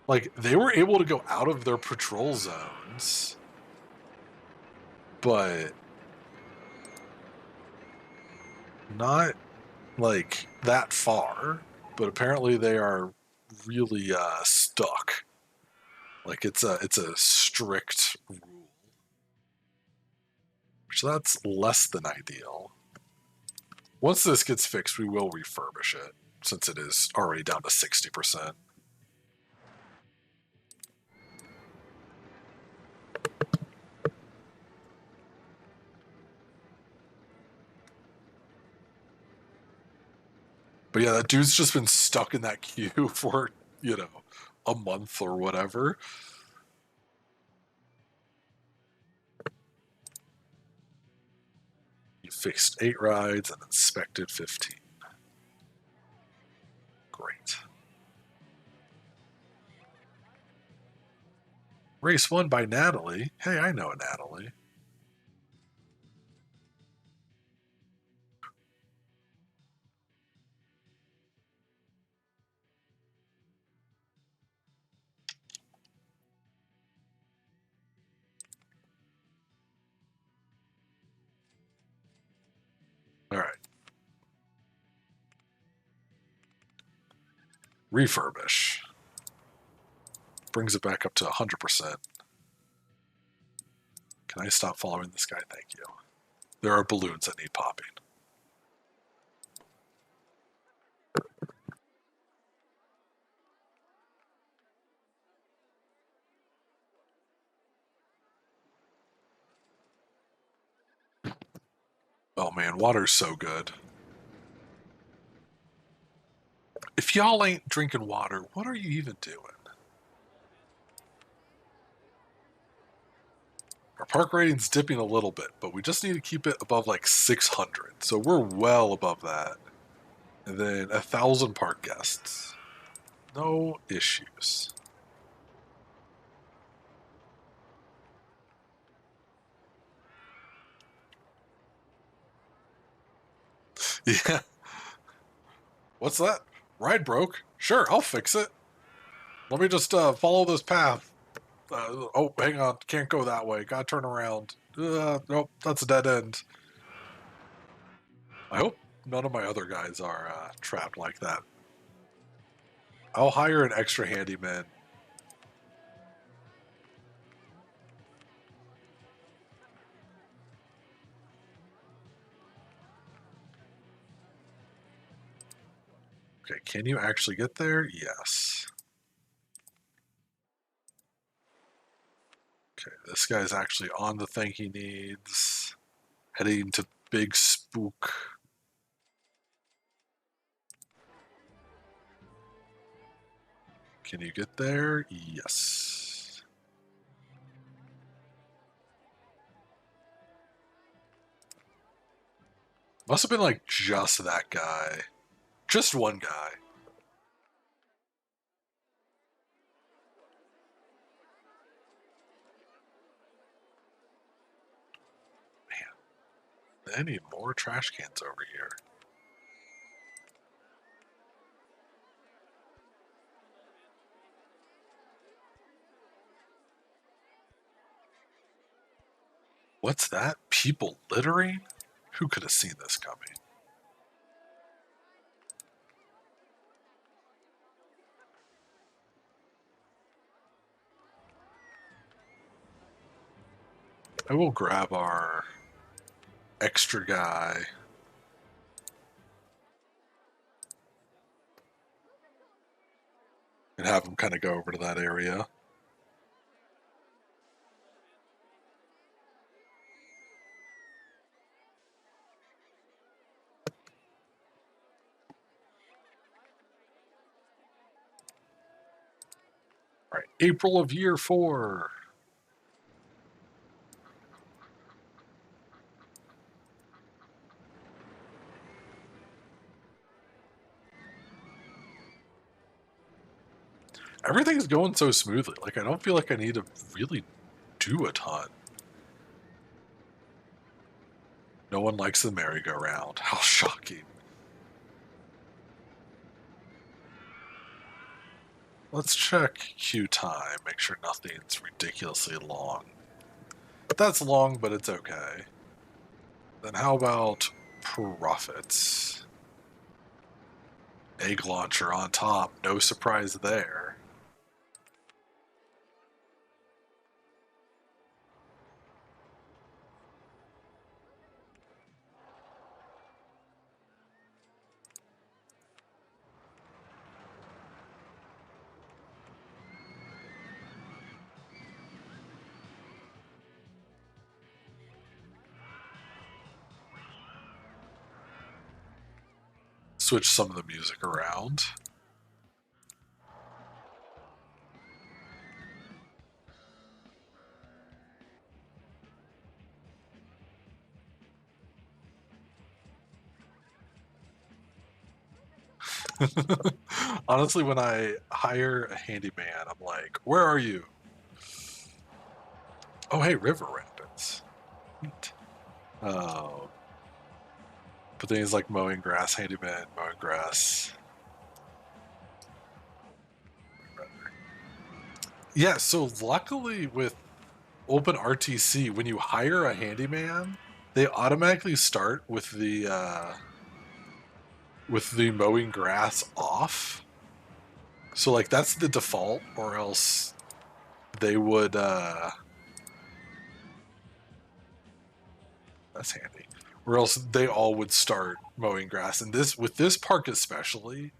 like they were able to go out of their patrol zones, but not like that far. But apparently they are really stuck. Like it's a strict rule, so that's less than ideal. Once this gets fixed, we will refurbish it since it is already down to 60%. But yeah, that dude's just been stuck in that queue for, you know, a month or whatever. You fixed 8 rides and inspected 15. Great. Race won by Natalie. Hey, I know Natalie. All right. Refurbish. Brings it back up to 100%. Can I stop following this guy? Thank you. There are balloons that need popping. Oh man, water's so good. If y'all ain't drinking water, what are you even doing? Our park rating's dipping a little bit, but we just need to keep it above like 600. So we're well above that. And then 1,000 park guests. No issues. Yeah. What's that? Ride broke? Sure, I'll fix it. Let me just follow this path. Oh, hang on. Can't go that way. Gotta turn around. Nope, that's a dead end. I hope none of my other guys are trapped like that. I'll hire an extra handyman. Okay, can you actually get there? Yes. Okay, this guy's actually on the thing he needs. Heading to Big Spook. Can you get there? Yes. Must have been like just that guy. Just one guy. Man, I need more trash cans over here. What's that? People littering? Who could have seen this coming? I will grab our extra guy. And have him kind of go over to that area. All right, April of year 4. Everything's going so smoothly. Like, I don't feel like I need to really do a ton. No one likes the merry-go-round. How shocking. Let's check queue time. Make sure nothing's ridiculously long. That's long, but it's okay. Then how about profits? Egg launcher on top. No surprise there. Switch some of the music around. Honestly, when I hire a handyman, I'm like, where are you? Oh, hey, River Rapids. Neat. Oh. But then he's like mowing grass, handyman, mowing grass. Yeah, so luckily with OpenRTC, when you hire a handyman, they automatically start with the mowing grass off. So like that's the default, or else they would that's handy. Or else they all would start mowing grass. And this with this park especially,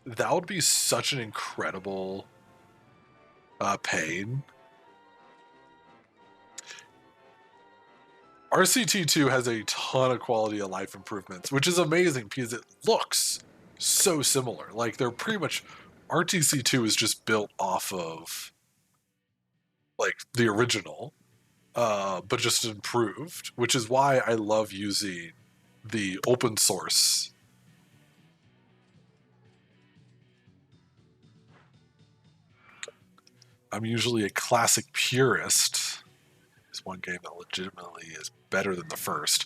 that would be such an incredible pain. RCT2 has a ton of quality of life improvements, which is amazing because it looks so similar. Like they're pretty much RTC2 is just built off of like the original, but just improved, which is why I love using the open source. I'm usually a classic purist. It's one game that legitimately is better than the first.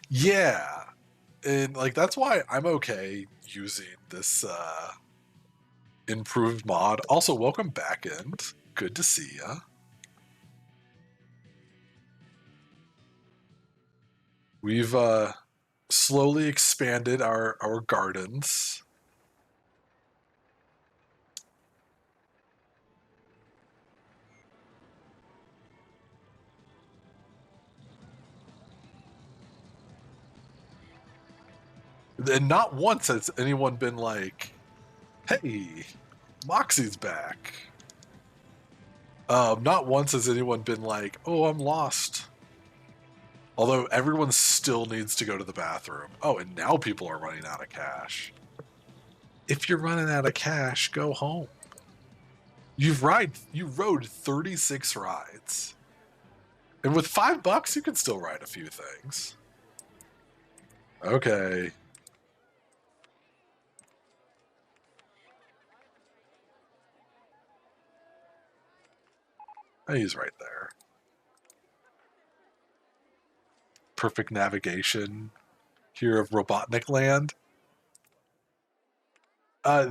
Yeah, and like that's why I'm okay using this improved mod. Also, welcome back, End. Good to see ya. We've slowly expanded our gardens. And not once has anyone been like, hey, Moxie's back. Not once has anyone been like, oh, I'm lost. Although everyone still needs to go to the bathroom. Oh, and now people are running out of cash. If you're running out of cash, go home. You rode 36 rides. And with $5, you can still ride a few things. Okay. He's right there. Perfect navigation here of Robotnik Land.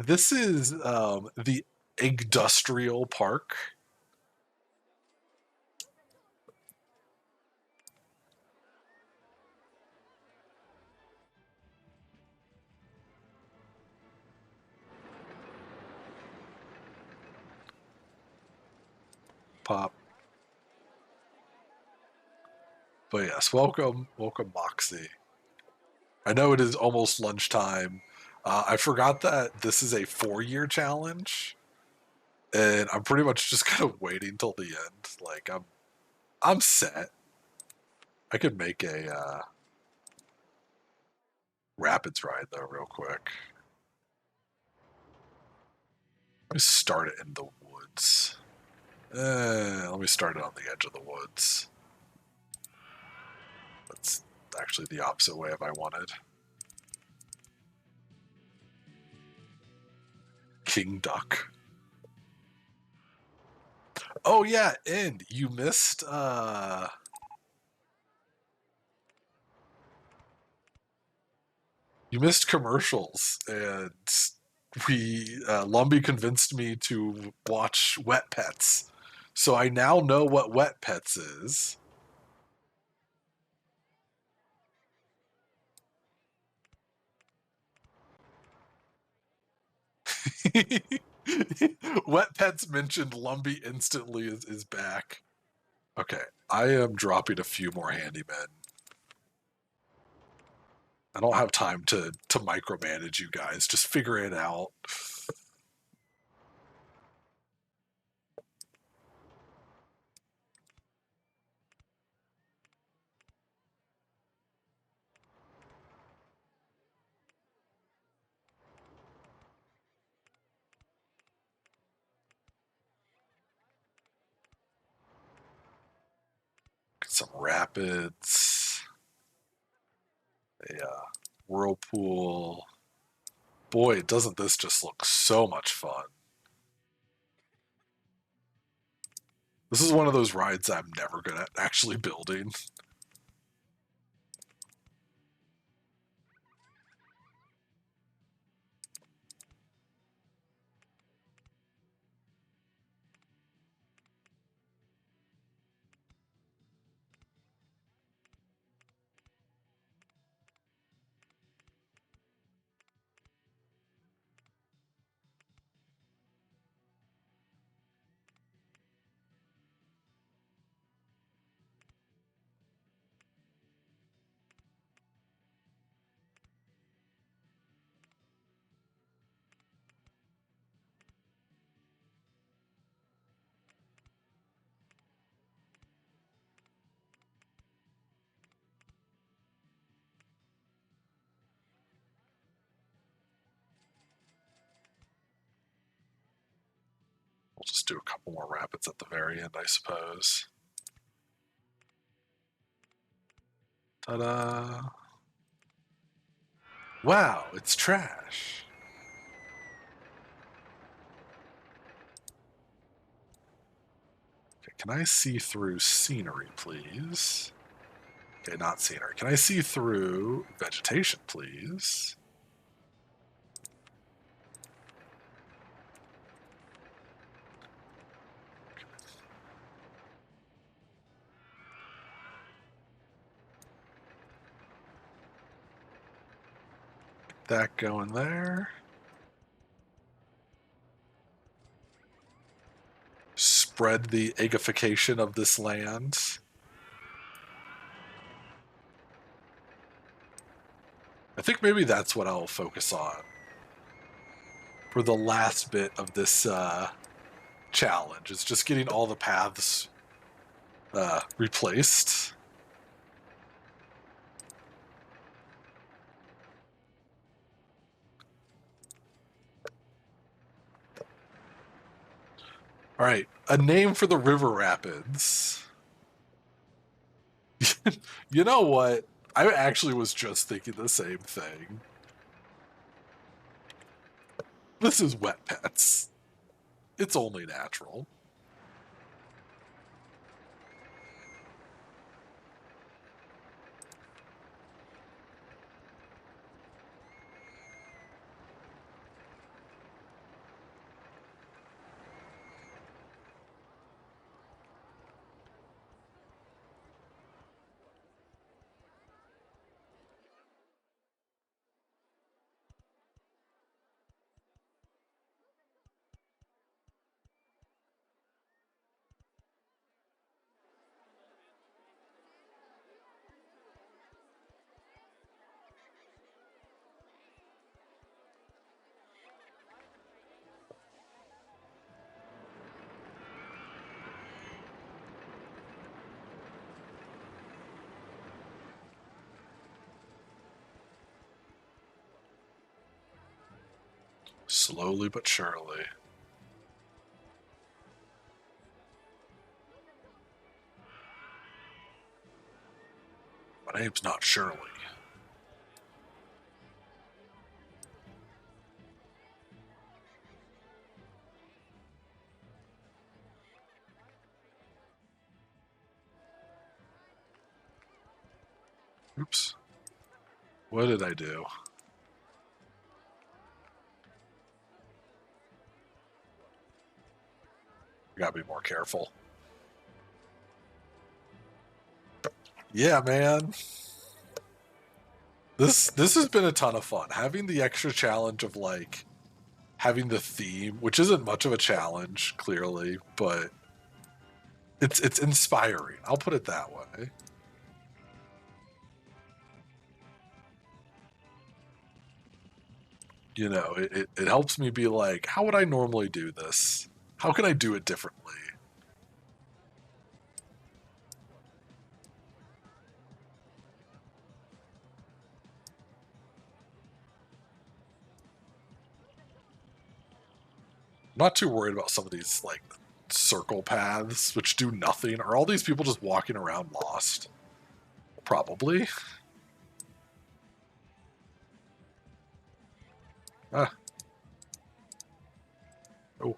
This is the Industrial Park. pop. But yes, welcome, Moxie. I know it is almost lunchtime. I forgot that this is a 4-year challenge, and I'm pretty much just kind of waiting till the end. Like I'm set. I could make a rapids ride though, real quick. Let me start it in the woods. Let me start it on the edge of the woods. That's actually the opposite way if I wanted. King Duck. Oh yeah, and you missed commercials, and Lumbee convinced me to watch Wet Pets, so I now know what Wet Pets is. Wet Pets mentioned, Lumbee instantly is back. Okay, I am dropping a few more handymen. I don't have time to micromanage you guys. Just figure it out. Some rapids. A whirlpool. Boy, doesn't this just look so much fun. This is one of those rides I'm never good at actually building. We'll just do a couple more rapids at the very end, I suppose. Ta-da! Wow, it's trash. Okay, can I see through scenery, please? Okay, not scenery. Can I see through vegetation, please? Get that going there. Spread the eggification of this land. I think maybe that's what I'll focus on for the last bit of this challenge. Is just getting all the paths replaced. All right, a name for the river rapids. You know what? I actually was just thinking the same thing. This is Wet Pets. It's only natural. Slowly but surely. My name's not Shirley. Oops. What did I do? I gotta be more careful. Yeah, man. This has been a ton of fun. Having the extra challenge of like having the theme, which isn't much of a challenge, clearly, but it's inspiring. I'll put it that way. You know, it helps me be like, how would I normally do this? How can I do it differently? I'm not too worried about some of these like circle paths, which do nothing. Are all these people just walking around lost? Probably. Ah. Oh.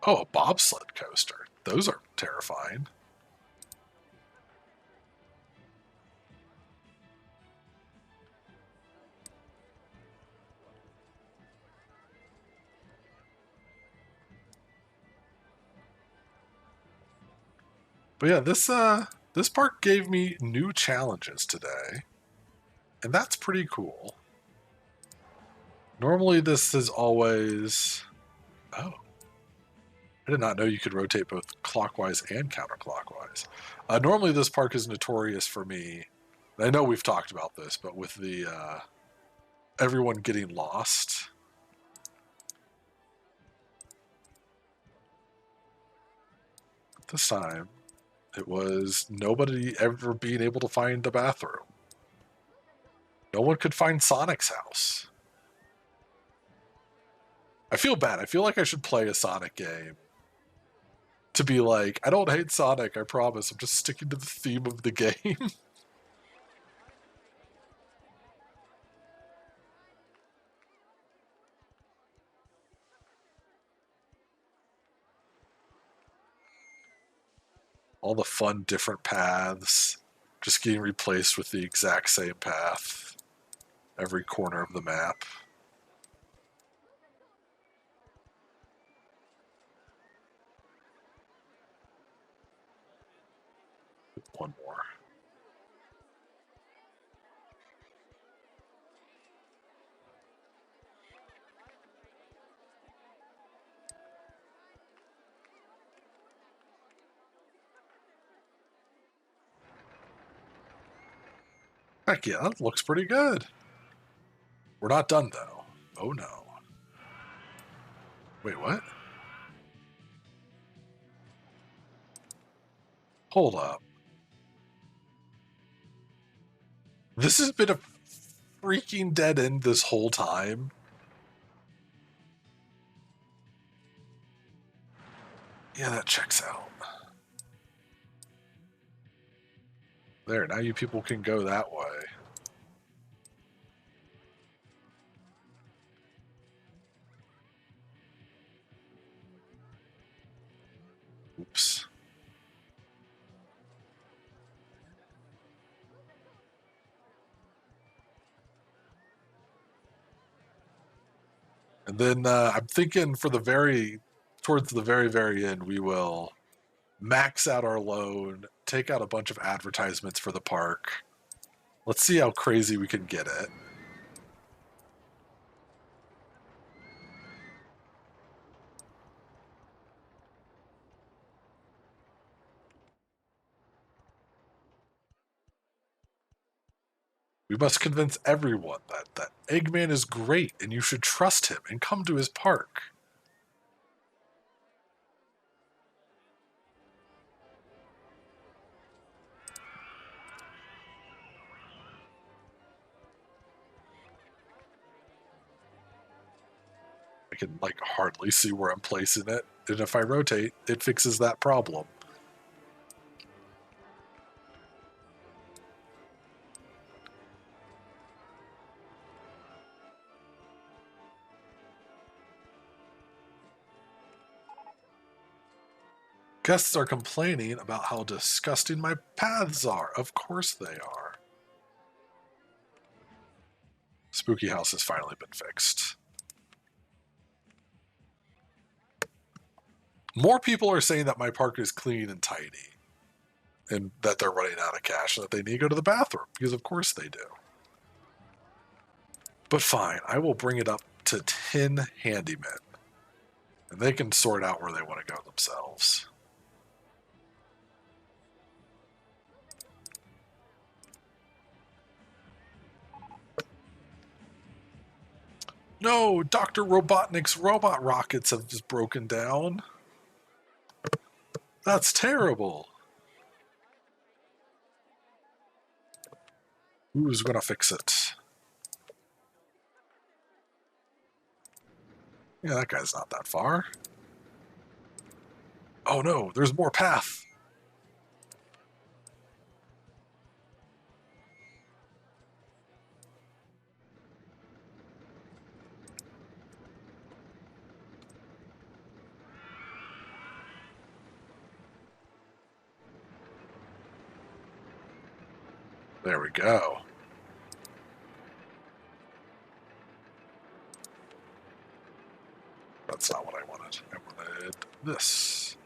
Oh, a bobsled coaster. Those are terrifying. But yeah, this park gave me new challenges today, and that's pretty cool. Normally this is always... Oh. I did not know you could rotate both clockwise and counterclockwise. Normally this park is notorious for me. I know we've talked about this, but with the everyone getting lost. This time, it was nobody ever being able to find a bathroom. No one could find Sonic's house. I feel bad. I feel like I should play a Sonic game to be like, I don't hate Sonic, I promise. I'm just sticking to the theme of the game. All the fun different paths just getting replaced with the exact same path every corner of the map. One more. Heck yeah, that looks pretty good. We're not done though. Oh no. Wait, what? Hold up. This has been a freaking dead end this whole time. Yeah, that checks out. There, now you people can go that way. Oops. And then I'm thinking for towards the very end, we will max out our loan, take out a bunch of advertisements for the park. Let's see how crazy we can get it. We must convince everyone that Eggman is great and you should trust him and come to his park. I can, like, hardly see where I'm placing it, and if I rotate, it fixes that problem. Guests are complaining about how disgusting my paths are. Of course they are. Spooky House has finally been fixed. More people are saying that my park is clean and tidy, and that they're running out of cash and that they need to go to the bathroom, because of course they do. But fine, I will bring it up to 10 handymen, and they can sort out where they want to go themselves. No, Dr. Robotnik's robot rockets have just broken down. That's terrible. Who's gonna fix it? Yeah, that guy's not that far. Oh no, there's more path. There we go. That's not what I wanted. I wanted this.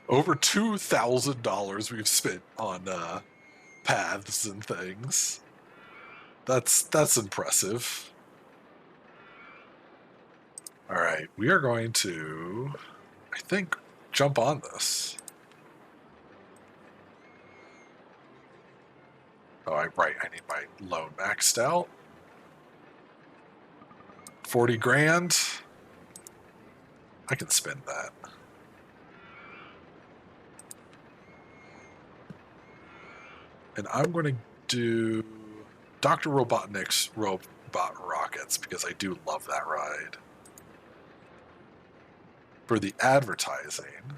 Over $2,000 we've spent on paths and things. That's impressive. All right, we are going to, I think, jump on this. Oh, right, I need my loan maxed out. 40 grand. I can spend that. And I'm going to do Dr. Robotnik's robot rockets because I do love that ride. For the advertising,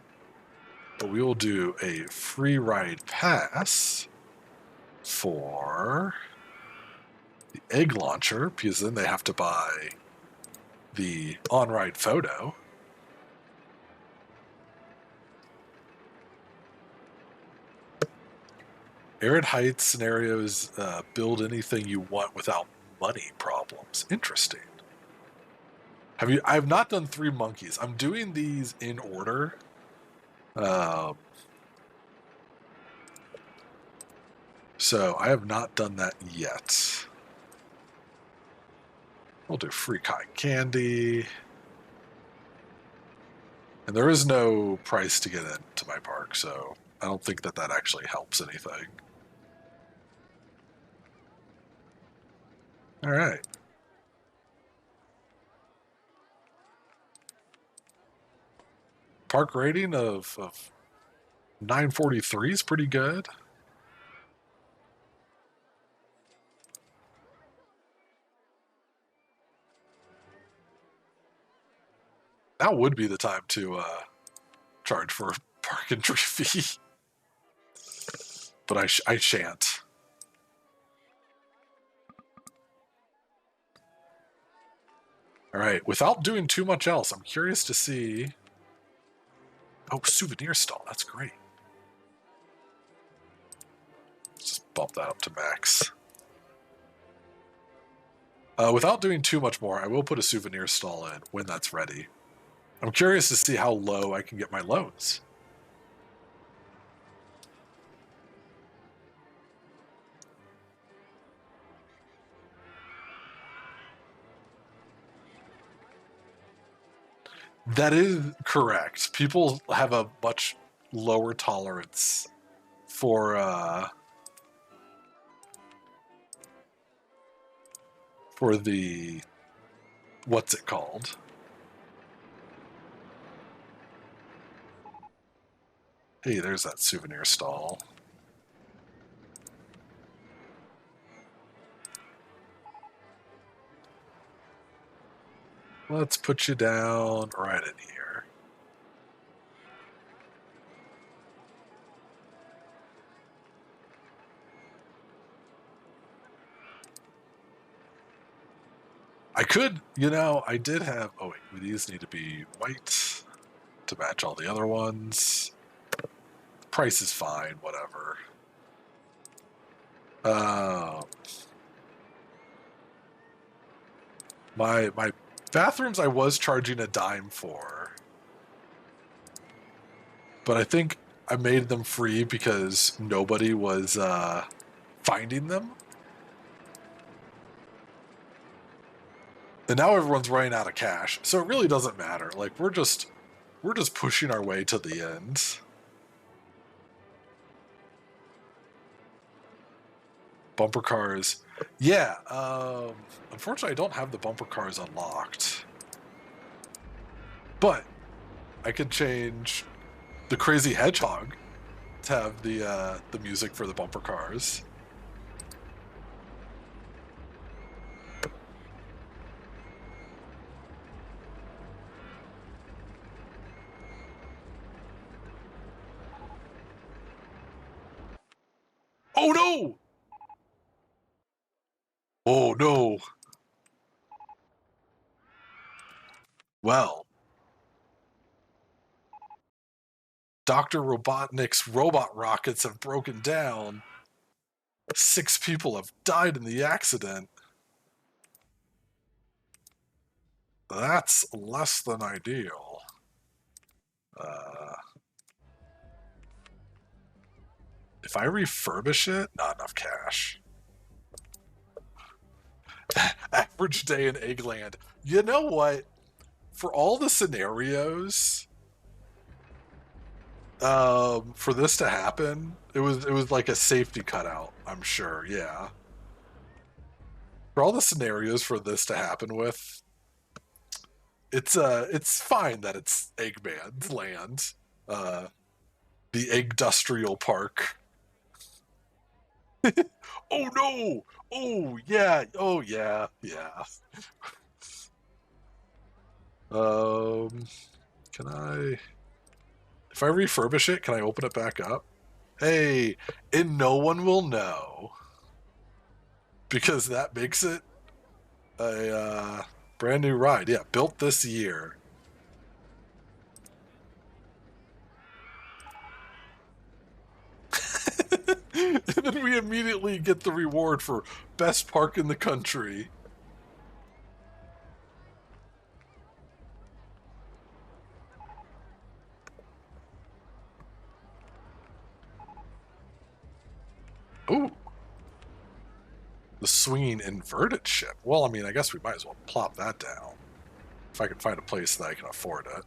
but we will do a free ride pass for the egg launcher, because then they have to buy the on-ride photo. Arid Heights scenarios build anything you want without money problems. Interesting. I have not done 3 monkeys. I'm doing these in order. So I have not done that yet. We'll do free cotton candy. And there is no price to get into my park, so I don't think that actually helps anything. All right. Park rating of 943 is pretty good. Now would be the time to charge for a park entry fee. But I shan't. All right, without doing too much else, I'm curious to see... Oh, souvenir stall, that's great. Let's just bump that up to max. Without doing too much more, I will put a souvenir stall in when that's ready. I'm curious to see how low I can get my loans. That is correct. People have a much lower tolerance for the, what's it called? Hey, there's that souvenir stall. Let's put you down right in here. I could, I did have, oh wait, these need to be white to match all the other ones. Price is fine, whatever. My bathrooms I was charging a dime for, but I think I made them free because nobody was finding them. And now everyone's running out of cash, so it really doesn't matter. Like we're just pushing our way to the end. Bumper cars. Yeah, unfortunately I don't have the bumper cars unlocked. But I could change the Crazy Hedgehog to have the music for the bumper cars. Oh no! Oh no! Well, Dr. Robotnik's robot rockets have broken down. 6 people have died in the accident. That's less than ideal. If I refurbish it, not enough cash. Average day in Eggland. You know what? For all the scenarios, for this to happen, it was like a safety cutout, I'm sure, yeah. For all the scenarios for this to happen with, it's fine that it's Eggman's land. The Egg-dustrial Park. Oh no! Oh yeah! Oh yeah! Yeah. Can I... If I refurbish it, can I open it back up? Hey, and no one will know. Because that makes it a brand new ride. Yeah, built this year. And then we immediately get the reward for best park in the country. Ooh. The swinging inverted ship. Well, I mean, I guess we might as well plop that down. If I can find a place that I can afford it.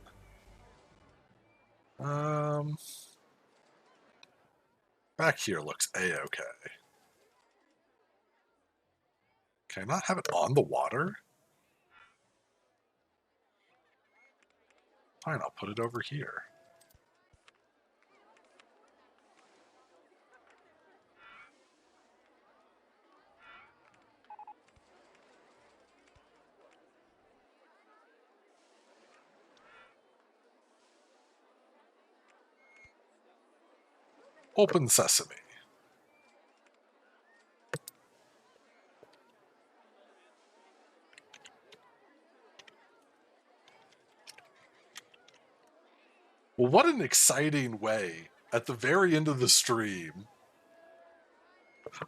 Back here looks a-okay. Can I not have it on the water? Fine, I'll put it over here. Open sesame. Well, what an exciting way at the very end of the stream.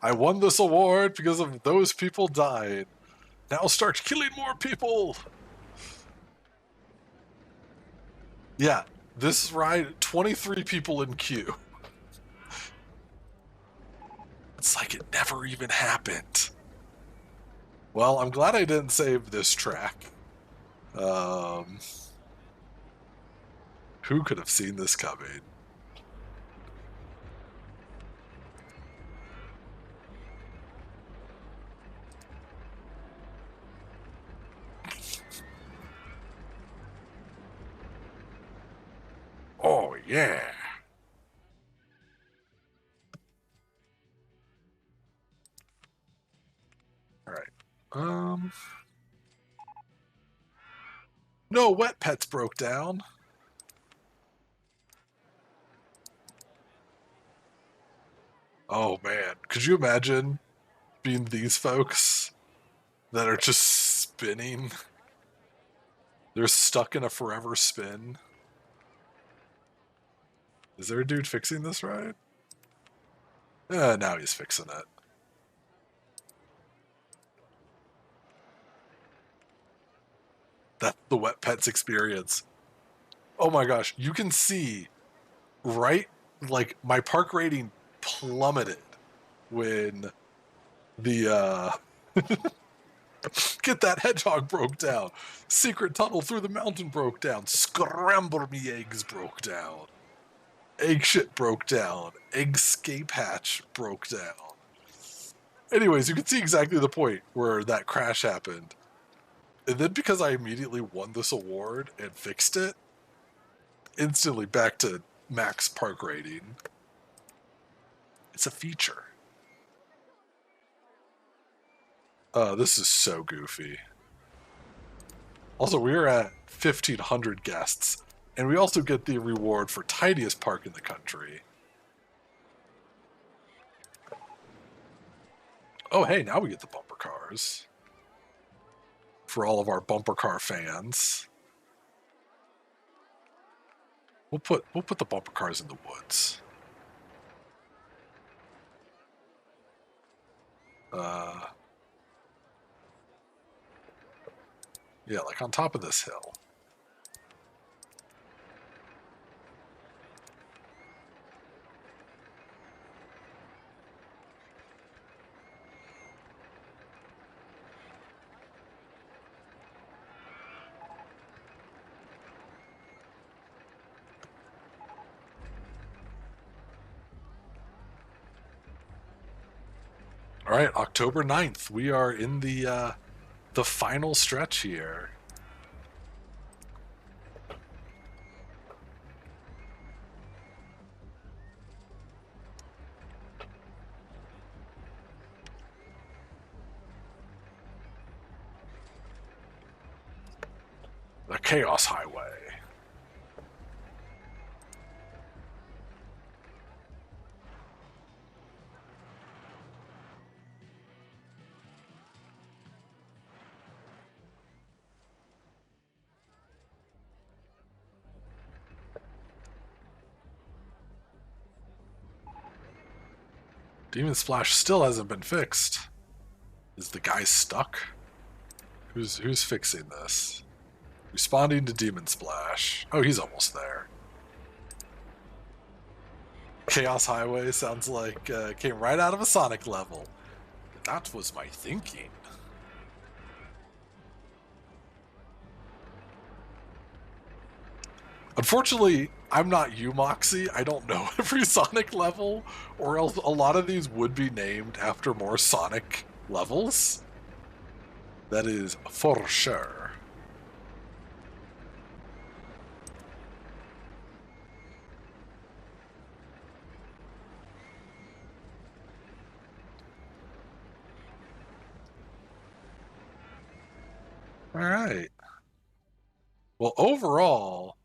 I won this award because of those people died. Now start killing more people. Yeah, this ride, 23 people in queue. It's like it never even happened. Well, I'm glad I didn't save this track. Who could have seen this coming? yeah. All right. No, Wet Pets broke down. Oh man, could you imagine being these folks that are just spinning? They're stuck in a forever spin. Is there a dude fixing this right? Now he's fixing it. That's the Wet Pets experience. Oh my gosh, you can see right, like my park rating plummeted when the Get That Hedgehog broke down. Secret Tunnel Through the Mountain broke down. Scramble Me Eggs broke down. Egg Shit broke down. Eggscape Hatch broke down. Anyways, you can see exactly the point where that crash happened. And then because I immediately won this award and fixed it, instantly back to max park rating. It's a feature. This is so goofy. Also, we are at 1,500 guests, and we also get the reward for tiniest park in the country. Oh, hey, now we get the bumper cars. For all of our bumper car fans. We'll put the bumper cars in the woods. Yeah, like on top of this hill. All right, October 9th. We are in the final stretch here. The Chaos Highway. Demon Splash still hasn't been fixed. Is the guy stuck? Who's fixing this? Responding to Demon Splash. Oh, he's almost there. Chaos Highway sounds like came right out of a Sonic level. That was my thinking. Unfortunately, I'm not you, Moxie. I don't know every Sonic level, or else a lot of these would be named after more Sonic levels. That is for sure. All right. Well, overall,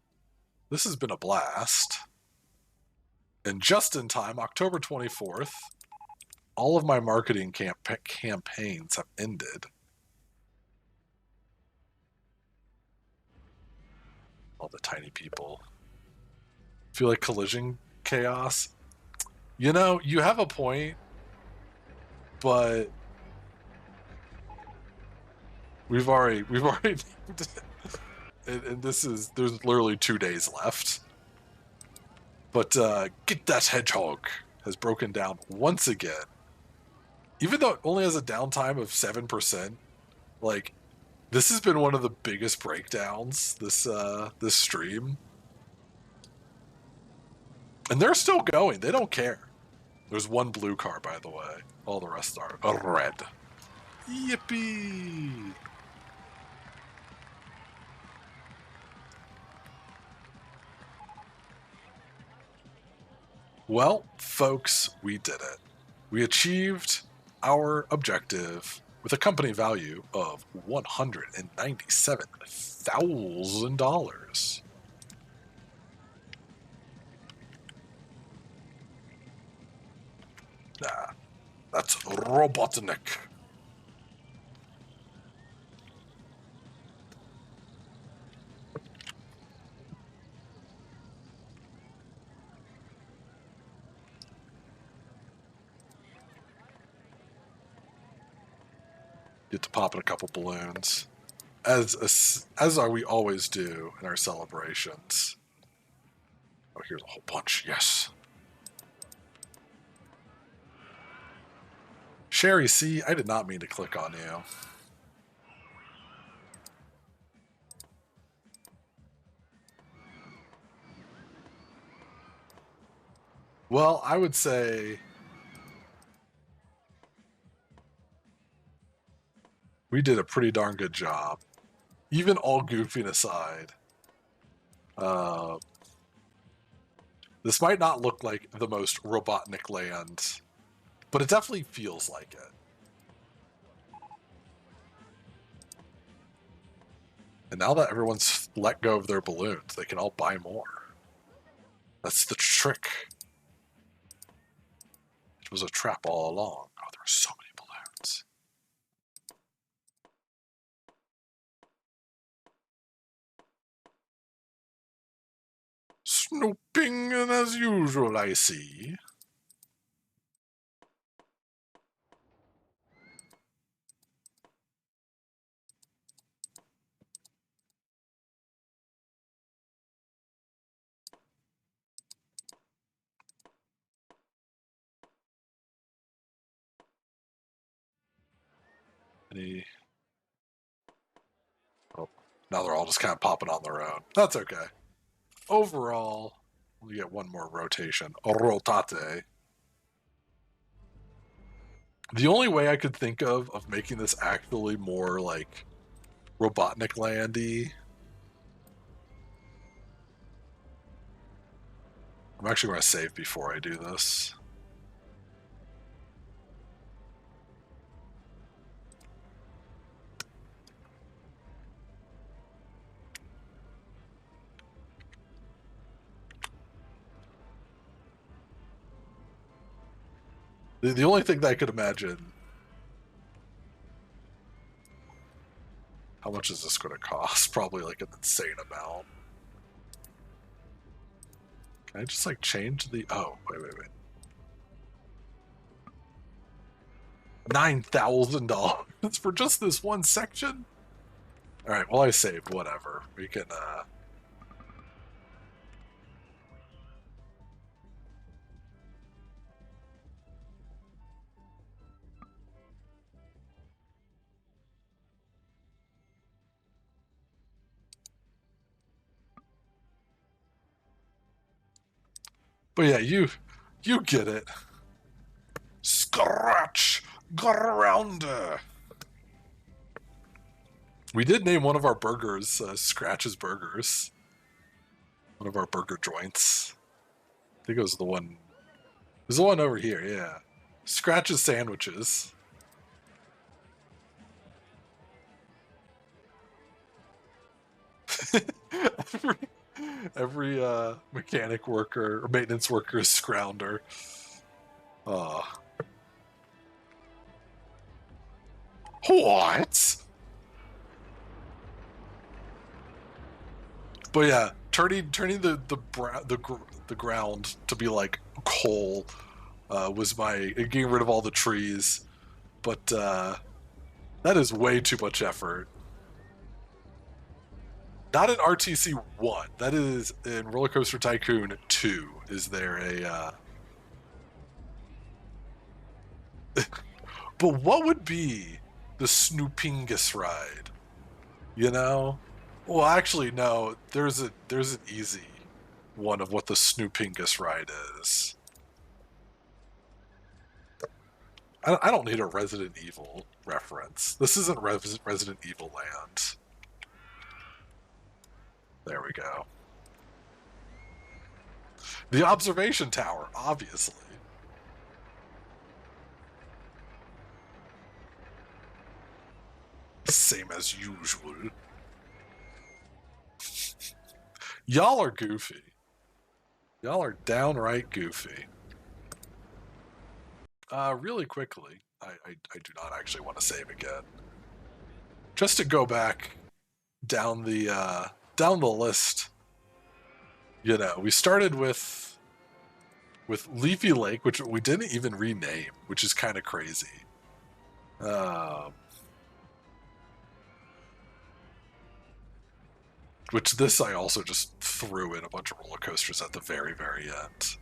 this has been a blast. And just in time, October 24th, all of my marketing campaigns have ended. All the tiny people. Feel like collision chaos? You know, you have a point, but we've already named it. And this is, there's literally 2 days left. But Get That Hedgehog has broken down once again. Even though it only has a downtime of 7%, like, this has been one of the biggest breakdowns this stream. And they're still going. They don't care. There's one blue car, by the way. All the rest are red. Yippee! Well, folks, we did it. We achieved our objective with a company value of $197,000. Nah, that's Robotnik. Get to pop in a couple balloons, as we always do in our celebrations. Oh, here's a whole bunch. Yes. Sherry C, I did not mean to click on you. Well, I would say we did a pretty darn good job. Even all goofing aside, this might not look like the most Robotnik land, but it definitely feels like it. And now that everyone's let go of their balloons, they can all buy more. That's the trick. It was a trap all along. Oh, there are so many balloons. Snooping as usual, I see. Any... Oh, now they're all just kind of popping on their own. That's okay. Overall, we get one more rotation. Rotate. The only way I could think of making this actually more like Robotnik landy. I'm actually going to save before I do this. The only thing that I could imagine... How much is this going to cost? Probably like an insane amount. Can I just like change the... Oh, wait. $9,000 for just this one section? Alright, well I saved, whatever. We can, But yeah, you get it. Scratch Grounder. We did name one of our burgers Scratch's Burgers. One of our burger joints. I think it was the one... It was the one over here, yeah. Scratch's Sandwiches. every mechanic worker or maintenance worker is Scrounder. What? But yeah, turning the ground to be like coal was my getting rid of all the trees, but that is way too much effort. Not in RTC 1. That is in RollerCoaster Tycoon 2. Is there a... But what would be the Snoopingus ride? You know? Well, actually, no. There's an easy one of what the Snoopingus ride is. I don't need a Resident Evil reference. This isn't Resident Evil Land. There we go. The observation tower, obviously. Same as usual. Y'all are goofy. Y'all are downright goofy. Really quickly, I do not actually want to save again. Just to go back down the list, you know, we started with Leafy Lake, which we didn't even rename, which is kind of crazy. Which this I also just threw in a bunch of roller coasters at the very, very end.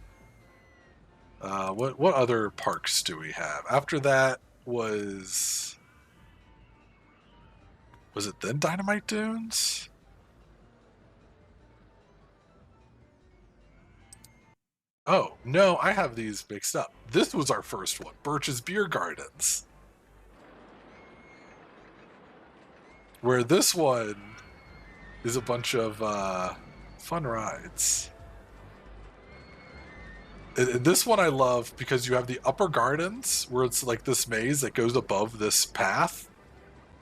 What other parks do we have? After that was it then Dynamite Dunes? Oh, no, I have these mixed up. This was our first one, Birch's Beer Gardens. Where this one is a bunch of fun rides. This one I love because you have the upper gardens where it's like this maze that goes above this path.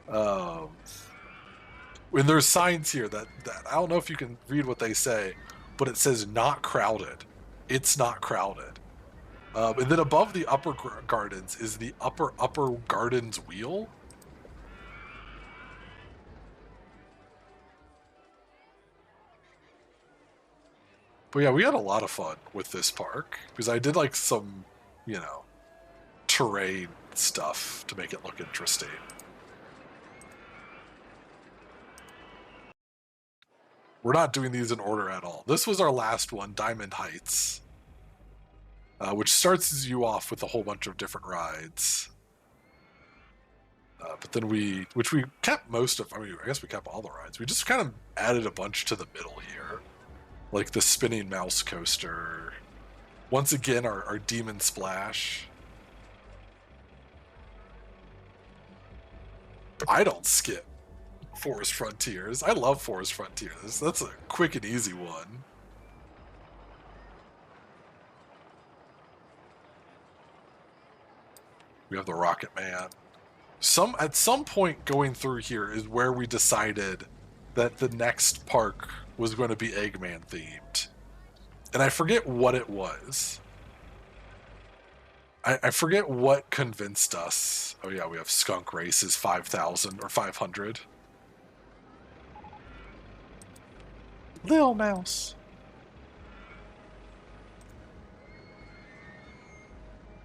When there's signs here that I don't know if you can read what they say, but it says not crowded. It's not crowded. And then above the upper gardens is the upper gardens wheel. But yeah, we had a lot of fun with this park because I did like some, you know, terrain stuff to make it look interesting. We're not doing these in order at all. This was our last one, Diamond Heights, which starts you off with a whole bunch of different rides. But then which we kept most of, I mean, I guess we kept all the rides. We just kind of added a bunch to the middle here. Like the spinning mouse coaster. Once again, our Demon Splash. I don't skip Forest Frontiers. I love Forest Frontiers. That's a quick and easy one. We have the Rocket Man. At some point going through here is where we decided that the next park was going to be Eggman themed. And I forget what it was. I forget what convinced us. Oh yeah, we have Skunk Races 5,000 or 500. Lil Mouse.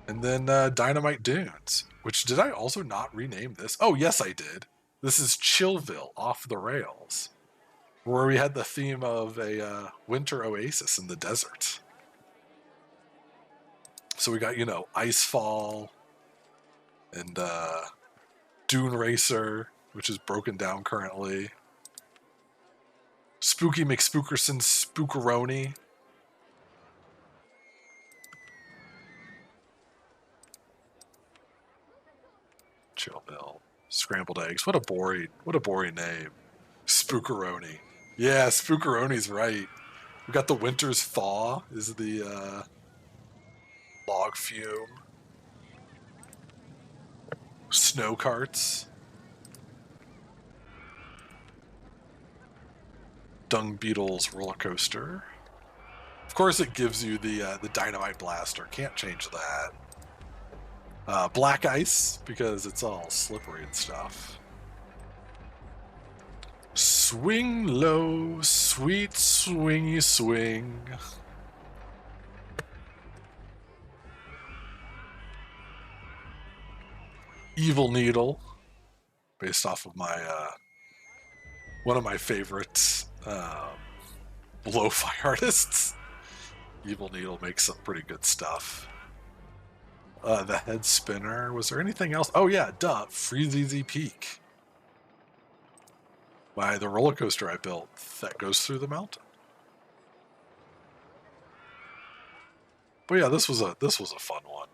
And then Dynamite Dunes, which did I also not rename this? Oh, yes, I did. This is Chillville Off the Rails, where we had the theme of a winter oasis in the desert. So we got, you know, Icefall and Dune Racer, which is broken down currently. Spooky McSpookerson's Spookeroni. Chillville. Scrambled eggs. What a boring name. Spookeroni. Yeah, Spookeroni's right. We got the Winter's Thaw is the log fume. Snow carts. Dung Beetle's roller coaster. Of course, it gives you the Dynamite Blaster. Can't change that. Black Ice because it's all slippery and stuff. Swing low, sweet swingy swing. Evil Needle, based off of my one of my favorite lo-fi artists. Evil Needle makes some pretty good stuff. The Head Spinner. Was there anything else? Oh yeah, duh. Freezy Peak. By the roller coaster I built that goes through the mountain. But yeah, this was a fun one.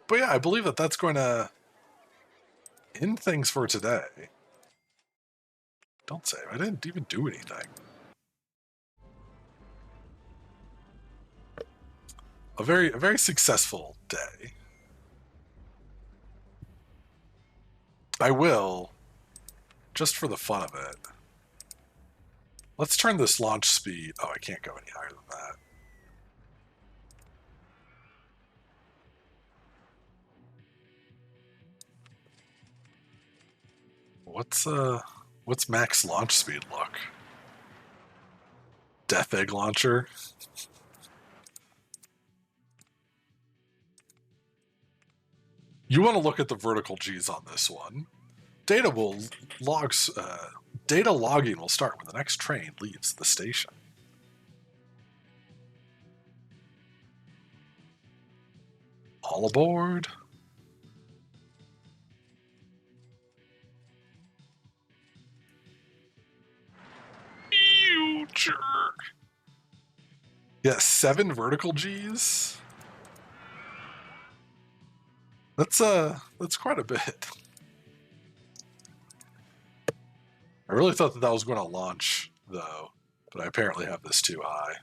But yeah, I believe that that's going to end things for today. Don't save. I didn't even do anything. A very successful day. I will, just for the fun of it. Let's turn this launch speed. Oh, I can't go any higher than that. What's max launch speed look? Death egg launcher. You want to look at the vertical G's on this one. Data logging will start when the next train leaves the station. All aboard. You jerk. Yeah, 7 vertical G's. That's quite a bit. I really thought that was going to launch, though, but I apparently have this too high.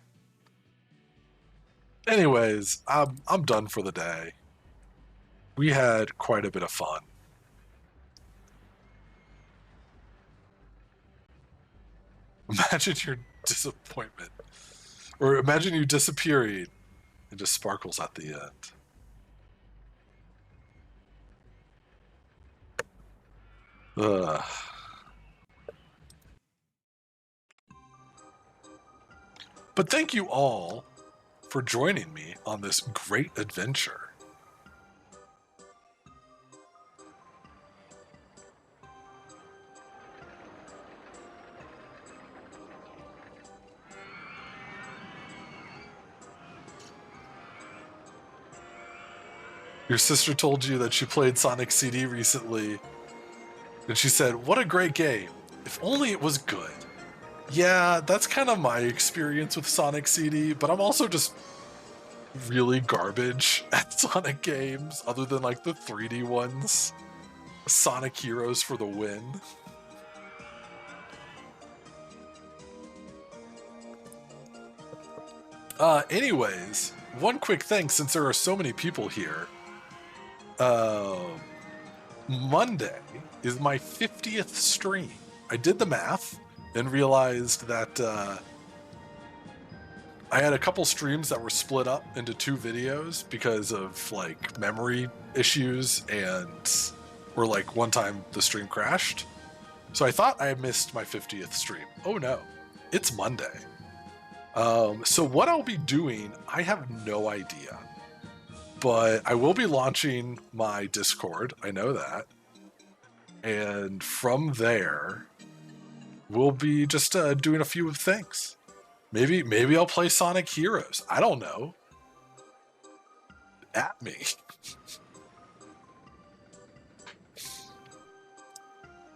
Anyways, I'm done for the day. We had quite a bit of fun. Imagine your disappointment. Or imagine you disappearing and just sparkles at the end. Ugh. But thank you all for joining me on this great adventure. Your sister told you that she played Sonic CD recently, and she said, "What a great game. If only it was good." Yeah, that's kind of my experience with Sonic CD, but I'm also just really garbage at Sonic games, other than like the 3D ones. Sonic Heroes for the win. Anyways, one quick thing, since there are so many people here. Monday is my 50th stream. I did the math and realized that I had a couple streams that were split up into 2 videos because of like memory issues or like one time the stream crashed. So I thought I had missed my 50th stream. Oh no, it's Monday. So what I'll be doing, I have no idea. But I will be launching my Discord, I know that. And from there, we'll be just doing a few things. Maybe I'll play Sonic Heroes. I don't know. At me.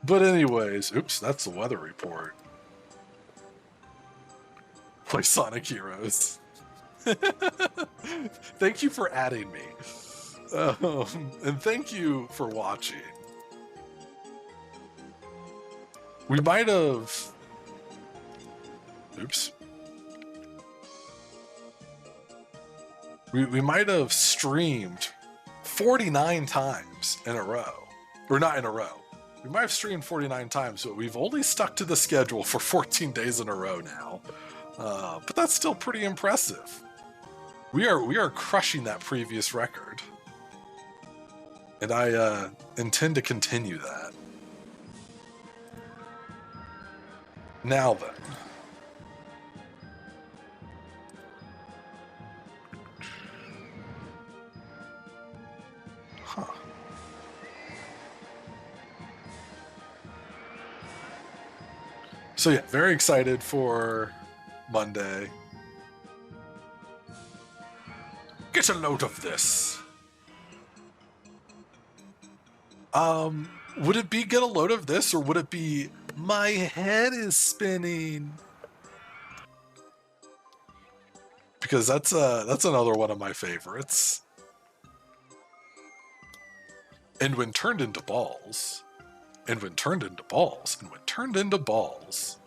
But anyways, oops, that's the weather report. Play Sonic Heroes. Thank you for adding me. And thank you for watching. We might have... Oops. We might have streamed 49 times in a row. Or not in a row. We might have streamed 49 times, but we've only stuck to the schedule for 14 days in a row now. But that's still pretty impressive. We are crushing that previous record. And I intend to continue that. Now then. Huh. So yeah, very excited for Monday. Get a load of this. Would it be get a load of this, or would it be my head is spinning? Because that's another one of my favorites. And when turned into balls, And when turned into balls. And when turned into balls.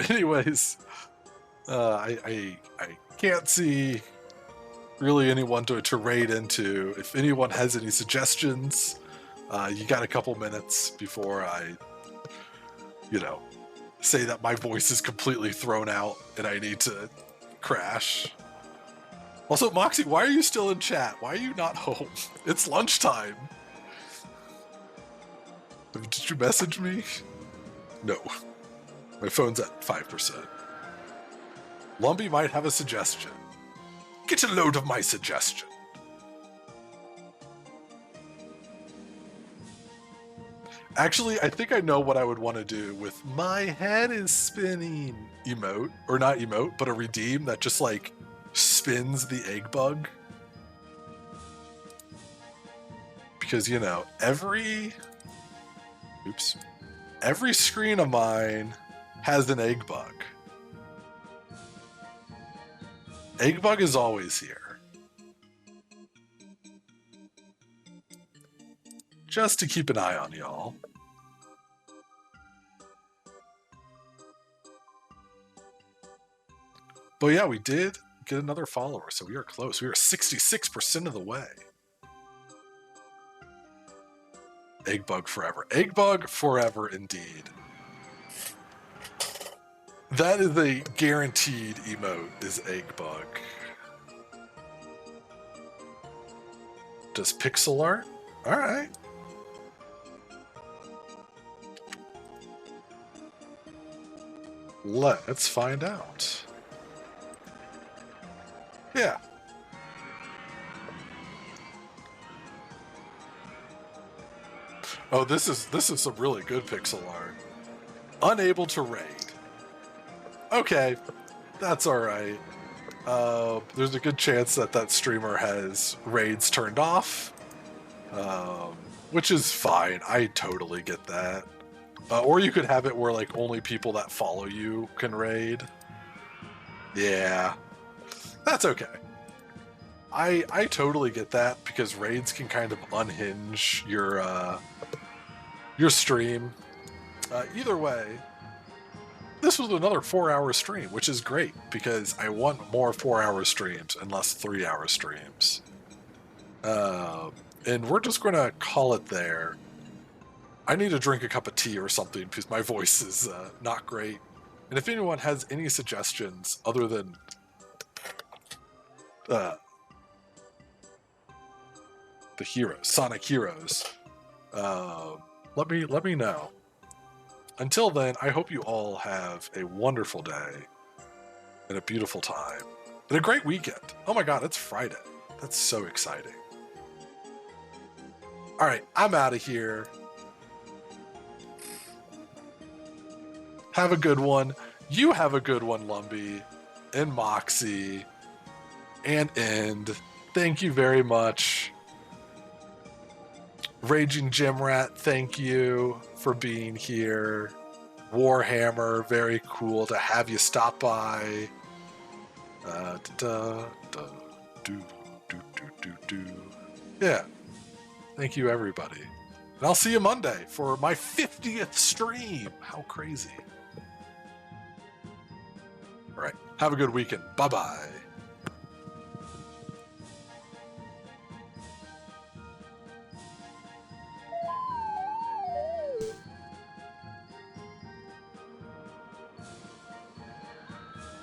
Anyways, I can't see really anyone to raid into. If anyone has any suggestions, you got a couple minutes before I, say that my voice is completely thrown out and I need to crash. Also, Moxie, why are you still in chat? Why are you not home? It's lunchtime. Did you message me? No. My phone's at 5%. Lumpy might have a suggestion. Get a load of my suggestion. Actually, I think I know what I would want to do with my head is spinning emote. Or not emote, but a redeem that just like spins the egg bug. Because, every screen of mine has an egg bug. Egg bug is always here. Just to keep an eye on y'all. But yeah, we did get another follower, so we are close. We are 66% of the way. Egg bug forever. Egg bug forever indeed. That is a guaranteed emote, is egg bug. Does pixel art? Alright. Let's find out. Yeah. Oh, this is some really good pixel art. Unable to raid. Okay, that's alright. There's a good chance that streamer has raids turned off, which is fine. I totally get that. Or you could have it where like only people that follow you can raid. Yeah, that's okay. I totally get that because raids can kind of unhinge your stream. Either way, this was another 4-hour stream, which is great because I want more 4-hour streams and less 3-hour streams. And we're just going to call it there. I need to drink a cup of tea or something because my voice is not great. And if anyone has any suggestions other than the heroes, Sonic Heroes, let me know. Until then, I hope you all have a wonderful day and a beautiful time and a great weekend. Oh my god, it's Friday. That's so exciting. All right, I'm out of here. Have a good one. You have a good one, Lumpy and Moxie and End. Thank you very much. Raging Gym Rat, thank you for being here. Warhammer, very cool to have you stop by. Yeah. Thank you, everybody. And I'll see you Monday for my 50th stream. How crazy. All right. Have a good weekend. Bye-bye.